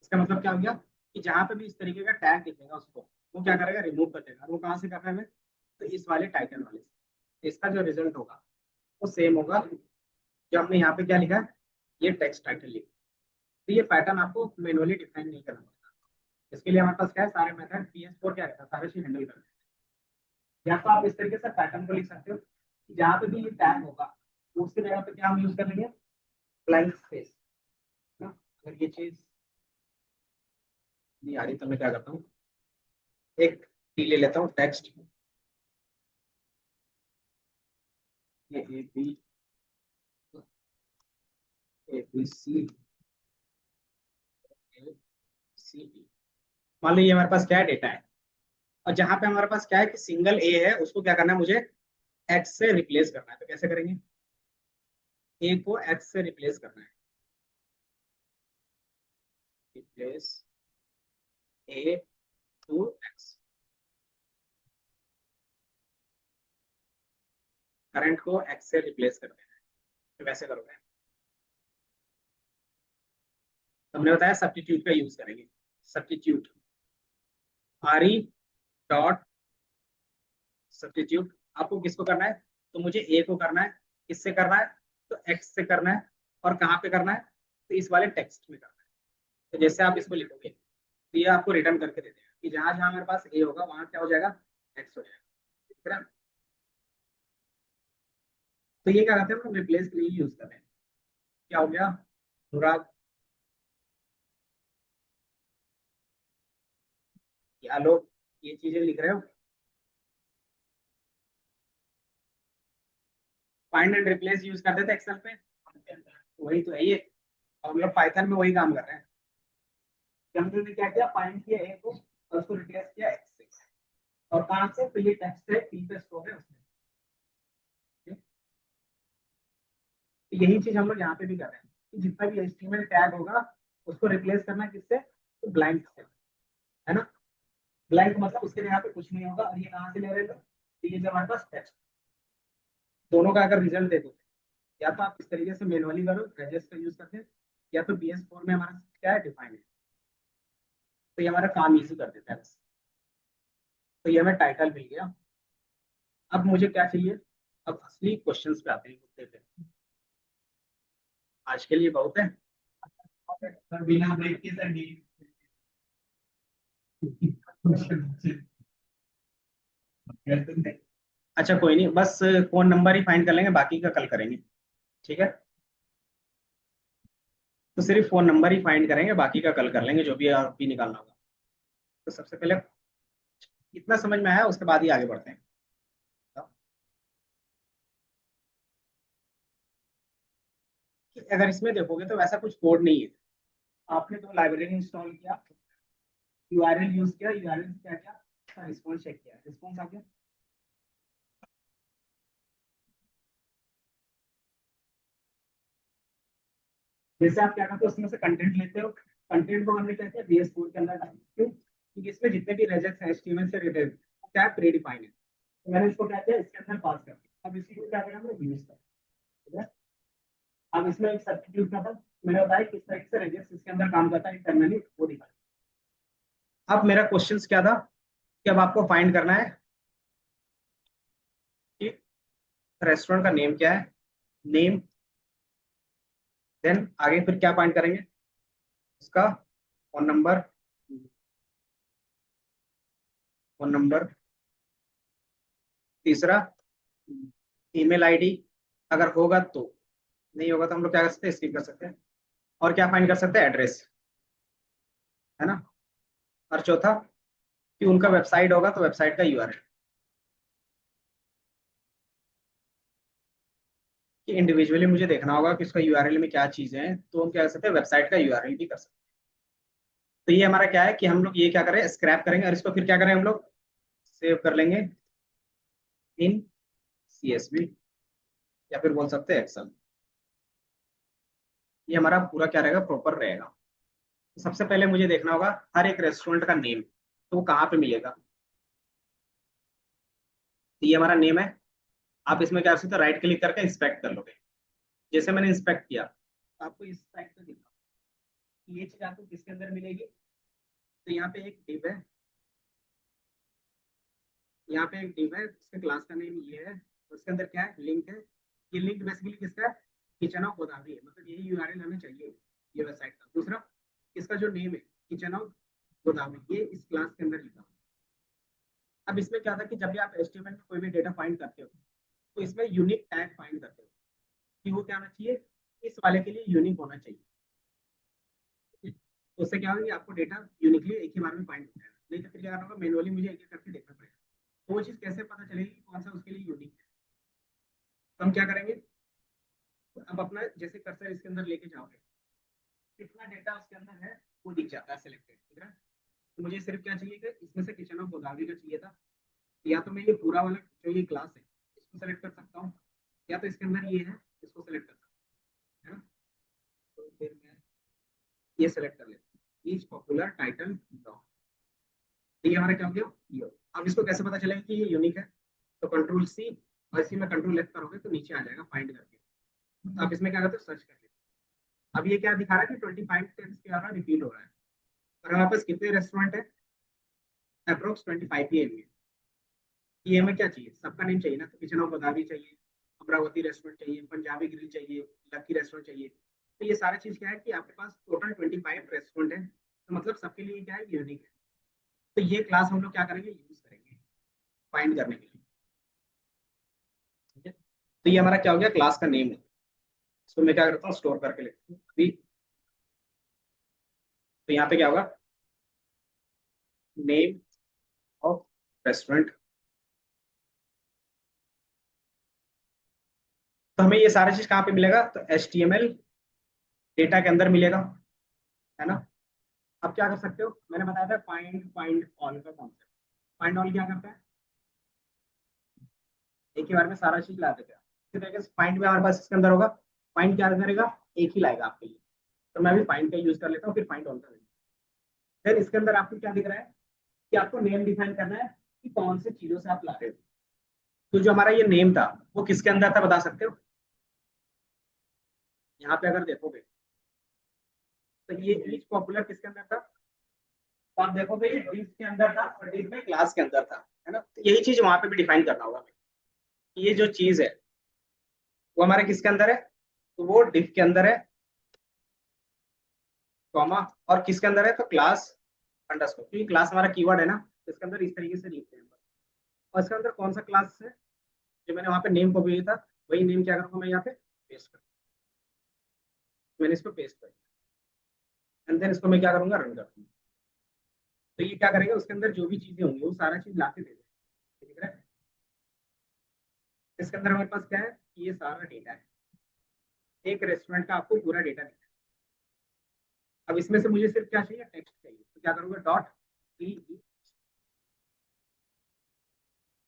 इसका मतलब क्या हो गया कि जहां पे भी इस तरीके का टैग दिखेगा उसको वो क्या करेगा, रिमूव कर देगा। वो कहाँ से कर रहा है हमें, तो इस वाले टाइटल वाले से। इसका जो रिजल्ट होगा वो सेम होगा जो हमने यहाँ पे क्या लिखा है, ये टेक्स्ट टाइटल लिखा। तो ये पैटर्न आपको मैनुअली डिफाइन नहीं करना पड़ता। इसके लिए हमारे पास क्या है, सारे मेथड PS4 क्या रहता है, सारे चीज हैंडल करते हैं। या तो आप इस तरीके से पैटर्न को लिख सकते हो कि जहाँ पे भी ये टैग होगा तो उसकी जगह पे क्या हम यूज कर लेंगे, ब्लैंक स्पेस ना। अगर ये चीज नहीं आ रही तो मैं क्या करता हूँ, एक टी ले लेता हूँ टेक्स्ट, ये ABC सी, मान लो ये हमारे पास क्या है, डेटा है। और जहां पे हमारे पास क्या है कि सिंगल ए है, उसको क्या करना है, मुझे एक्स से रिप्लेस करना है। तो कैसे करेंगे, ए को एक्स से रिप्लेस करना है, replace A to X, current को एक्स से रिप्लेस कर देना है। तो वैसे करोगे, तो हमने बताया सब्स्टिट्यूट का यूज करेंगे, substitute R E dot substitute. आपको किसको करना है, तो मुझे ए को करना है, किससे करना है, तो एक्स से करना है। और कहाँ पे करना है, तो इस वाले टेक्स्ट में करना है। तो जैसे आप इसको लिखोगे तो ये आपको रिटर्न करके दे देगा कि जहां जहां मेरे पास ए होगा वहां क्या हो जाएगा, एक्स हो जाएगा, ठीक है ना। तो ये क्या करते हैं, हम रिप्लेस के लिए यूज कर रहे हैं। क्या हो गया, पूरा क्या लोग ये चीजें लिख रहे हो, फाइंड एंड रिप्लेस यूज करते थे एक्सेल पे, वही तो है ये। और हम लोग पाइथन में वही काम कर रहे हैं। कंप्यूटर ने क्या किया, फाइंड किया ए को और उसको रिप्लेस किया एक्स से। और कहाँ से, तो ये टेक्स्ट है टी पे स्टोर है उसमें। तो यही चीज हम लोग यहाँ पे भी कर रहे हैं कि जितना भी एचटीएमएल टैग होगा उसको रिप्लेस करना है किससे, तो ब्लैंक से, है ना। ब्लैंक मतलब उसके यहाँ पे कुछ नहीं होगा। और ये कहाँ से ले रहे हैं, तो ये जो हमारे पास टेक्स्ट, दोनों का अगर रिजल्ट देखो, या तो आप इस तरीके से मैनुअली करो, रेजेस का यूज करते हैं, या तो BS4 में हमारा क्या है, डिफाइन है। तो ये हमारा काम इजी कर देता है बस। तो ये हमें टाइटल मिल गया। अब मुझे क्या चाहिए, अब असली क्वेश्चंस पे आते हैं मुद्दे पे। आज के लिए बहुत है। सर बिना ब्रेक के सर अच्छा कोई नहीं, बस फोन नंबर ही फाइंड कर लेंगे, बाकी का कल करेंगे, ठीक है। तो सिर्फ फोन नंबर ही फाइंड करेंगे, बाकी का कल कर लेंगे, जो भी आरपी निकालना होगा। तो सबसे पहले इतना समझ में आया, उसके बाद ही आगे बढ़ते हैं। कि अगर इसमें देखोगे तो वैसा कुछ कोड नहीं है। आपने तो लाइब्रेरी इंस्टॉल किया, यूआरएल यूज किया, यूआरएल क्या किया, रिस्पॉन्स चेक किया, रिस्पॉन्स आ गया। जैसे आप क्या करते हो, उसमें से कंटेंट लेते हो, कंटेंट को हमने क्या किया, BS4 के अंदर डाल, क्यों, क्योंकि इसमें जितने भी रेजेक्ट हैं HTML से रिलेटेड वो क्या प्री डिफाइन है। तो मैंने इसको क्या किया, इसके अंदर पास कर दिया। अब इसी को क्या करेंगे, यूज कर, ठीक है। अब इसमें एक सब्स्टिट्यूट का था, मैंने बताया किस तरीके से रेजेक्ट इसके अंदर काम करता है इंटरनली, वो दिखाया। अब मेरा क्वेश्चन क्या था, कि अब आपको फाइंड करना है कि रेस्टोरेंट का नेम क्या है, नेम, देन आगे फिर क्या फाइंड करेंगे, उसका फोन नंबर, फोन नंबर, तीसरा ईमेल आईडी, अगर होगा तो, नहीं होगा तो हम लोग क्या कर सकते हैं, स्किप कर सकते हैं। और क्या फाइंड कर सकते हैं, एड्रेस, है ना। और चौथा कि उनका वेबसाइट होगा तो वेबसाइट का यूआरएल। कि इंडिविजुअली मुझे देखना होगा कि उसका यूआरएल में क्या चीजें हैं, तो हम क्या कर सकते हैं, वेबसाइट का यूआरएल भी कर सकते हैं। तो ये हमारा क्या है कि हम लोग ये क्या करें, स्क्रैप करेंगे और इसको फिर क्या करें, हम लोग सेव कर लेंगे इन CSV, या फिर बोल सकते हैं एक्सेल। ये हमारा पूरा क्या रहेगा, प्रॉपर रहेगा। तो सबसे पहले मुझे देखना होगा हर एक रेस्टोरेंट का नेम, तो वो कहाँ पे मिलेगा। तो ये हमारा नेम है। आप इसमें क्या कर सकते हो, राइट क्लिक करके इंस्पेक्ट कर लोगे। जैसे मैंने इंस्पेक्ट किया तो आपको इस साइड पे दिखा ये चीज आपको किसके अंदर मिलेगी। तो यहाँ पे एक डिव है, यहाँ पे एक डिव है, उसके क्लास का नेम ये है, उसके अंदर क्या है, लिंक है। ये लिंक बेसिकली किसका है, किचन ऑफ गोदावरी है, मतलब यही यूआरएल हमें चाहिए, ये वेबसाइट का। दूसरा इसका जो नेम है, किचन ऑफ गोदावरी, ये इस क्लास के अंदर लिखा हुआ है। अब इसमें क्या था कि जब भी आप एचटीएमएल में कोई भी डेटा फाइंड करते हो तो इसमें यूनिक टैग फाइंड करते हो कि वो क्या होना चाहिए, इस वाले के लिए यूनिक होना चाहिए। तो उससे क्या होगा कि आपको डेटा यूनिकली एक ही बार में फाइंड हो जाएगा, नहीं तो फिर क्या करना होगा, मैनुअली मुझे एक एक करके देखना पड़ेगा। तो वो चीज़ कैसे पता चलेगी कि कौन सा उसके लिए यूनिक है? तो हम क्या करेंगे, अब अपना जैसे कर्सर इसके अंदर लेके जाओगे, कितना डेटा उसके अंदर है वो दिख जाता है सिलेक्टेड, ठीक है। तो मुझे सिर्फ क्या चाहिए कि इसमें से किचन ऑफ गोदावरी का चाहिए था। या तो मैं ये पूरा वाला जो ये क्लास है इसको सेलेक्ट कर सकता हूँ, या तो इसके अंदर ये है इसको सेलेक्ट कर सकता हूँ, है ना। तो फिर मैं ये सेलेक्ट कर लेता हूँ, ईच पॉपुलर टाइटल ब्लॉक। तो ये हमारा क्या हो गया, ये। अब इसको कैसे पता चलेगा कि ये यूनिक है? तो कंट्रोल सी, और इसी में कंट्रोल लेफ्ट करोगे तो नीचे आ जाएगा फाइंड करके। अब इसमें क्या करते हो, सर्च कर लेते। अब ये क्या दिखा रहा है कि 25 टाइम्स क्या हो रहा है, रिपीट हो रहा है। और हमारे पास कितने रेस्टोरेंट है, अप्रोक्स 25 ही है। ये हमें क्या चाहिए, सबका नेम चाहिए ना, तो किचन ऑफ गोदावरी चाहिए, अमरावती रेस्टोरेंट चाहिए, पंजाबी ग्रिल चाहिए, लकी रेस्टोरेंट चाहिए। तो ये सारा चीज क्या है कि आपके पास टोटल 25 रेस्टोरेंट है, तो मतलब सबके लिए क्या है, यूनिक है। तो ये क्लास हम लोग क्या करेंगे, यूज करेंगे फाइंड करने के लिए, ठीक है। तो ये हमारा क्या हो गया, क्लास का नेम है। इसको मैं क्या करता हूँ, स्टोर करके लेता हूँ अभी। तो यहाँ पे क्या होगा, नेम ऑफ रेस्टोरेंट। तो हमें ये सारा चीज कहाँ पे मिलेगा, तो HTML डेटा के अंदर मिलेगा, है ना। अब क्या कर सकते हो, मैंने बताया था फाइंड फाइंड ऑल का कॉन्सेप्ट। फाइंड ऑल क्या करता है, एक ही बार में सारा चीज ला देगा। इसी तरीके से फाइंड में हमारे पास इसके अंदर होगा, फाइंड क्या करेगा, एक ही लाएगा आपके लिए। तो मैं अभी फाइंड का यूज कर लेता हूँ, फिर फाइंड ऑल का। फिर इसके अंदर आपको क्या दिख रहा है कि आपको नेम डिफाइन करना है कि कौन से चीजों से आप ला रहे हो। तो जो हमारा ये नेम था वो किसके अंदर था, बता सकते हो? यहाँ पे अगर देखोगे तो ये ईच पॉपुलर किसके अंदर था, तो आप देखोगे ये डिव के अंदर था और डिव में क्लास के अंदर था, है ना। तो यही चीज वहां पे भी डिफाइन करना होगा हमें कि ये जो चीज है वो हमारे किसके अंदर है, तो वो डिव के अंदर है, कॉमा, और किसके अंदर है, तो क्लास अंडरस्कोर, क्योंकि क्लास हमारा कीवर्ड है ना, तो इसके अंदर इस तरीके से लिखते हैं। और इसके अंदर कौन सा क्लास है, जो मैंने वहां पे नेम को भेजा था, वही नेम क्या करूंगा मैं यहाँ पे पेस्ट कर, मैंने इसको पेस्ट कर, एंड देन इसको मैं क्या करूंगा, रन कर दूंगा। तो ये क्या करेगा, उसके अंदर जो भी चीजें होंगी वो सारा चीज ला के दे देगा, ठीक है। इसके अंदर हमारे पास क्या है, ये सारा डेटा है, एक रेस्टोरेंट का आपको पूरा डेटा दिखा है। अब इसमें से मुझे सिर्फ क्या चाहिए, टेक्स्ट चाहिए, तो क्या करूंगा, डॉट ई,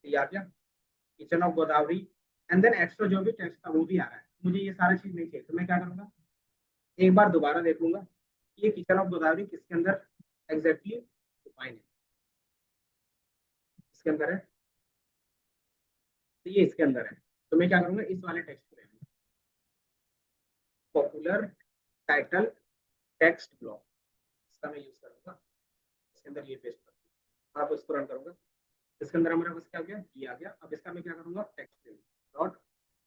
आ गया kitchen of Godavari, and then extra जो भी टेक्स्ट था वो भी आ रहा है। मुझे ये सारा चीज नहीं चाहिए, तो मैं क्या करूंगा, एक बार दोबारा देखूंगा ये किचन ऑफ गोदावरी किसके अंदर एग्जैक्टली डिफाइन है, इसके अंदर है, तो ये इसके अंदर है। तो मैं क्या करूंगा, इस वाले टेक्स्ट को लेंगे, पॉपुलर टाइटल टेक्स्ट ब्लॉक, इसका मैं यूज करूंगा, इसके अंदर ये पेस्ट करूंगा, अब इसको रन करूंगा। इसके अंदर हमारे पास क्या हो गया, ये आ गया। अब इसका मैं क्या करूंगा, टेक्स्ट डॉट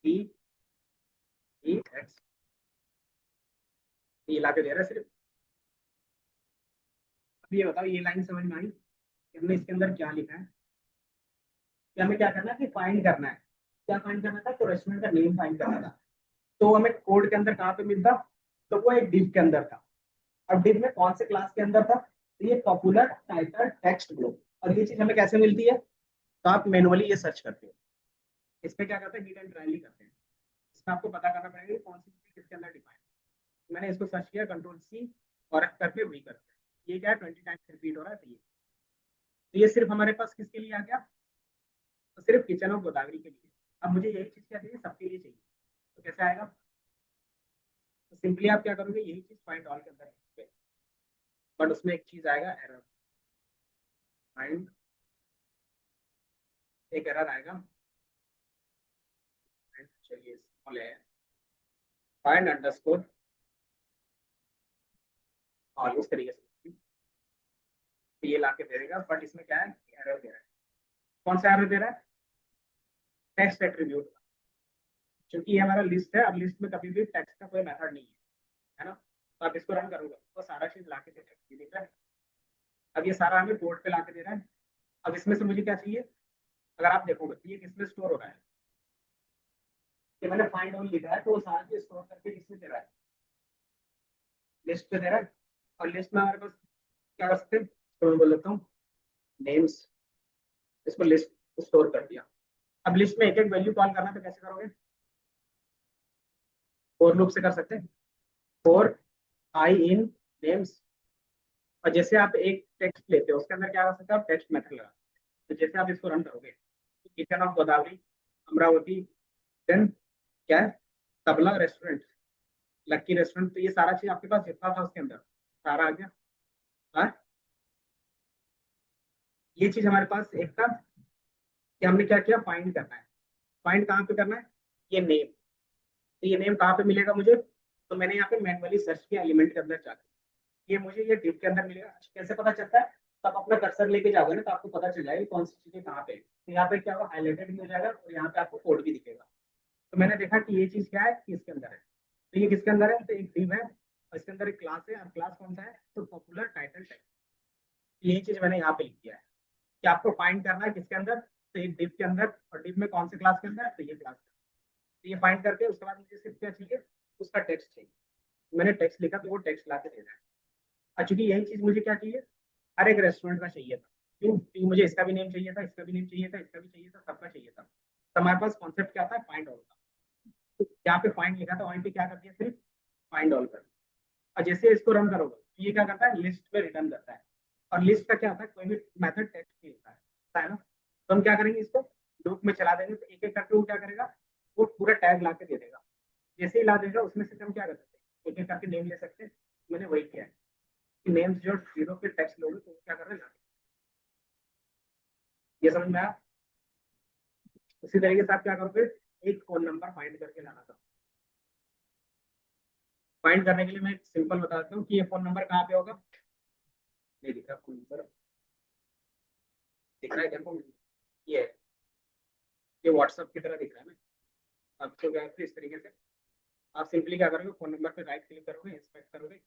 ई, ई एक्स, ये ला के दे रहा है सिर्फ। अब ये बताओ, ये लाइन समझ में आई कि हमने इसके अंदर क्या लिखा है, कि हमें क्या करना है, कि फाइंड करना है। क्या फाइंड करना था, तो रेस्टोरेंट का नेम फाइंड करना था। तो हमें कोड के अंदर कहाँ पे मिलता, तो वो एक डिव के अंदर था। अब डिव में कौन से क्लास के अंदर था, तो ये पॉपुलर टाइटल टेक्स्ट ग्रुप। और ये चीज हमें कैसे मिलती है, तो आप मैनुअली ये सर्च करते हो, इस पे क्या करते हैं, हिट एंड ट्रायल करते हैं। इसमें आपको पता करना पड़ेगा कि कौन सी चीज किसके अंदर डिफाइन। मैंने इसको सर्च किया, कंट्रोल सी, और F करके वी करके, ये क्या है, 20 टाइम्स रिपीट हो रहा है। तो ये सिर्फ हमारे पास किसके लिए आ गया, तो सिर्फ किचन ऑफ गोदावरी के लिए। अब मुझे यही चीज क्या चाहिए, सबके लिए चाहिए। तो कैसे आएगा, तो सिंपली आप क्या करोगे, यही चीज फाइंड ऑल के अंदर, बट उसमें एक चीज आएगा, एरर। फाइंड, एक एरर आएगा, चलिए स्मॉल है, फाइंड अंडरस्कोर ऑल, इस तरीके से तो ये ला के दे देगा। बट इसमें क्या है, एरर दे रहा है। कौन सा एरर दे रहा है, टेक्स्ट एट्रीब्यूट, क्योंकि ये हमारा लिस्ट है। अब लिस्ट में कभी भी टेक्स्ट का कोई मेथड नहीं है ना। तो आप इसको रन करूंगा तो सारा चीज ला के दे रहा है, ये दिख रहा है। अब ये सारा हमें बोर्ड पे ला के दे रहा है, अब इसमें से मुझे क्या चाहिए, अगर आप देखोगे ये किसमें स्टोर हो रहा है, कि मैंने फाइंड ऑल लिखा है तो वो सारा चीज स्टोर करके किसमें दे रहा है, लिस्ट पे दे रहा है। और लिस्ट में हमारे पास क्या कर सकते हैं, तो मैं बोल देता हूँ नेम्स, इसको लिस्ट स्टोर कर दिया। अब लिस्ट में एक एक वैल्यू कॉल करना तो कैसे करोगे, फॉर लूप से कर सकते हैं, फॉर आई इन नेम्स। और जैसे आप एक टेक्स्ट लेते हो उसके अंदर क्या कर सकते हो, आप टेक्स्ट मेथड लगा, तो जैसे आप इसको रन करोगे, kitchen of Godavari Amravati, then क्या है, तबला रेस्टोरेंट, लक्की रेस्टोरेंट, तो ये सारा चीज आपके पास जितना था उसके अंदर सारा आ गया। हाँ, ये चीज हमारे पास एक था कि हमने क्या किया, फाइंड करना है। फाइंड कहाँ पे करना है, ये नेम, तो ये नेम कहाँ पे मिलेगा मुझे, तो मैंने यहाँ पे मैनुअली सर्च किया एलिमेंट के अंदर जाकर, ये मुझे ये डिव के अंदर मिलेगा। कैसे पता चलता है, तब अपना कर्सर लेके जाओगे ना तो आपको पता चल जाएगा कौन सी चीजें कहाँ पे, तो यहाँ पे क्या होगा, हाईलाइटेड भी हो जाएगा और यहाँ पे आपको कोड भी दिखेगा। तो मैंने देखा कि ये चीज क्या है कि इसके अंदर है, तो ये किसके अंदर है, तो एक डिव है और इसके अंदर एक क्लास है, और क्लास कौन सा है, तो पॉपुलर टाइटल टैग। यही चीज मैंने यहाँ पे लिख दिया है कि आपको फाइंड करना है किसके अंदर, तो एक डिव के अंदर, और डिव में कौन से क्लास के अंदर, तो ये क्लास। तो ये फाइंड करके उसके बाद मुझे सिर्फ क्या चाहिए, उसका टेक्स्ट चाहिए। मैंने टेक्स्ट लिखा तो वो टेक्स्ट ला के दे रहा है। और चूंकि यही चीज मुझे क्या चाहिए, हर एक रेस्टोरेंट का चाहिए था, क्यों, क्योंकि मुझे इसका भी नेम चाहिए था, इसका भी नेम चाहिए था, इसका भी चाहिए था, सबका चाहिए था। तो हमारे पास कॉन्सेप्ट क्या था, फाइंड ऑल का। तो यहाँ पे फाइंड लिखा था, वहीं पे क्या कर दिया, सिर्फ फाइंड ऑल कर दिया। और जैसे इसको रन करोगे तो ये क्या करता है, लिस्ट पे रिटर्न करता है। और लिस्ट का क्या होता है, कोई भी मेथड टेक्स्ट नहीं होता है ना। तो हम क्या करेंगे, इसको लूप में चला देंगे, तो एक एक करके वो क्या करेगा, वो पूरा टैग ला के दे देगा। जैसे ही ला देगा उसमें से हम क्या कर सकते हैं, एक एक करके नेम ले सकते हैं। मैंने वही किया है कि नेम्स जो जीरो पे टेक्स्ट लोगे तो क्या कर रहे हैं, ये समझ में आया। उसी तरीके से आप क्या करोगे, एक फोन नंबर फाइंड करके लाना था। फाइंड करने के लिए मैं सिंपल बता देता हूँ कि ये फोन नंबर कहाँ पे होगा, नहीं दिख रहा फोन नंबर, दिख रहा है क्या फोन, ये है, ये व्हाट्सएप की तरह दिख रहा है ना। आपको क्या है, इस तरीके से आप सिंपली क्या करोगे, फोन नंबर पे राइट क्लिक करोगे, इंस्पेक्ट करोगे,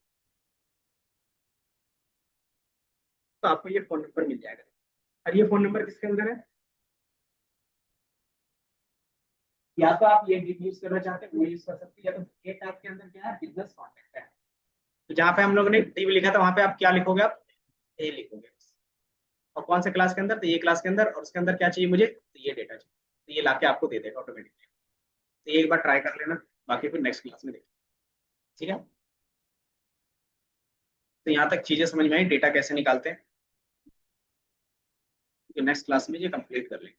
तो आपको ये फोन नंबर मिल जाएगा। और ये फोन नंबर किसके अंदर है, या तो आप ये यूज करना चाहते हैं वो यूज कर सकते हैं, या तो ये टैग के अंदर क्या है, बिजनेस कॉन्टेक्ट है। तो जहाँ पे हम लोगों ने टीम लिखा था वहां पे आप क्या लिखोगे, आप ए लिखोगे। और कौन से क्लास के अंदर, तो ये क्लास के अंदर, और उसके अंदर क्या चाहिए मुझे, तो ये डेटा चाहिए, तो ये लाके आपको दे देगा ऑटोमेटिकली। तो ये एक बार ट्राई कर लेना, बाकी फिर नेक्स्ट क्लास में देखते, ठीक है। तो यहाँ तक चीजें समझ में आई, डेटा कैसे निकालते हैं, नेक्स्ट क्लास में ये कंप्लीट कर लेंगे।